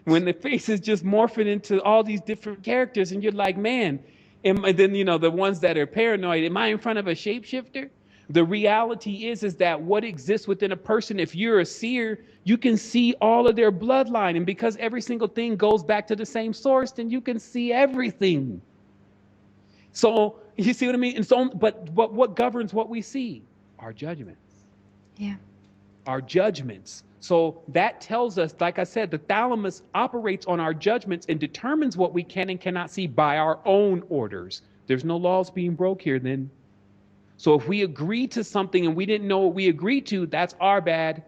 When the face is just morphing into all these different characters, and you're like, man, and then the ones that are paranoid, am I in front of a shapeshifter? The reality is that what exists within a person, if you're a seer, you can see all of their bloodline, and because every single thing goes back to the same source, then you can see everything. So you see what I mean? And so, but what governs what we see? Our judgments. Yeah. Our judgments. So that tells us, like I said, the thalamus operates on our judgments and determines what we can and cannot see by our own orders. There's no laws being broke here then. So if we agree to something and we didn't know what we agreed to, that's our bad.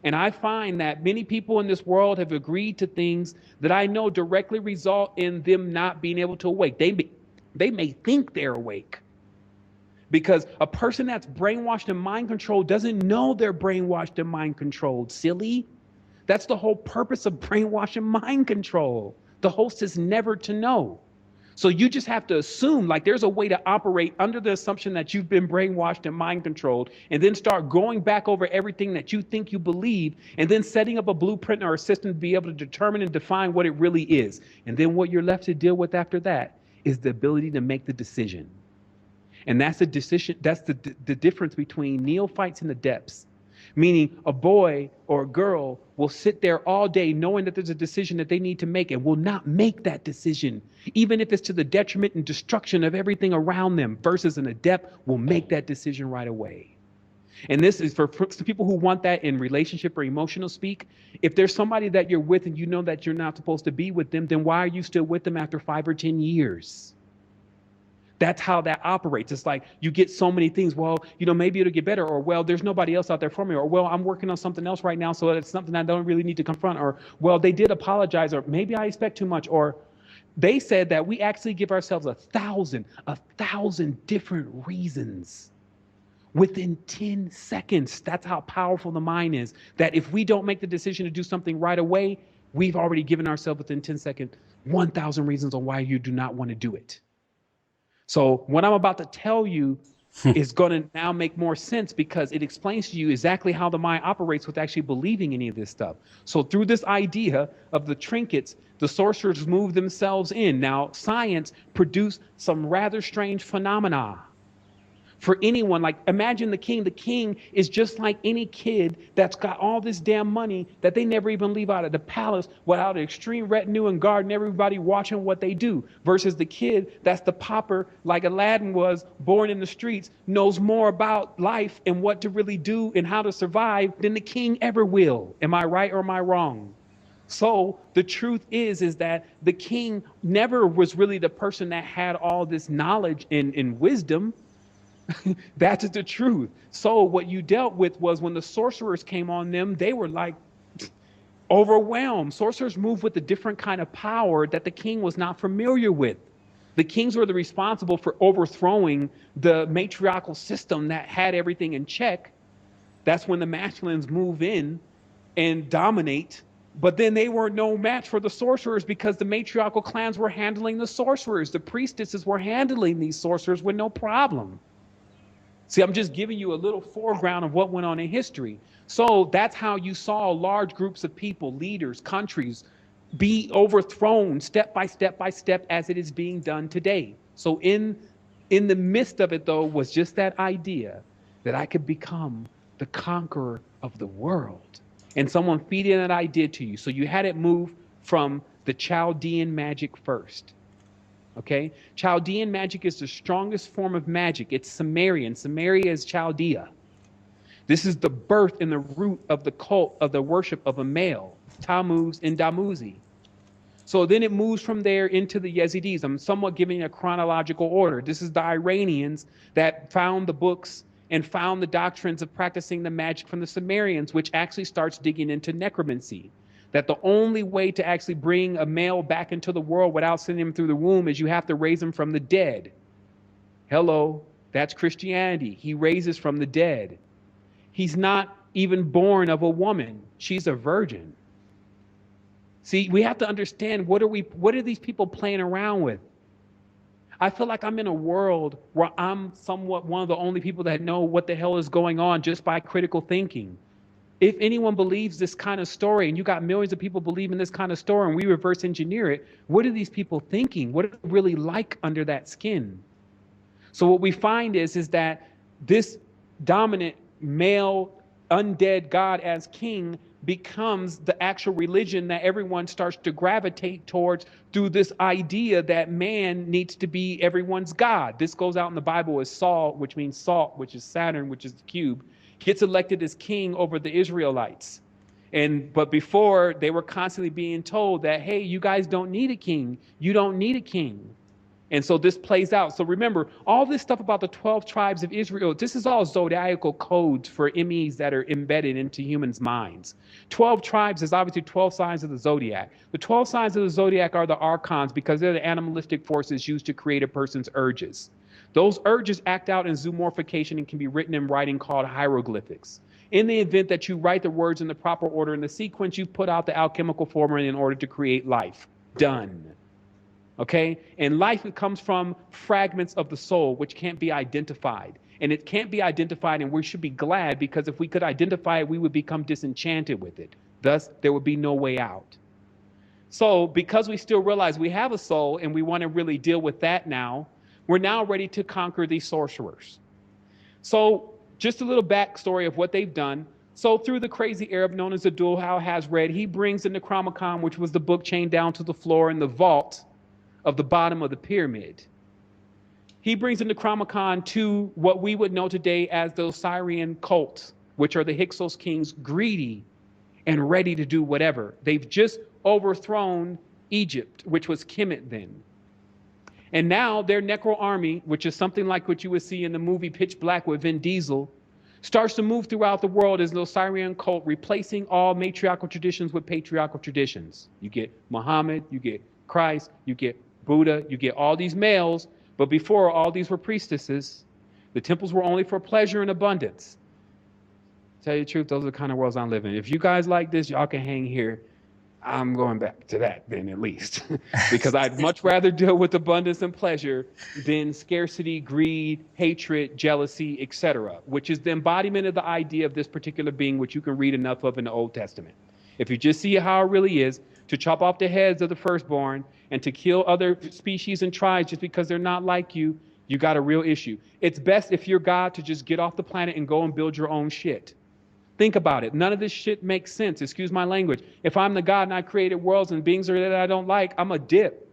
And I find that many people in this world have agreed to things that I know directly result in them not being able to awake. They may think they're awake, because a person that's brainwashed and mind controlled doesn't know they're brainwashed and mind controlled, silly. That's the whole purpose of brainwash and mind control. The host is never to know. So you just have to assume, like, there's a way to operate under the assumption that you've been brainwashed and mind controlled, and then start going back over everything that you think you believe, and then setting up a blueprint or a system to be able to determine and define what it really is. And then what you're left to deal with after that is the ability to make the decision. And that's the decision. That's the difference between neophytes and adepts. Meaning a boy or a girl will sit there all day knowing that there's a decision that they need to make, and will not make that decision, even if it's to the detriment and destruction of everything around them, versus an adept will make that decision right away. And this is for people who want that in relationship or emotional speak. If there's somebody that you're with and you know that you're not supposed to be with them, then why are you still with them after 5 or 10 years? That's how that operates. It's like you get so many things. Well, maybe it'll get better, or well, there's nobody else out there for me, or well, I'm working on something else right now, so it's something I don't really need to confront, or well, they did apologize, or maybe I expect too much, or they said that we actually give ourselves 1,000 different reasons within 10 seconds. That's how powerful the mind is. That if we don't make the decision to do something right away, we've already given ourselves within 10 seconds 1,000 reasons on why you do not want to do it. So what I'm about to tell you is going to now make more sense because it explains to you exactly how the mind operates with actually believing any of this stuff. So through this idea of the trinkets, the sorcerers move themselves in. Now, science produced some rather strange phenomena. For anyone, like imagine the king. The king is just like any kid that's got all this damn money that they never even leave out of the palace without an extreme retinue and guard and everybody watching what they do. Versus the kid that's the pauper, like Aladdin was, born in the streets, knows more about life and what to really do and how to survive than the king ever will. Am I right or am I wrong? So the truth is that the king never was really the person that had all this knowledge and wisdom. That's the truth. So what you dealt with was when the sorcerers came on them, they were like overwhelmed. Sorcerers move with a different kind of power that the king was not familiar with. The kings were the responsible for overthrowing the matriarchal system that had everything in check. That's when the masculines move in and dominate. But then they were no match for the sorcerers because the matriarchal clans were handling the sorcerers. The priestesses were handling these sorcerers with no problem. See, I'm just giving you a little foreground of what went on in history. So that's how you saw large groups of people, leaders, countries, be overthrown step by step by step as it is being done today. So in the midst of it, though, was just that idea that I could become the conqueror of the world. And someone feeding that idea to you. So you had it move from the Chaldean magic first. Okay, Chaldean magic is the strongest form of magic. It's Sumerian. Samaria is Chaldea. This is the birth and the root of the cult of the worship of a male, Tammuz and Damuzi. So then it moves from there into the Yazidis. I'm somewhat giving a chronological order. This is the Iranians that found the books and found the doctrines of practicing the magic from the Sumerians, which actually starts digging into necromancy. That the only way to actually bring a male back into the world without sending him through the womb is you have to raise him from the dead. Hello, that's Christianity. He raises from the dead. He's not even born of a woman. She's a virgin. See, we have to understand what are these people playing around with? I feel like I'm in a world where I'm somewhat one of the only people that know what the hell is going on just by critical thinking. If anyone believes this kind of story, and you got millions of people believing this kind of story, and we reverse engineer it, what are these people thinking? What are they really like under that skin? So what we find is that this dominant male undead god as king becomes the actual religion that everyone starts to gravitate towards through this idea that man needs to be everyone's god. This goes out in the Bible as Saul, which means salt, which is Saturn, which is the cube, gets elected as king over the Israelites. But before, they were constantly being told that, hey, you guys don't need a king. You don't need a king. And so this plays out. So remember, all this stuff about the 12 tribes of Israel, this is all zodiacal codes for MEs that are embedded into humans' minds. 12 tribes is obviously 12 signs of the zodiac. The 12 signs of the zodiac are the archons because they're the animalistic forces used to create a person's urges. Those urges act out in zoomorphication and can be written in writing called hieroglyphics. In the event that you write the words in the proper order in the sequence, you put out the alchemical formula in order to create life. Done. Okay? And life comes from fragments of the soul, which can't be identified. And it can't be identified, and we should be glad, because if we could identify it, we would become disenchanted with it. Thus, there would be no way out. So, because we still realize we have a soul and we want to really deal with that now, we're now ready to conquer these sorcerers. So just a little backstory of what they've done. So through the crazy Arab known as Abdul has read, he brings the Necronomicon, which was the book chained down to the floor in the vault of the bottom of the pyramid. He brings the Necronomicon to what we would know today as the Osirian cult, which are the Hyksos kings, greedy and ready to do whatever. They've just overthrown Egypt, which was Kemet then. And now their Necro army, which is something like what you would see in the movie Pitch Black with Vin Diesel, starts to move throughout the world as the Osirian cult, replacing all matriarchal traditions with patriarchal traditions. You get Muhammad, you get Christ, you get Buddha, you get all these males, but before, all these were priestesses. The temples were only for pleasure and abundance. Tell you the truth, those are the kind of worlds I'm living in. If you guys like this, y'all can hang here. I'm going back to that then at least, because I'd much rather deal with abundance and pleasure than scarcity, greed, hatred, jealousy, etc., which is the embodiment of the idea of this particular being, which you can read enough of in the Old Testament. If you just see how it really is, to chop off the heads of the firstborn and to kill other species and tribes just because they're not like you got a real issue. It's best if you're God to just get off the planet and go and build your own shit. Think about it. None of this shit makes sense. Excuse my language. If I'm the God and I created worlds and beings that I don't like, I'm a dip.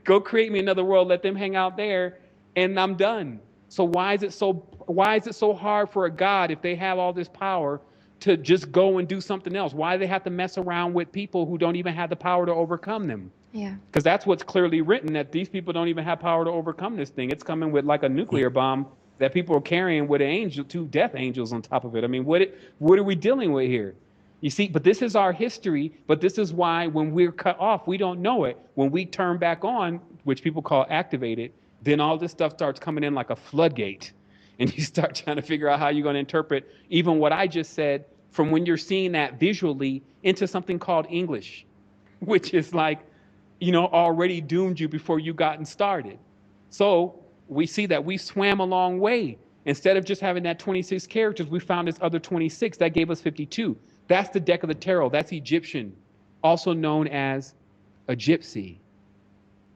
Go create me another world, let them hang out there, and I'm done. So why is it so hard for a God, if they have all this power, to just go and do something else? Why do they have to mess around with people who don't even have the power to overcome them? Yeah. Because that's what's clearly written, that these people don't even have power to overcome this thing. It's coming with like a nuclear bomb that people are carrying with an angel, 2 death angels on top of it. I mean, what are we dealing with here? You see, but this is our history. But this is why when we're cut off, we don't know it. When we turn back on, which people call activated, then all this stuff starts coming in like a floodgate. And you start trying to figure out how you're going to interpret even what I just said, from when you're seeing that visually into something called English, which is like, already doomed you before you gotten started. So we see that we swam a long way. Instead of just having that 26 characters, we found this other 26. That gave us 52. That's the deck of the tarot. That's Egyptian, also known as a gypsy.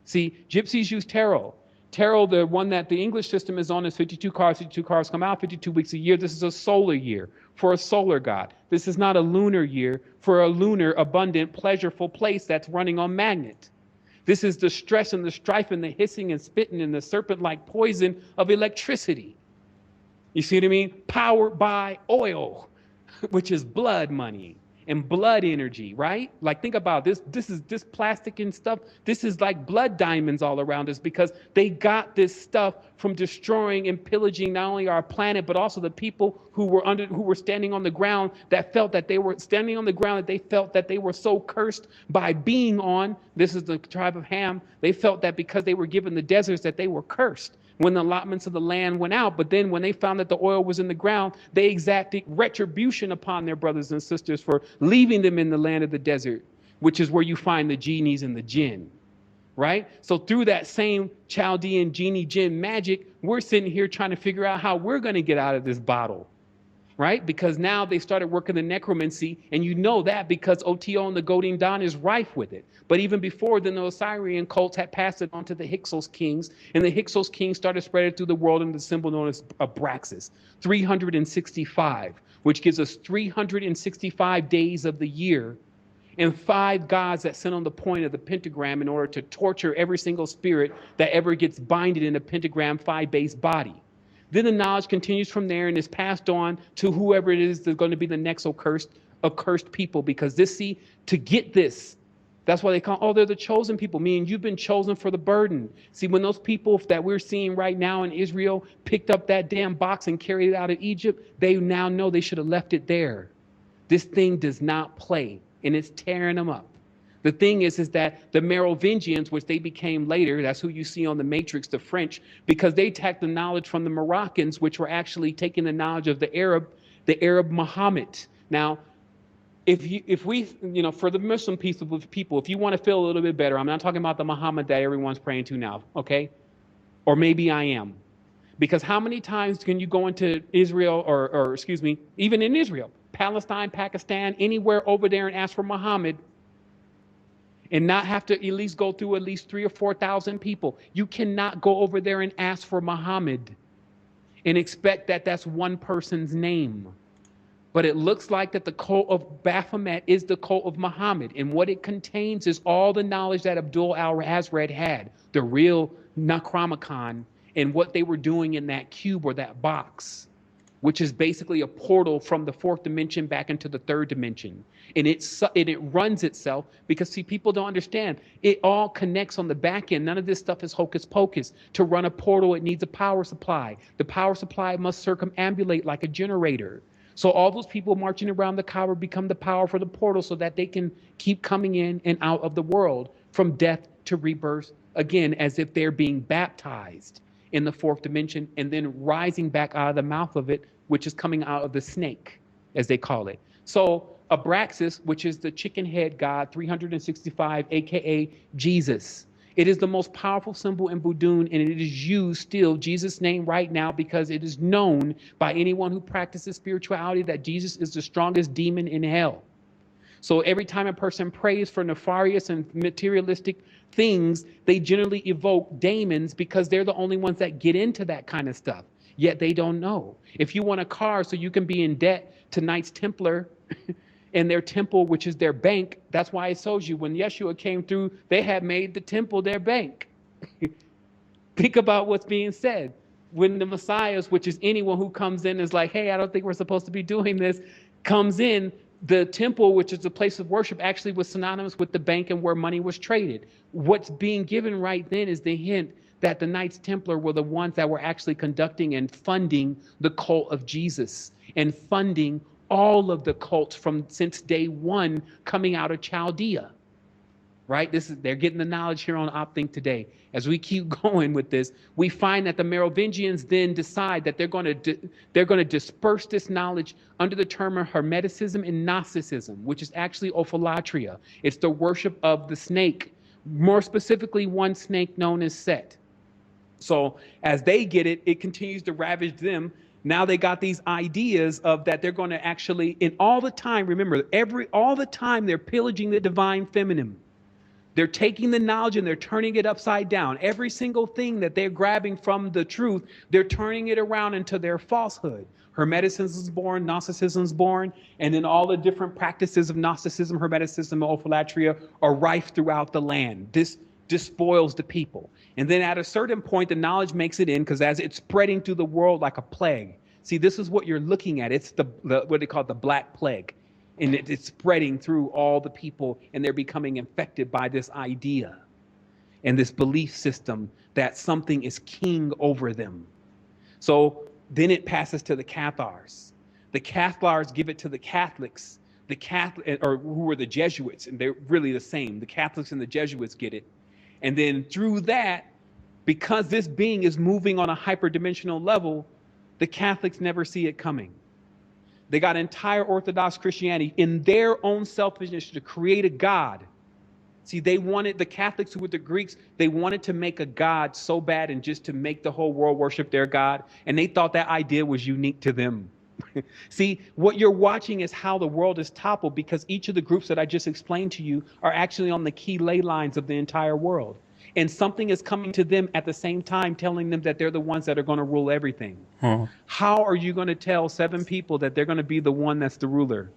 See, gypsies use tarot. Tarot, the one that the English system is on, is 52 cards. 52 cards come out 52 weeks a year. This is a solar year for a solar god. This is not a lunar year for a lunar, abundant, pleasureful place that's running on magnet. This is the stress and the strife and the hissing and spitting and the serpent-like poison of electricity. You see what I mean? Powered by oil, which is blood money and blood energy, right? Like, think about this. This is this plastic and stuff. This is like blood diamonds all around us, because they got this stuff from destroying and pillaging not only our planet, but also the people who were standing on the ground, that felt that they were standing on the ground, that they felt that they were so cursed by being on. This is the tribe of Ham. They felt that because they were given the deserts, that they were cursed when the allotments of the land went out. But then when they found that the oil was in the ground, they exacted retribution upon their brothers and sisters for leaving them in the land of the desert, which is where you find the genies and the jinn, right? So through that same Chaldean genie jinn magic, we're sitting here trying to figure out how we're going to get out of this bottle, right? Because now they started working the necromancy, and you know that because OTO and the Golden Dawn is rife with it. But even before then, the Osirian cults had passed it on to the Hyksos kings, and the Hyksos kings started spreading through the world in the symbol known as Abraxas, 365, which gives us 365 days of the year, and 5 gods that sit on the point of the pentagram in order to torture every single spirit that ever gets binded in a pentagram 5-base body. Then the knowledge continues from there and is passed on to whoever it is that's going to be the next accursed people. Because to get this, that's why they call, they're the chosen people, meaning you've been chosen for the burden. See, when those people that we're seeing right now in Israel picked up that damn box and carried it out of Egypt, they now know they should have left it there. This thing does not play, and it's tearing them up. The thing is that the Merovingians, which they became later, that's who you see on the Matrix, the French, because they took the knowledge from the Moroccans, which were actually taking the knowledge of the Arab Muhammad. Now, if we, for the Muslim people, if you want to feel a little bit better, I'm not talking about the Muhammad that everyone's praying to now, okay? Or maybe I am. Because how many times can you go into Israel, or excuse me, even in Israel, Palestine, Pakistan, anywhere over there and ask for Muhammad, and not have to at least go through at least 3,000 or 4,000 people? You cannot go over there and ask for Muhammad and expect that that's one person's name. But it looks like that the cult of Baphomet is the cult of Muhammad. And what it contains is all the knowledge that Abdul al-Azred had, the real Necronomicon, and what they were doing in that cube or that box, which is basically a portal from the 4th dimension back into the 3rd dimension. And it runs itself, because, see, people don't understand. It all connects on the back end. None of this stuff is hocus pocus. To run a portal, it needs a power supply. The power supply must circumambulate like a generator. So all those people marching around the Kaaba become the power for the portal, so that they can keep coming in and out of the world from death to rebirth, again, as if they're being baptized in the 4th dimension, and then rising back out of the mouth of it, which is coming out of the snake, as they call it. So Abraxas, which is the chicken head god, 365, aka Jesus. It is the most powerful symbol in Voodoo, and it is used still, Jesus' name right now, because it is known by anyone who practices spirituality that Jesus is the strongest demon in hell. So every time a person prays for nefarious and materialistic things, they generally evoke demons because they're the only ones that get into that kind of stuff. Yet they don't know. If you want a car so you can be in debt to Knights Templar and their temple, which is their bank, that's why it shows you when Yeshua came through, they had made the temple their bank. Think about what's being said. When the Messiahs, which is anyone who comes in, is like, hey, I don't think we're supposed to be doing this, comes in, the temple, which is a place of worship, actually was synonymous with the bank and where money was traded. What's being given right then is the hint that the Knights Templar were the ones that were actually conducting and funding the cult of Jesus and funding all of the cults from since day one coming out of Chaldea. Right? They're getting the knowledge here on OpThink today. As we keep going with this, we find that the Merovingians then decide that they're going to disperse this knowledge under the term of Hermeticism and Gnosticism, which is actually ophilatria. It's the worship of the snake, more specifically one snake known as Set. So as they get it, it continues to ravage them. Now they got these ideas of that they're going to actually, and all the time, remember, all the time they're pillaging the divine feminine. They're taking the knowledge and they're turning it upside down. Every single thing that they're grabbing from the truth, they're turning it around into their falsehood. Hermeticism is born, Gnosticism is born, and then all the different practices of Gnosticism, Hermeticism, and ophilatria are rife throughout the land. This despoils the people. And then at a certain point, the knowledge makes it in, because as it's spreading through the world like a plague. See, this is what you're looking at. It's the what they call the Black Plague. And it's spreading through all the people, and they're becoming infected by this idea and this belief system that something is king over them. So then it passes to the Cathars. The Cathars give it to the Catholics, or who were the Jesuits, and they're really the same. The Catholics and the Jesuits get it. And then through that, because this being is moving on a hyperdimensional level, the Catholics never see it coming. They got entire Orthodox Christianity in their own selfishness to create a God. See, they wanted, the Catholics who were the Greeks, they wanted to make a God so bad and just to make the whole world worship their God. And they thought that idea was unique to them. See, what you're watching is how the world is toppled, because each of the groups that I just explained to you are actually on the key ley lines of the entire world. And something is coming to them at the same time, telling them that they're the ones that are going to rule everything. How are you going to tell 7 people that they're going to be the one that's the ruler?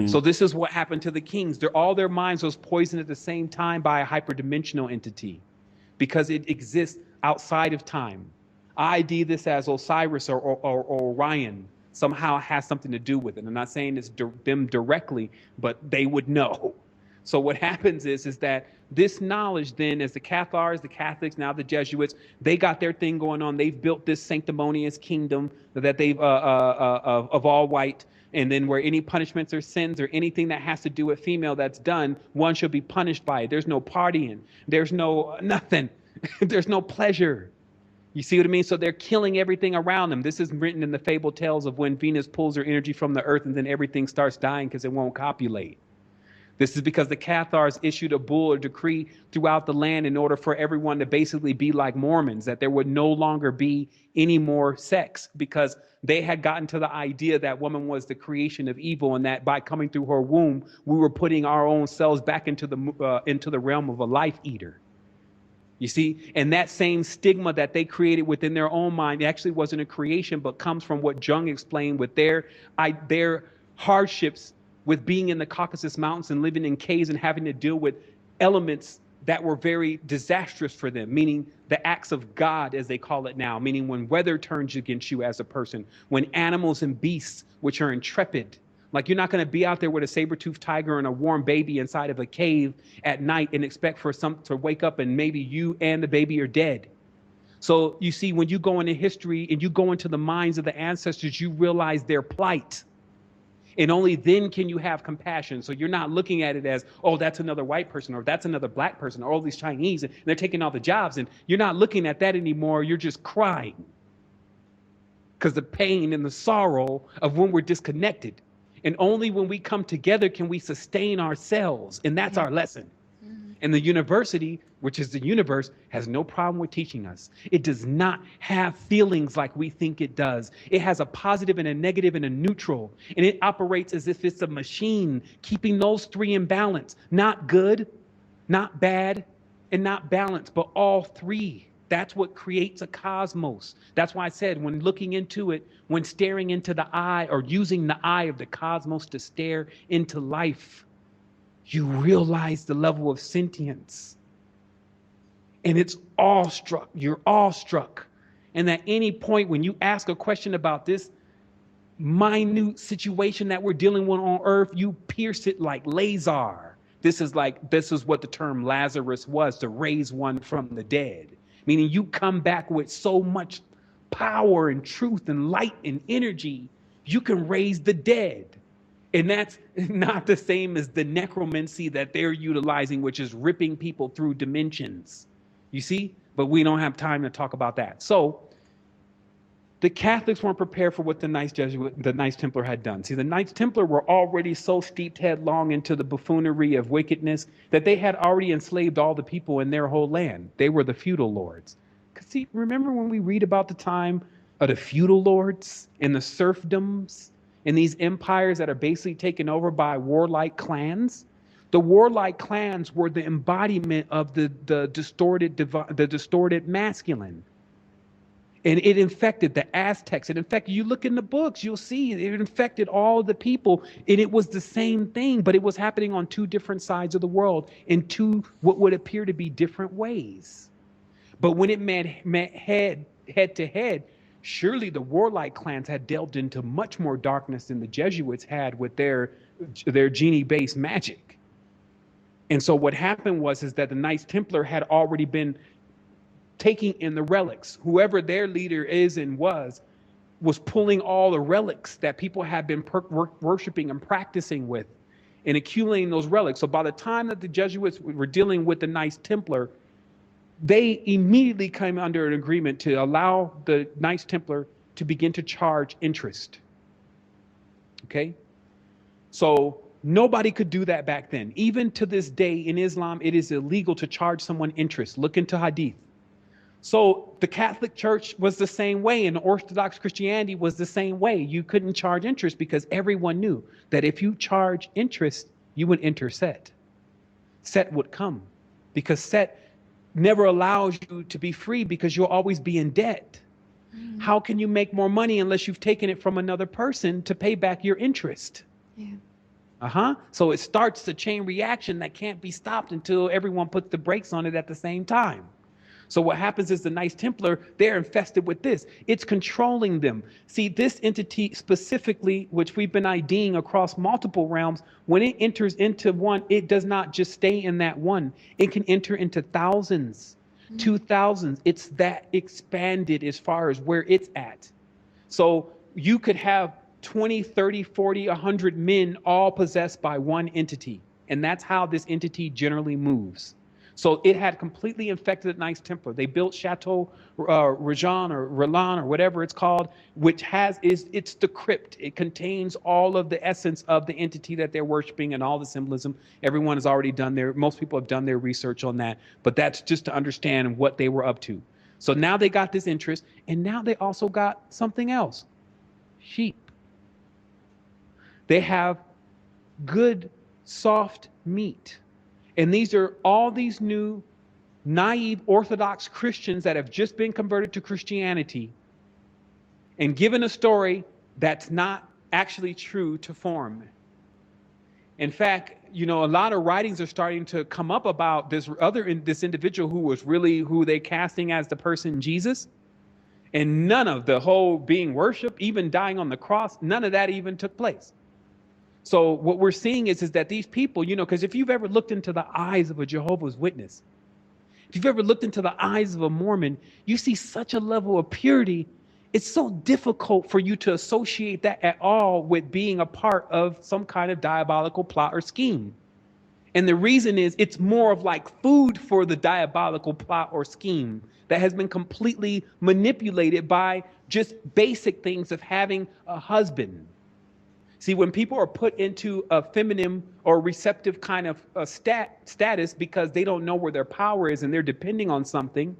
So this is what happened to the kings. All their minds was poisoned at the same time by a hyperdimensional entity, because it exists outside of time. I ID this as Osiris or Orion somehow has something to do with it. I'm not saying it's them directly, but they would know. So what happens is that this knowledge then, as the Cathars, the Catholics, now the Jesuits, they got their thing going on. They've built this sanctimonious kingdom that they've of all white, and then where any punishments or sins or anything that has to do with female that's done, one should be punished by it. There's no partying. There's no nothing. There's no pleasure. You see what I mean? So they're killing everything around them. This is written in the fable tales of when Venus pulls her energy from the earth and then everything starts dying because it won't copulate. This is because the Cathars issued a bull or decree throughout the land in order for everyone to basically be like Mormons, that there would no longer be any more sex, because they had gotten to the idea that woman was the creation of evil, and that by coming through her womb, we were putting our own selves back into the realm of a life eater. You see, and that same stigma that they created within their own mind actually wasn't a creation, but comes from what Jung explained with their hardships with being in the Caucasus Mountains and living in caves and having to deal with elements that were very disastrous for them, meaning the acts of God, as they call it now, meaning when weather turns against you as a person, when animals and beasts, which are intrepid, like you're not going to be out there with a saber-toothed tiger and a warm baby inside of a cave at night and expect for some to wake up and maybe you and the baby are dead. So you see, when you go into history and you go into the minds of the ancestors, you realize their plight. And only then can you have compassion. So you're not looking at it as, oh, that's another white person, or that's another black person, or all these Chinese, and they're taking all the jobs. And you're not looking at that anymore. You're just crying. Because the pain and the sorrow of when we're disconnected. And only when we come together can we sustain ourselves. And that's our lesson. And the university, which is the universe, has no problem with teaching us. It does not have feelings like we think it does. It has a positive and a negative and a neutral. And it operates as if it's a machine, keeping those three in balance. Not good, not bad, and not balanced, but all three. That's what creates a cosmos. That's why I said when looking into it, when staring into the eye or using the eye of the cosmos to stare into life, you realize the level of sentience. And it's awestruck. You're awestruck. And at any point when you ask a question about this minute situation that we're dealing with on earth, you pierce it like laser. This is what the term Lazarus was, to raise one from the dead. Meaning you come back with so much power and truth and light and energy, you can raise the dead. And that's not the same as the necromancy that they're utilizing, which is ripping people through dimensions. You see? But we don't have time to talk about that. So the Catholics weren't prepared for what the Knights Templar had done. See, the Knights Templar were already so steeped headlong into the buffoonery of wickedness that they had already enslaved all the people in their whole land. They were the feudal lords. Because see, remember when we read about the time of the feudal lords and the serfdoms and these empires that are basically taken over by warlike clans? The warlike clans were the embodiment of the distorted masculine. And it infected the Aztecs. It infected, you look in the books, you'll see it infected all the people. And it was the same thing, but it was happening on two different sides of the world in two what would appear to be different ways. But when it met head to head, surely the warlike clans had delved into much more darkness than the Jesuits had with their genie-based magic. And so what happened is that the Knights Templar had already been taking in the relics. Whoever their leader is and was pulling all the relics that people had been worshiping and practicing with and accumulating those relics. So by the time that the Jesuits were dealing with the Knights Templar, they immediately came under an agreement to allow the Knights Templar to begin to charge interest. Okay? So nobody could do that back then. Even to this day in Islam, it is illegal to charge someone interest. Look into Hadith. So the Catholic Church was the same way, and Orthodox Christianity was the same way. You couldn't charge interest because everyone knew that if you charge interest, you would enter Set. Set would come because Set never allows you to be free because you'll always be in debt. How can you make more money unless you've taken it from another person to pay back your interest? Yeah. So it starts the chain reaction that can't be stopped until everyone puts the brakes on it at the same time. So what happens is the Knights Templar, they're infested with this. It's controlling them. See, this entity specifically, which we've been IDing across multiple realms, when it enters into one, it does not just stay in that one. It can enter into thousands, 2,000s. It's that expanded as far as where it's at. So you could have 20, 30, 40, 100 men all possessed by one entity. And that's how this entity generally moves. So it had completely infected the Knights Templar. They built Chateau Rajan or Roland or whatever it's called, which it's the crypt. It contains all of the essence of the entity that they're worshiping and all the symbolism. Everyone has already most people have done their research on that, but that's just to understand what they were up to. So now they got this interest, and now they also got something else. Sheep. They have good, soft meat. And these are all these new, naive Orthodox Christians that have just been converted to Christianity and given a story that's not actually true to form. In fact, a lot of writings are starting to come up about this individual who was really who they casting as the person Jesus. And none of the whole being worshiped, even dying on the cross, none of that even took place. So what we're seeing is that these people, because if you've ever looked into the eyes of a Jehovah's Witness, if you've ever looked into the eyes of a Mormon, you see such a level of purity. It's so difficult for you to associate that at all with being a part of some kind of diabolical plot or scheme. And the reason is it's more of like food for the diabolical plot or scheme that has been completely manipulated by just basic things of having a husband. See, when people are put into a feminine or receptive kind of status because they don't know where their power is and they're depending on something,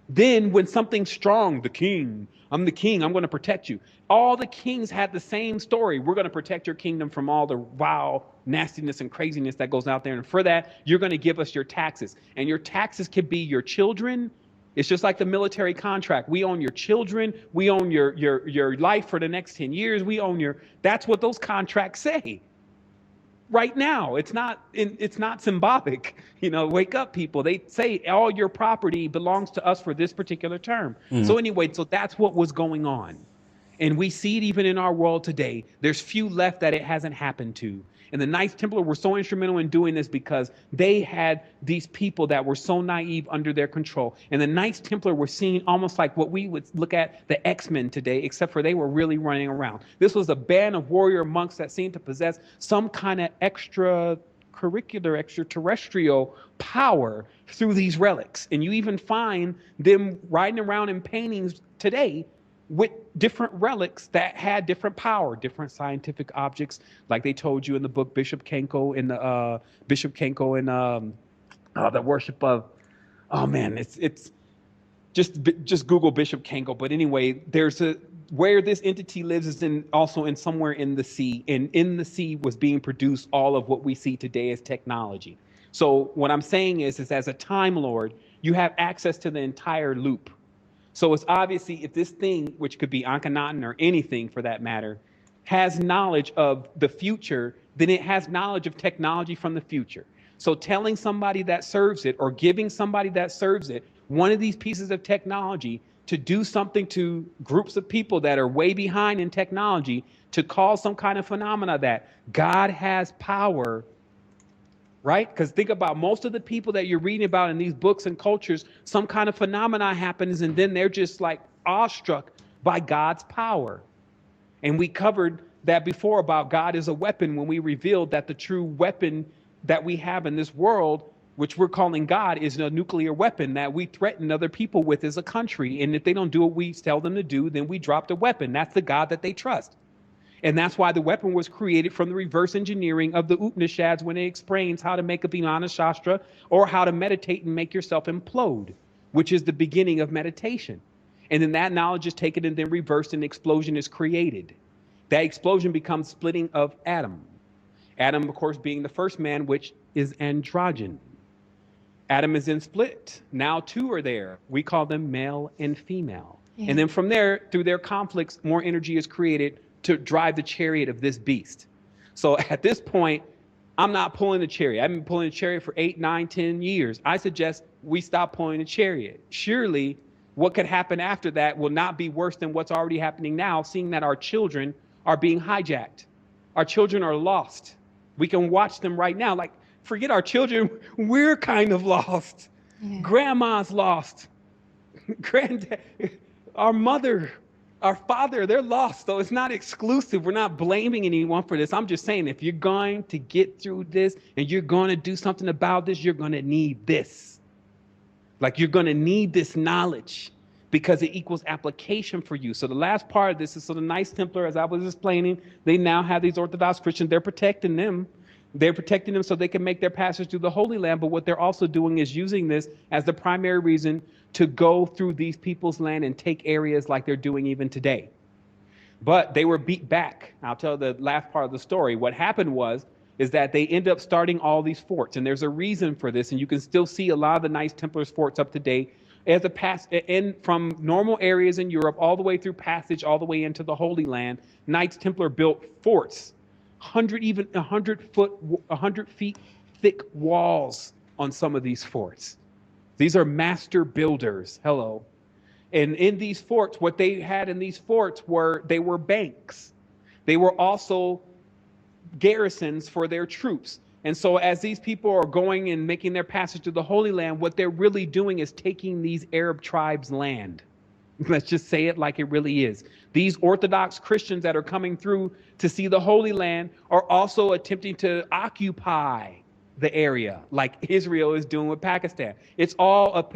then when something's strong, the king, I'm the king, I'm going to protect you. All the kings had the same story. We're going to protect your kingdom from all the vile nastiness and craziness that goes out there. And for that, you're going to give us your taxes. And your taxes can be your children. It's just like the military contract. We own your children. We own your life for the next 10 years. We own your, that's what those contracts say. Right now, it's not symbolic. Wake up, people. They say all your property belongs to us for this particular term. So anyway, so that's what was going on. And we see it even in our world today. There's few left that it hasn't happened to. And the Knights Templar were so instrumental in doing this because they had these people that were so naive under their control. And the Knights Templar were seen almost like what we would look at the X-Men today, except for they were really running around. This was a band of warrior monks that seemed to possess some kind of extraterrestrial power through these relics. And you even find them riding around in paintings today with different relics that had different power, different scientific objects, like they told you in the book Bishop Kenko and the worship of, oh man, it's just Google Bishop Kenko. But anyway, there's where this entity lives is also in somewhere in the sea, and in the sea was being produced all of what we see today as technology. So what I'm saying is as a Time Lord, you have access to the entire loop. So it's obviously if this thing, which could be Akhenaten or anything for that matter, has knowledge of the future, then it has knowledge of technology from the future. So telling somebody that serves it or giving somebody that serves it one of these pieces of technology to do something to groups of people that are way behind in technology to cause some kind of phenomena that God has power, right? Because think about most of the people that you're reading about in these books and cultures, some kind of phenomena happens and then they're just like awestruck by God's power. And we covered that before about God is a weapon when we revealed that the true weapon that we have in this world, which we're calling God, is a nuclear weapon that we threaten other people with as a country. And if they don't do what we tell them to do, then we drop the weapon. That's the God that they trust. And that's why the weapon was created from the reverse engineering of the Upanishads when it explains how to make a Vijnana Shastra or how to meditate and make yourself implode, which is the beginning of meditation. And then that knowledge is taken and then reversed and explosion is created. That explosion becomes splitting of Adam. Adam, of course, being the first man, which is androgen. Adam is then split. Now two are there. We call them male and female. Yeah. And then from there, through their conflicts, more energy is created to drive the chariot of this beast. So at this point, I'm not pulling the chariot. I've been pulling the chariot for 8, 9, 10 years. I suggest we stop pulling the chariot. Surely what could happen after that will not be worse than what's already happening now, seeing that our children are being hijacked. Our children are lost. We can watch them right now. Like, forget our children. We're kind of lost. Yeah. Grandma's lost. Granddad, our mother, our father, they're lost. So it's not exclusive. We're not blaming anyone for this. I'm just saying, if you're going to get through this and you're going to do something about this, you're going to need this. Like, you're going to need this knowledge because it equals application for you. So the last part of this is, so the Knights Templar, as I was explaining, they now have these Orthodox Christians. They're protecting them. They're protecting them so they can make their passage through the Holy Land. But what they're also doing is using this as the primary reason to go through these people's land and take areas like they're doing even today. But they were beat back. I'll tell the last part of the story. What happened is that they end up starting all these forts. And there's a reason for this. And you can still see a lot of the Knights Templars forts up to date as a pass in from normal areas in Europe all the way through passage, all the way into the Holy Land. Knights Templar built forts, 100 feet thick walls on some of these forts. These are master builders. Hello. And in these forts, what they had in these forts were banks. They were also garrisons for their troops. And so as these people are going and making their passage to the Holy Land, what they're really doing is taking these Arab tribes' land. Let's just say it like it really is. These Orthodox Christians that are coming through to see the Holy Land are also attempting to occupy the area like Israel is doing with Pakistan. It's all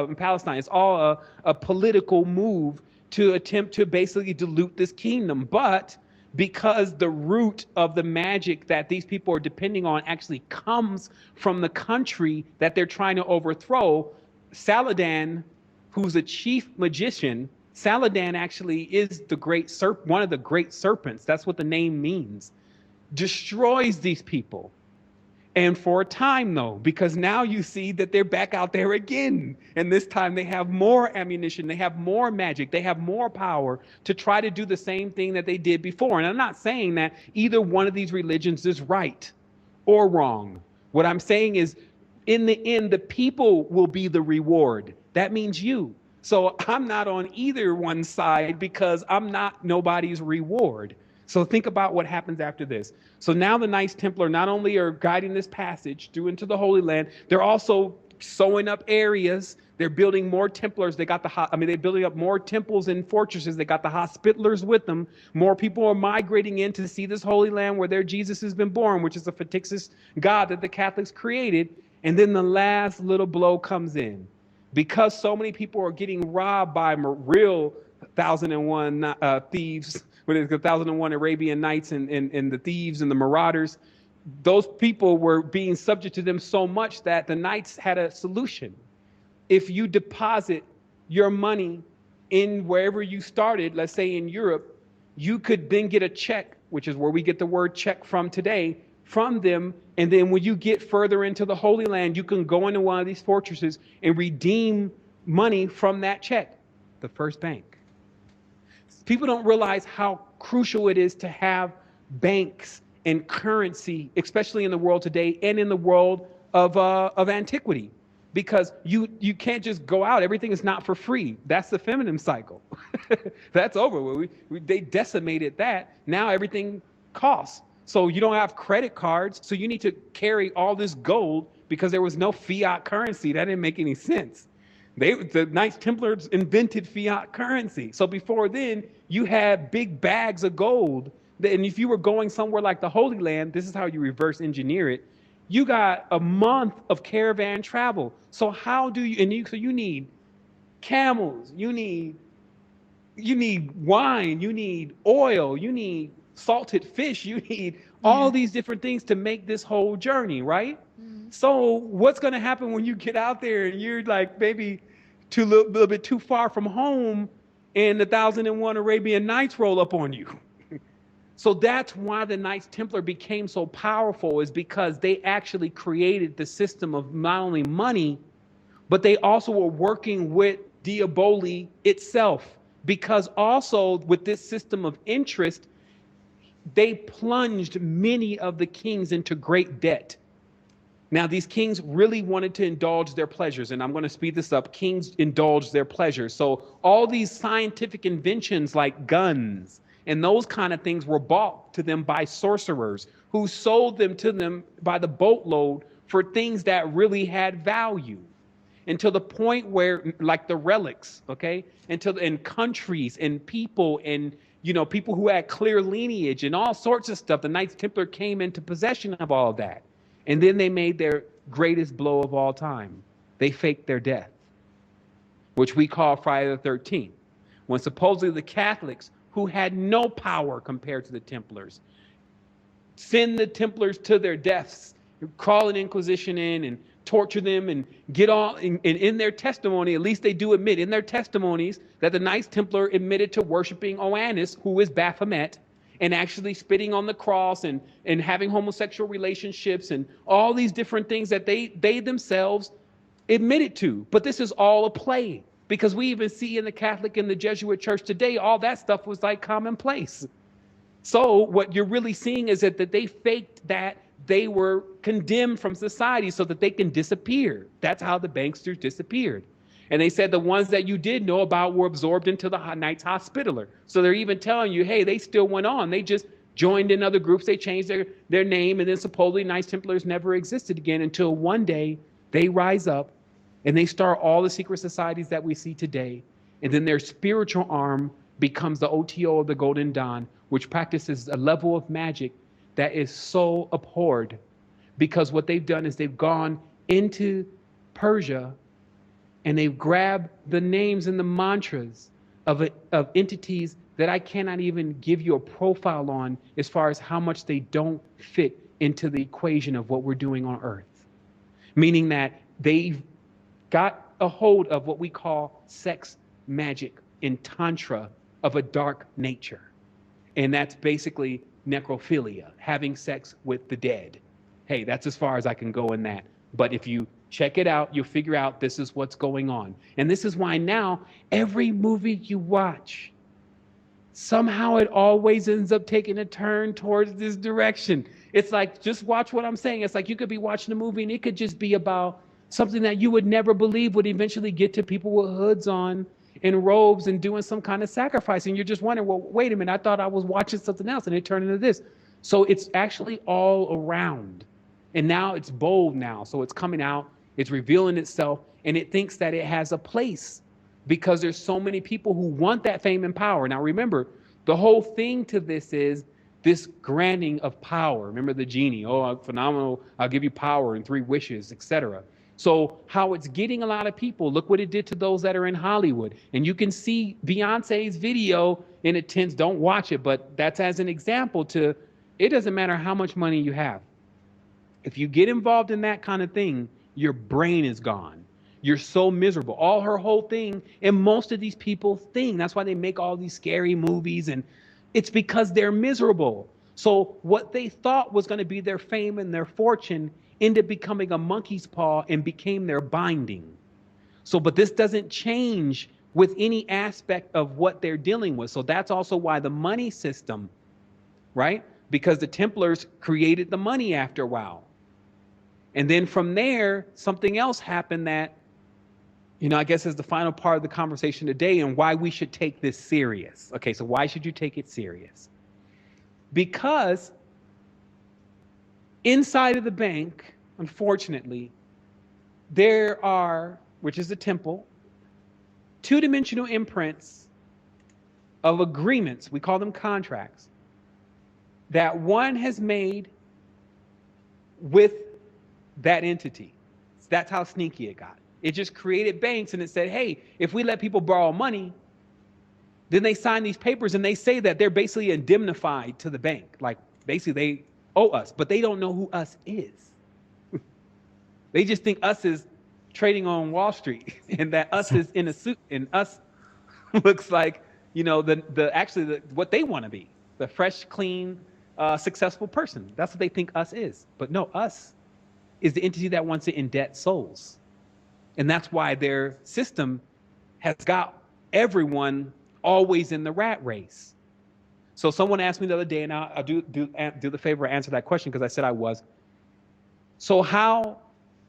in Palestine. It's all a political move to attempt to basically dilute this kingdom. But because the root of the magic that these people are depending on actually comes from the country that they're trying to overthrow. Saladin, who's a chief magician, Saladin actually is the one of the great serpents. That's what the name means. Destroys these people. And for a time, though, because now you see that they're back out there again. And this time they have more ammunition, they have more magic, they have more power to try to do the same thing that they did before. And I'm not saying that either one of these religions is right or wrong. What I'm saying is, in the end, the people will be the reward. That means you. So I'm not on either one side because I'm not nobody's reward. So think about what happens after this. So now the Knights Templar not only are guiding this passage through into the Holy Land, they're also sewing up areas. They're building more Templars. They're building up more temples and fortresses. They got the Hospitallers with them. More people are migrating in to see this Holy Land where their Jesus has been born, which is a fictitious God that the Catholics created. And then the last little blow comes in. Because so many people are getting robbed by real 1001 thieves, when it's 1001 Arabian Nights and the thieves and the marauders, those people were being subject to them so much that the Knights had a solution. If you deposit your money in wherever you started, let's say in Europe, you could then get a check, which is where we get the word check from today, from them. And then when you get further into the Holy Land, you can go into one of these fortresses and redeem money from that check, the first bank. People don't realize how crucial it is to have banks and currency, especially in the world today and in the world of antiquity, because you can't just go out. Everything is not for free. That's the feminine cycle. That's over. They decimated that. Now everything costs. So you don't have credit cards. So you need to carry all this gold because there was no fiat currency. That didn't make any sense. The Knights Templars invented fiat currency. So before then, you had big bags of gold. And if you were going somewhere like the Holy Land, this is how you reverse engineer it. You got a month of caravan travel. So how do you, so you need camels, you need wine, you need oil, you need salted fish, you need all these different things to make this whole journey, right? So what's going to happen when you get out there and you're like maybe a little bit too far from home and the 1001 Arabian Nights roll up on you? So that's why the Knights Templar became so powerful, is because they actually created the system of not only money, but they also were working with Diaboli itself, because also with this system of interest, they plunged many of the kings into great debt. Now, these kings really wanted to indulge their pleasures, and I'm going to speed this up. Kings indulged their pleasures. So all these scientific inventions like guns and those kind of things were bought to them by sorcerers who sold them to them by the boatload for things that really had value. Until the point where, like the relics, okay, in countries and people and people who had clear lineage and all sorts of stuff, the Knights Templar came into possession of all of that. And then they made their greatest blow of all time. They faked their death, which we call Friday the 13th, when supposedly the Catholics, who had no power compared to the Templars, send the Templars to their deaths, call an Inquisition in and torture them and get all, and in their testimony, at least they do admit in their testimonies that the Knights Templar admitted to worshiping Oannes, who is Baphomet, and actually spitting on the cross and having homosexual relationships and all these different things that they themselves admitted to. But this is all a play, because we even see in the Catholic and the Jesuit church today, all that stuff was like commonplace. So what you're really seeing is that they faked that they were condemned from society so that they can disappear. That's how the banksters disappeared. And they said the ones that you did know about were absorbed into the Knights Hospitaller. So they're even telling you, hey, they still went on. They just joined in other groups. They changed their name, and then supposedly Knights Templars never existed again until one day they rise up and they start all the secret societies that we see today. And then their spiritual arm becomes the OTO of the Golden Dawn, which practices a level of magic that is so abhorred, because what they've done is they've gone into Persia and they've grabbed the names and the mantras of entities that I cannot even give you a profile on as far as how much they don't fit into the equation of what we're doing on earth. Meaning that they've got a hold of what we call sex magic in Tantra of a dark nature. And that's basically necrophilia, having sex with the dead. Hey, that's as far as I can go in that. But if you check it out, you'll figure out this is what's going on. And this is why now every movie you watch, somehow it always ends up taking a turn towards this direction. It's like, just watch what I'm saying. It's like you could be watching a movie and it could just be about something that you would never believe would eventually get to people with hoods on and robes and doing some kind of sacrifice. And you're just wondering, well, wait a minute, I thought I was watching something else and it turned into this. So it's actually all around. And now it's bold now. So it's coming out, it's revealing itself, and it thinks that it has a place because there's so many people who want that fame and power. Now remember, the whole thing to this is this granting of power. Remember the genie, oh, phenomenal, I'll give you power and 3 wishes, etc. So how it's getting a lot of people, look what it did to those that are in Hollywood. And you can see Beyonce's video in it tends, don't watch it, but that's as an example to, it doesn't matter how much money you have. If you get involved in that kind of thing, your brain is gone. You're so miserable. All her whole thing, and most of these people think, that's why they make all these scary movies, and it's because they're miserable. So what they thought was going to be their fame and their fortune ended up becoming a monkey's paw and became their binding. So, but this doesn't change with any aspect of what they're dealing with. So that's also why the money system, right? Because the Templars created the money after a while. And then from there, something else happened that, you know, I guess is the final part of the conversation today and why we should take this serious. Okay, so why should you take it serious? Because inside of the bank, unfortunately, there are, which is the temple, 2-dimensional imprints of agreements, we call them contracts, that one has made with that entity. That's how sneaky it got. It just created banks and it said, hey, if we let people borrow money, then they sign these papers and they say that they're basically indemnified to the bank. Like basically they owe us, but they don't know who us is. They just think us is trading on Wall Street and that us is in a suit and us looks like, you know, what they want to be, the fresh, clean, successful person. That's what they think us is. But no, us is the entity that wants to indebt souls. And that's why their system has got everyone always in the rat race. So someone asked me the other day, and I'll do the favor answer that question because I said I was. So how,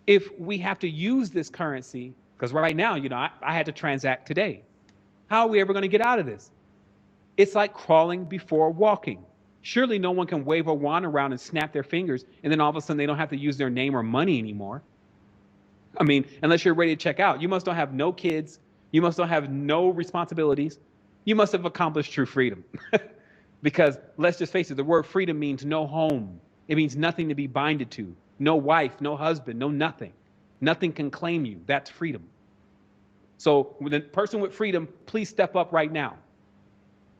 if we have to use this currency, because right now, you know, I had to transact today. How are we ever going to get out of this? It's like crawling before walking. Surely no one can wave a wand around and snap their fingers, and then all of a sudden they don't have to use their name or money anymore. I mean, unless you're ready to check out. You must not have no kids. You must not have no responsibilities. You must have accomplished true freedom. Because let's just face it, the word freedom means no home. It means nothing to be binded to. No wife, no husband, no nothing. Nothing can claim you. That's freedom. So with the person with freedom, please step up right now.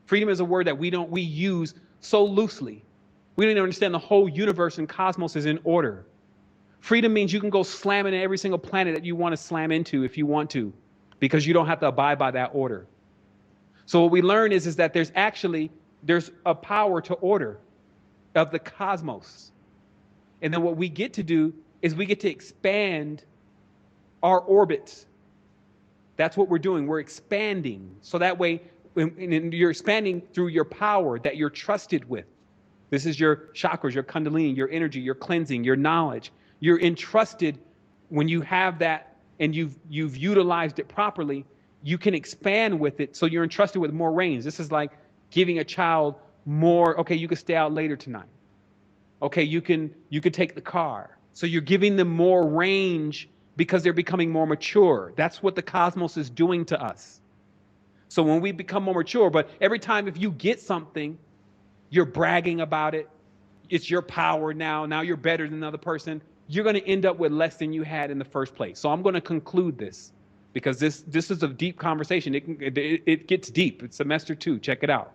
Freedom is a word that we use so loosely. We don't even understand the whole universe and cosmos is in order. Freedom means you can go slam into every single planet that you want to slam into if you want to, because you don't have to abide by that order. So what we learn is that there's a power to order of the cosmos. And then what we get to do is we get to expand our orbits. That's what we're doing. We're expanding. So that way, you're expanding through your power that you're trusted with. This is your chakras, your kundalini, your energy, your cleansing, your knowledge. You're entrusted when you have that and you've utilized it properly, you can expand with it. So you're entrusted with more range. This is like giving a child more, okay, you can stay out later tonight. Okay, you can take the car. So you're giving them more range because they're becoming more mature. That's what the cosmos is doing to us. So when we become more mature, but every time if you get something, you're bragging about it. It's your power now. Now you're better than another person. You're going to end up with less than you had in the first place. So I'm going to conclude this. because this is a deep conversation. It gets deep. It's semester 2. Check it out.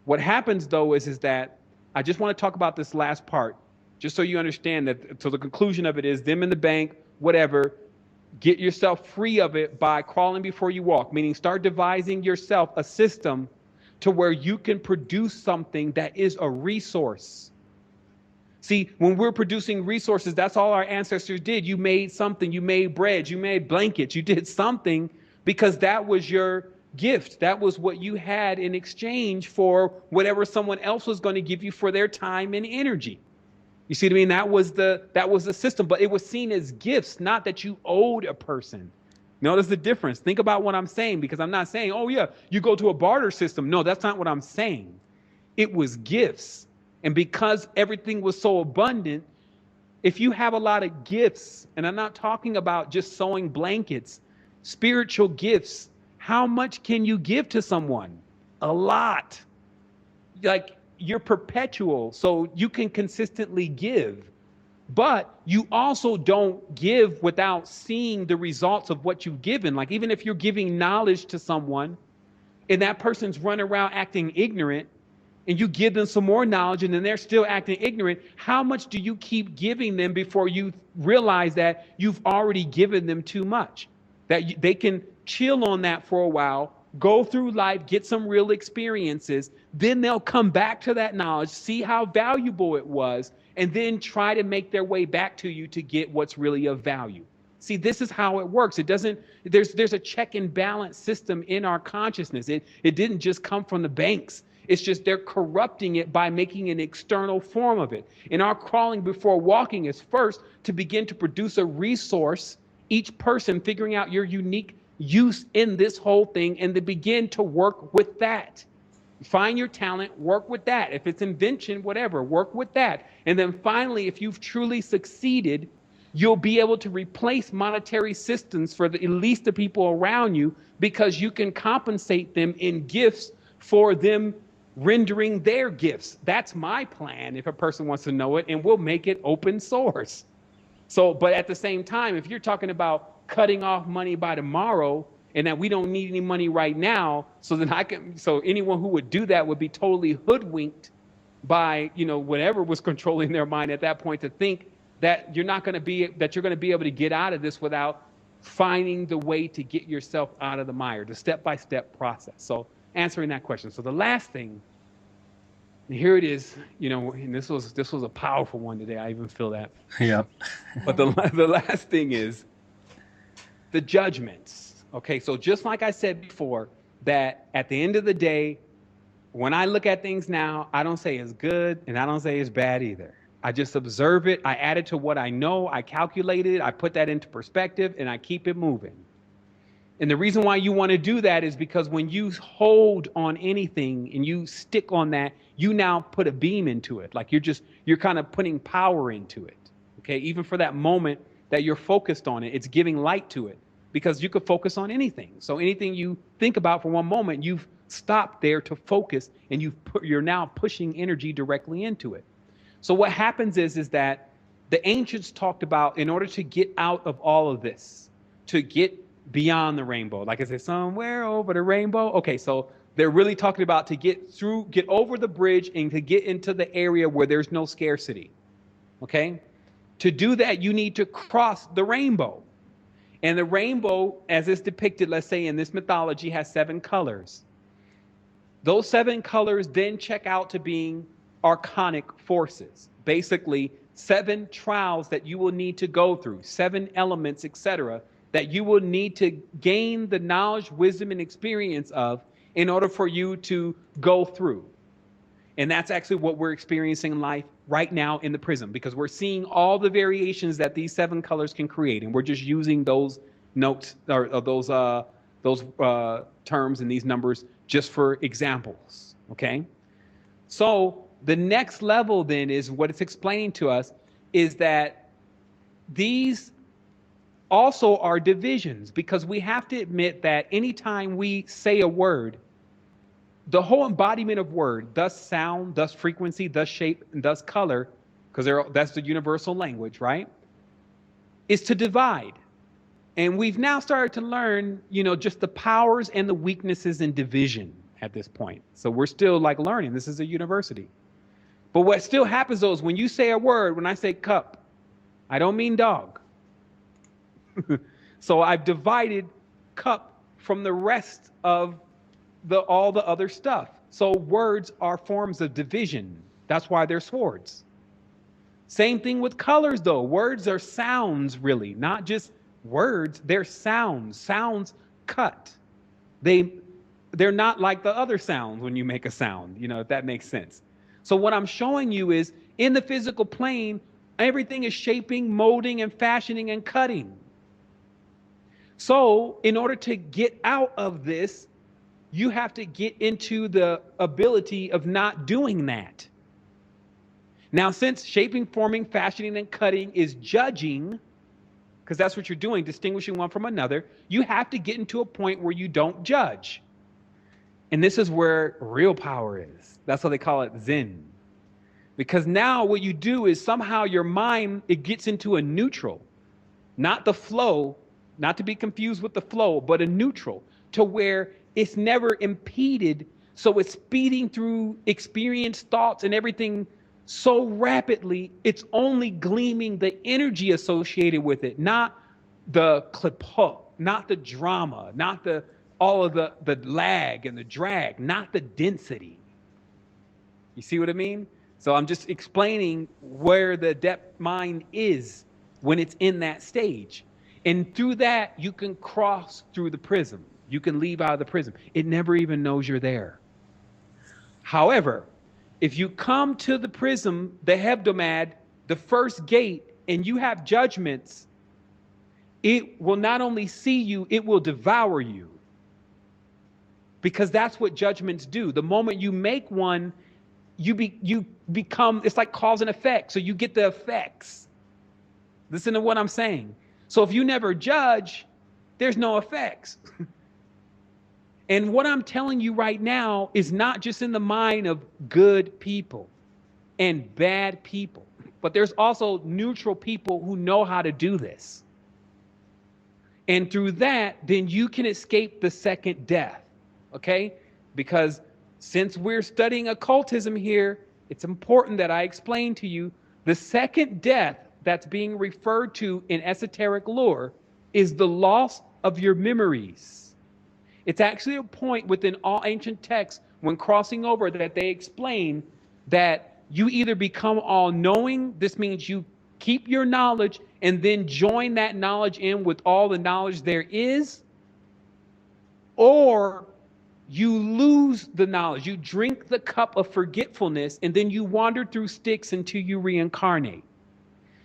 What happens though is that I just want to talk about this last part, just so you understand that. So the conclusion of it is them in the bank, whatever. Get yourself free of it by crawling before you walk, meaning start devising yourself a system to where you can produce something that is a resource. See, when we're producing resources, that's all our ancestors did. You made something, you made bread, you made blankets, you did something because that was your gift. That was what you had in exchange for whatever someone else was going to give you for their time and energy. You see what I mean? That was the system, but it was seen as gifts, not that you owed a person. Notice the difference. Think about what I'm saying, because I'm not saying, oh yeah, you go to a barter system. No, that's not what I'm saying. It was gifts. And because everything was so abundant, if you have a lot of gifts, and I'm not talking about just sewing blankets, spiritual gifts, how much can you give to someone? A lot. Like, you're perpetual, so you can consistently give. But you also don't give without seeing the results of what you've given. Like, even if you're giving knowledge to someone and that person's running around acting ignorant, and you give them some more knowledge and then they're still acting ignorant, how much do you keep giving them before you realize that you've already given them too much? That they can chill on that for a while, go through life, get some real experiences, then they'll come back to that knowledge, see how valuable it was, and then try to make their way back to you to get what's really of value. See, this is how it works. It doesn't, there's a check and balance system in our consciousness. It didn't just come from the banks. It's just they're corrupting it by making an external form of it. And our crawling before walking is first to begin to produce a resource, each person figuring out your unique use in this whole thing, and to begin to work with that. Find your talent, work with that. If it's invention, whatever, work with that. And then finally, if you've truly succeeded, you'll be able to replace monetary systems for at least the people around you, because you can compensate them in gifts for them rendering their gifts. That's my plan, if a person wants to know it, and we'll make it open source. So, but at the same time, if you're talking about cutting off money by tomorrow and that we don't need any money right now, so then so anyone who would do that would be totally hoodwinked by, whatever was controlling their mind at that point, to think that you're going to be able to get out of this without finding the way to get yourself out of the mire, the step-by-step process. So answering that question. So the last thing, and here it is, and this was a powerful one today. I even feel that. Yeah. But the last thing is the judgments. Okay, so just like I said before, that at the end of the day, when I look at things now, I don't say it's good and I don't say it's bad either. I just observe it. I add it to what I know. I calculate it. I put that into perspective and I keep it moving. And the reason why you want to do that is because when you hold on anything and you stick on that, you now put a beam into it. Like you're kind of putting power into it. Okay, even for that moment that you're focused on it, it's giving light to it, because you could focus on anything. So anything you think about for one moment, you've stopped there to focus, and you're now pushing energy directly into it. So what happens is that the ancients talked about, in order to get out of all of this, to get beyond the rainbow, like I said, somewhere over the rainbow. Okay, so they're really talking about to get over the bridge and to get into the area where there's no scarcity. Okay, to do that, you need to cross the rainbow. And the rainbow, as it's depicted, let's say in this mythology, has 7 colors. Those 7 colors then check out to being archonic forces, basically 7 trials that you will need to go through, 7 elements, etc., that you will need to gain the knowledge, wisdom, and experience of in order for you to go through. And that's actually what we're experiencing in life right now in the prism, because we're seeing all the variations that these 7 colors can create, and we're just using those notes or those terms and these numbers just for examples. Okay, so the next level then is what it's explaining to us is that these also are divisions, because we have to admit that anytime we say a word, the whole embodiment of word, thus sound, thus frequency, thus shape, and thus color, because that's the universal language, right, is to divide. And we've now started to learn, just the powers and the weaknesses in division at this point. So we're still like learning. This is a university. But what still happens though is when you say a word, when I say cup, I don't mean dog. So I've divided cup from the rest of all the other stuff. So words are forms of division. That's why they're swords. Same thing with colors though. Words are sounds really, not just words, they're sounds. Sounds cut. They're not like the other sounds when you make a sound, if that makes sense. So what I'm showing you is in the physical plane, everything is shaping, molding, and fashioning and cutting. So in order to get out of this, you have to get into the ability of not doing that. Now, since shaping, forming, fashioning, and cutting is judging, because that's what you're doing, distinguishing one from another, you have to get into a point where you don't judge. And this is where real power is. That's why they call it Zen. Because now what you do is somehow your mind, it gets into a neutral, not the flow, not to be confused with the flow, but a neutral, to where it's never impeded. So it's speeding through experienced thoughts and everything so rapidly, it's only gleaming the energy associated with it, not the clipo, not the drama, not all of the lag and the drag, not the density. You see what I mean? So I'm just explaining where the depth mind is when it's in that stage. And through that, you can cross through the prism. You can leave out of the prism. It never even knows you're there. However, if you come to the prism, the hebdomad, the first gate, and you have judgments, it will not only see you, it will devour you. Because that's what judgments do. The moment you make one, you become, it's like cause and effect. So you get the effects. Listen to what I'm saying. So if you never judge, there's no effects. And what I'm telling you right now is not just in the mind of good people and bad people, but there's also neutral people who know how to do this. And through that, then you can escape the second death, okay? Because since we're studying occultism here, it's important that I explain to you the second death that's being referred to in esoteric lore is the loss of your memories. It's actually a point within all ancient texts when crossing over that they explain that you either become all-knowing, this means you keep your knowledge and then join that knowledge in with all the knowledge there is, or you lose the knowledge. You drink the cup of forgetfulness and then you wander through Styx until you reincarnate.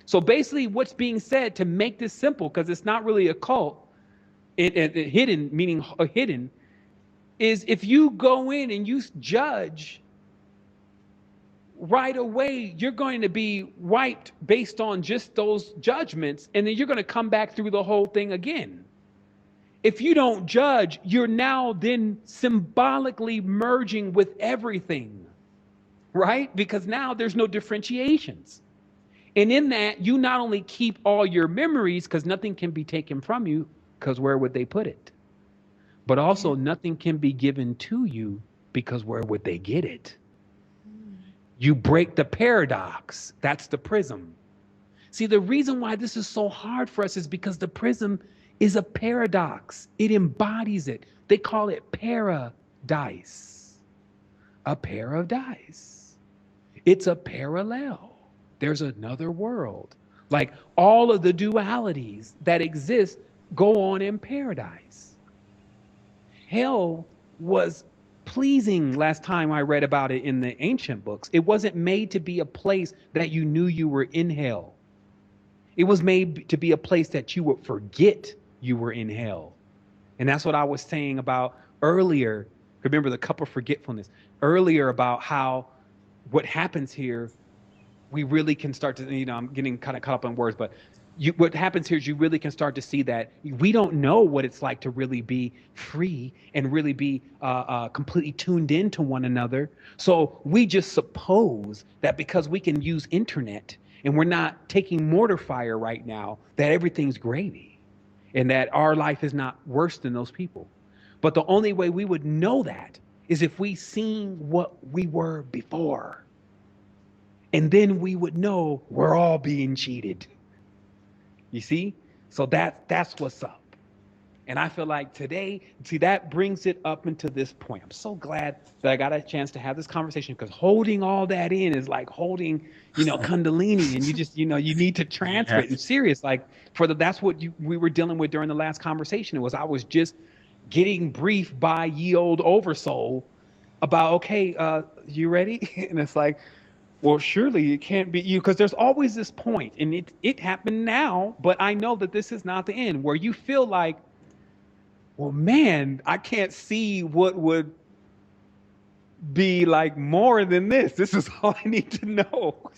So basically what's being said, to make this simple, because it's not really occult, hidden, meaning hidden, is if you go in and you judge, right away you're going to be wiped based on just those judgments, and then you're going to come back through the whole thing again. If you don't judge, you're now then symbolically merging with everything, right? Because now there's no differentiations. And in that, you not only keep all your memories, because nothing can be taken from you, because where would they put it? But also nothing can be given to you, because where would they get it? You break the paradox. That's the prism. See, the reason why this is so hard for us is because the prism is a paradox. It embodies it. They call it paradise. A pair of dice. It's a parallel. There's another world. Like all of the dualities that exist go on in paradise. Hell was pleasing last time I read about it in the ancient books. It wasn't made to be a place that you knew you were in hell. It was made to be a place that you would forget you were in hell. And that's what I was saying about earlier. Remember the cup of forgetfulness earlier, about how what happens here, we really can start to, I'm getting kind of caught up on words, but what happens here is you really can start to see that we don't know what it's like to really be free and really be completely tuned into one another. So we just suppose that because we can use internet and we're not taking mortar fire right now, that everything's gravy. and that our life is not worse than those people. But the only way we would know that is if we seen what we were before. And then we would know we're all being cheated. You see? So that's what's up. And I feel like today, see, that brings it up into this point. I'm so glad that I got a chance to have this conversation, because holding all that in is like holding, Kundalini, and you just, you need to transfer it. Yes. And serious, like that's what we were dealing with during the last conversation. It was, I was just getting briefed by ye old oversoul about, okay, you ready? And it's like, well, surely it can't be you, because there's always this point, and it happened now, but I know that this is not the end, where you feel like, well, man, I can't see what would be like more than this. This is all I need to know.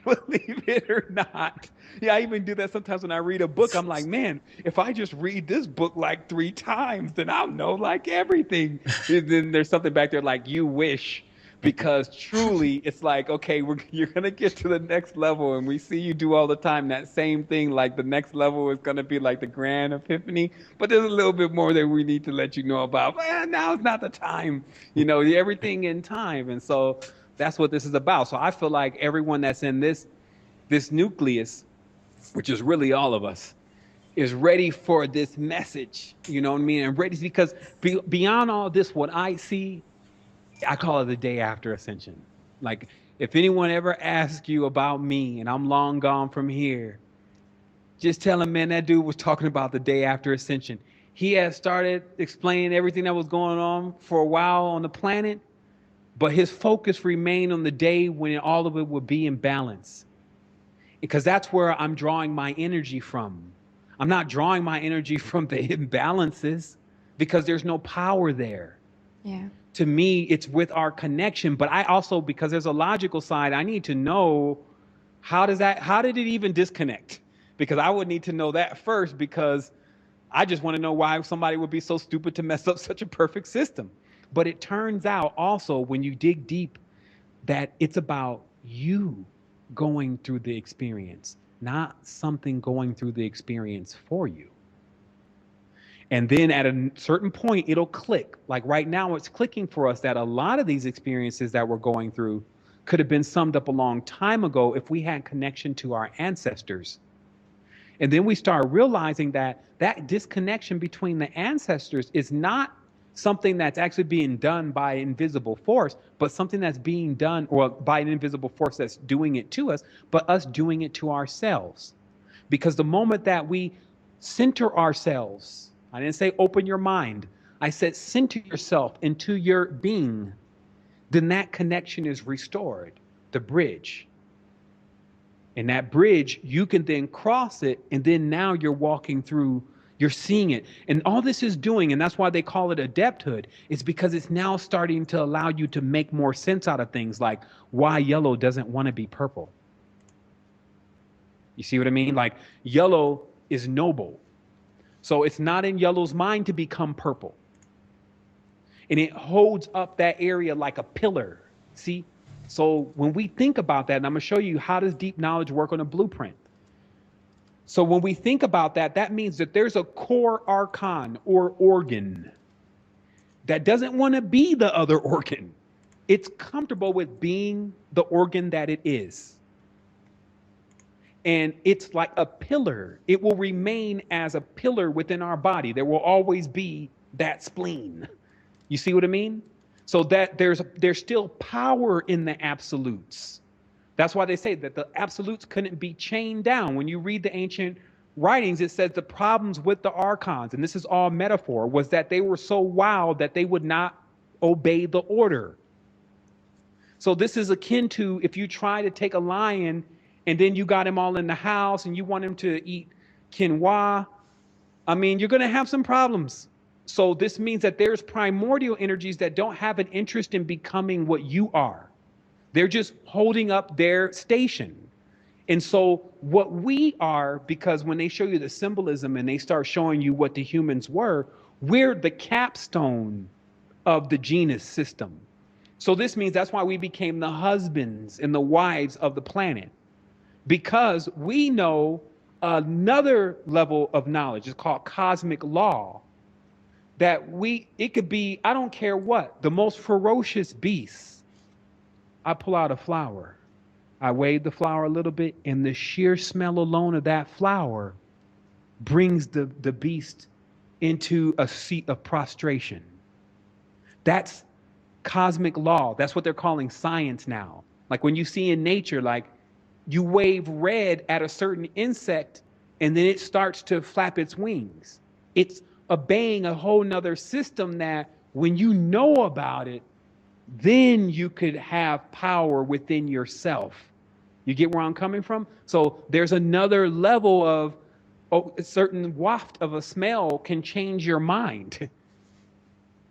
Believe it or not. Yeah, I even do that sometimes when I read a book. I'm like, man, if I just read this book like 3 times, then I'll know like everything. And then there's something back there like, you wish. Because truly, it's like, okay, you're going to get to the next level, and we see you do all the time that same thing. Like the next level is going to be like the grand epiphany, but there's a little bit more that we need to let you know about. Well, now it's not the time, everything in time. And so that's what this is about. So I feel like everyone that's in this nucleus, which is really all of us, is ready for this message, you know what I mean? And ready, because beyond all this, what I see, I call it the day after ascension. Like, if anyone ever asks you about me and I'm long gone from here, just tell him, man, that dude was talking about the day after ascension. He had started explaining everything that was going on for a while on the planet, but his focus remained on the day when all of it would be in balance. Because that's where I'm drawing my energy from. I'm not drawing my energy from the imbalances, because there's no power there. Yeah. To me, it's with our connection. But I also, because there's a logical side, I need to know how did it even disconnect? Because I would need to know that first, because I just want to know why somebody would be so stupid to mess up such a perfect system. But it turns out also, when you dig deep, that it's about you going through the experience, not something going through the experience for you. And then at a certain point, it'll click. Like right now, it's clicking for us that a lot of these experiences that we're going through could have been summed up a long time ago if we had connection to our ancestors. And then we start realizing that disconnection between the ancestors is not something that's actually being done by an invisible force, but something that's being done, or by an invisible force that's doing it to us, but us doing it to ourselves. Because the moment that we center ourselves, I didn't say open your mind, I said center yourself into your being, then that connection is restored, the bridge. And that bridge, you can then cross it, and then now you're walking through, you're seeing it. And all this is doing, and that's why they call it adepthood, is because it's now starting to allow you to make more sense out of things, like why yellow doesn't want to be purple. You see what I mean? Like yellow is noble. So it's not in yellow's mind to become purple. And it holds up that area like a pillar. See? So when we think about that, and I'm going to show you how does deep knowledge work on a blueprint. So when we think about that, that means that there's a core archon or organ that doesn't want to be the other organ. It's comfortable with being the organ that it is. And it's like a pillar. It will remain as a pillar within our body. There will always be that spleen. You see what I mean? So that there's still power in the absolutes. That's why they say that the absolutes couldn't be chained down. When you read the ancient writings, it says the problems with the archons, and this is all metaphor, was that they were so wild that they would not obey the order. So this is akin to if you try to take a lion and then you got him all in the house and you want him to eat quinoa, I mean, you're going to have some problems. So this means that there's primordial energies that don't have an interest in becoming what you are. They're just holding up their station. And so what we are, because when they show you the symbolism and they start showing you what the humans were, we're the capstone of the genus system. So this means that's why we became the husbands and the wives of the planet. Because we know another level of knowledge. It's called cosmic law. That it could be, I don't care what, the most ferocious beast. I pull out a flower. I wave the flower a little bit, and the sheer smell alone of that flower brings the beast into a seat of prostration. That's cosmic law. That's what they're calling science now. Like when you see in nature, like you wave red at a certain insect and then it starts to flap its wings. It's obeying a whole nother system that when you know about it, then you could have power within yourself. You get where I'm coming from? So there's another level of a certain waft of a smell can change your mind.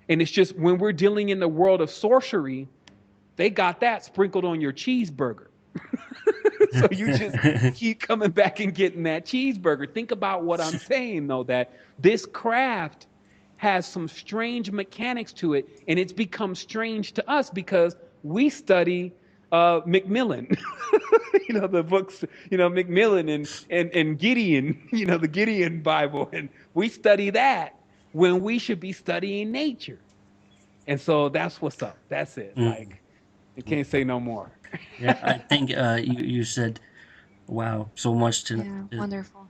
And it's just when we're dealing in the world of sorcery, they got that sprinkled on your cheeseburger. So you just keep coming back and getting that cheeseburger. Think about what I'm saying, though, that this craft has some strange mechanics to it, and it's become strange to us because we study Macmillan, the books, Macmillan and Gideon, the Gideon Bible, and we study that when we should be studying nature. And so that's what's up. That's it. Like, I can't say no more. Yeah, I think you said, wow, so much to. Yeah, wonderful.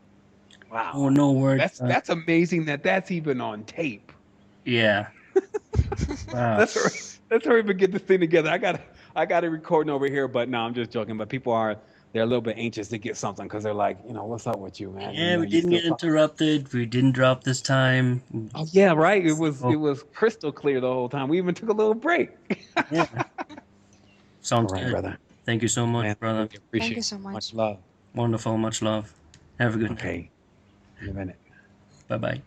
Wow. Oh, no words. That's amazing that that's even on tape. Yeah. Wow. Let's hurry up and get this thing together. I got it recording over here, but no, I'm just joking. But they're a little bit anxious to get something because they're like, what's up with you, man? Yeah, we didn't get interrupted. We didn't drop this time. Oh yeah, right. It was crystal clear the whole time. We even took a little break. Yeah. Sounds All right, good, brother. Thank you so much, Man, brother. really appreciate Thank you so it. much. Much love. Wonderful, much love. Have a good day. Okay. In a minute. Bye bye.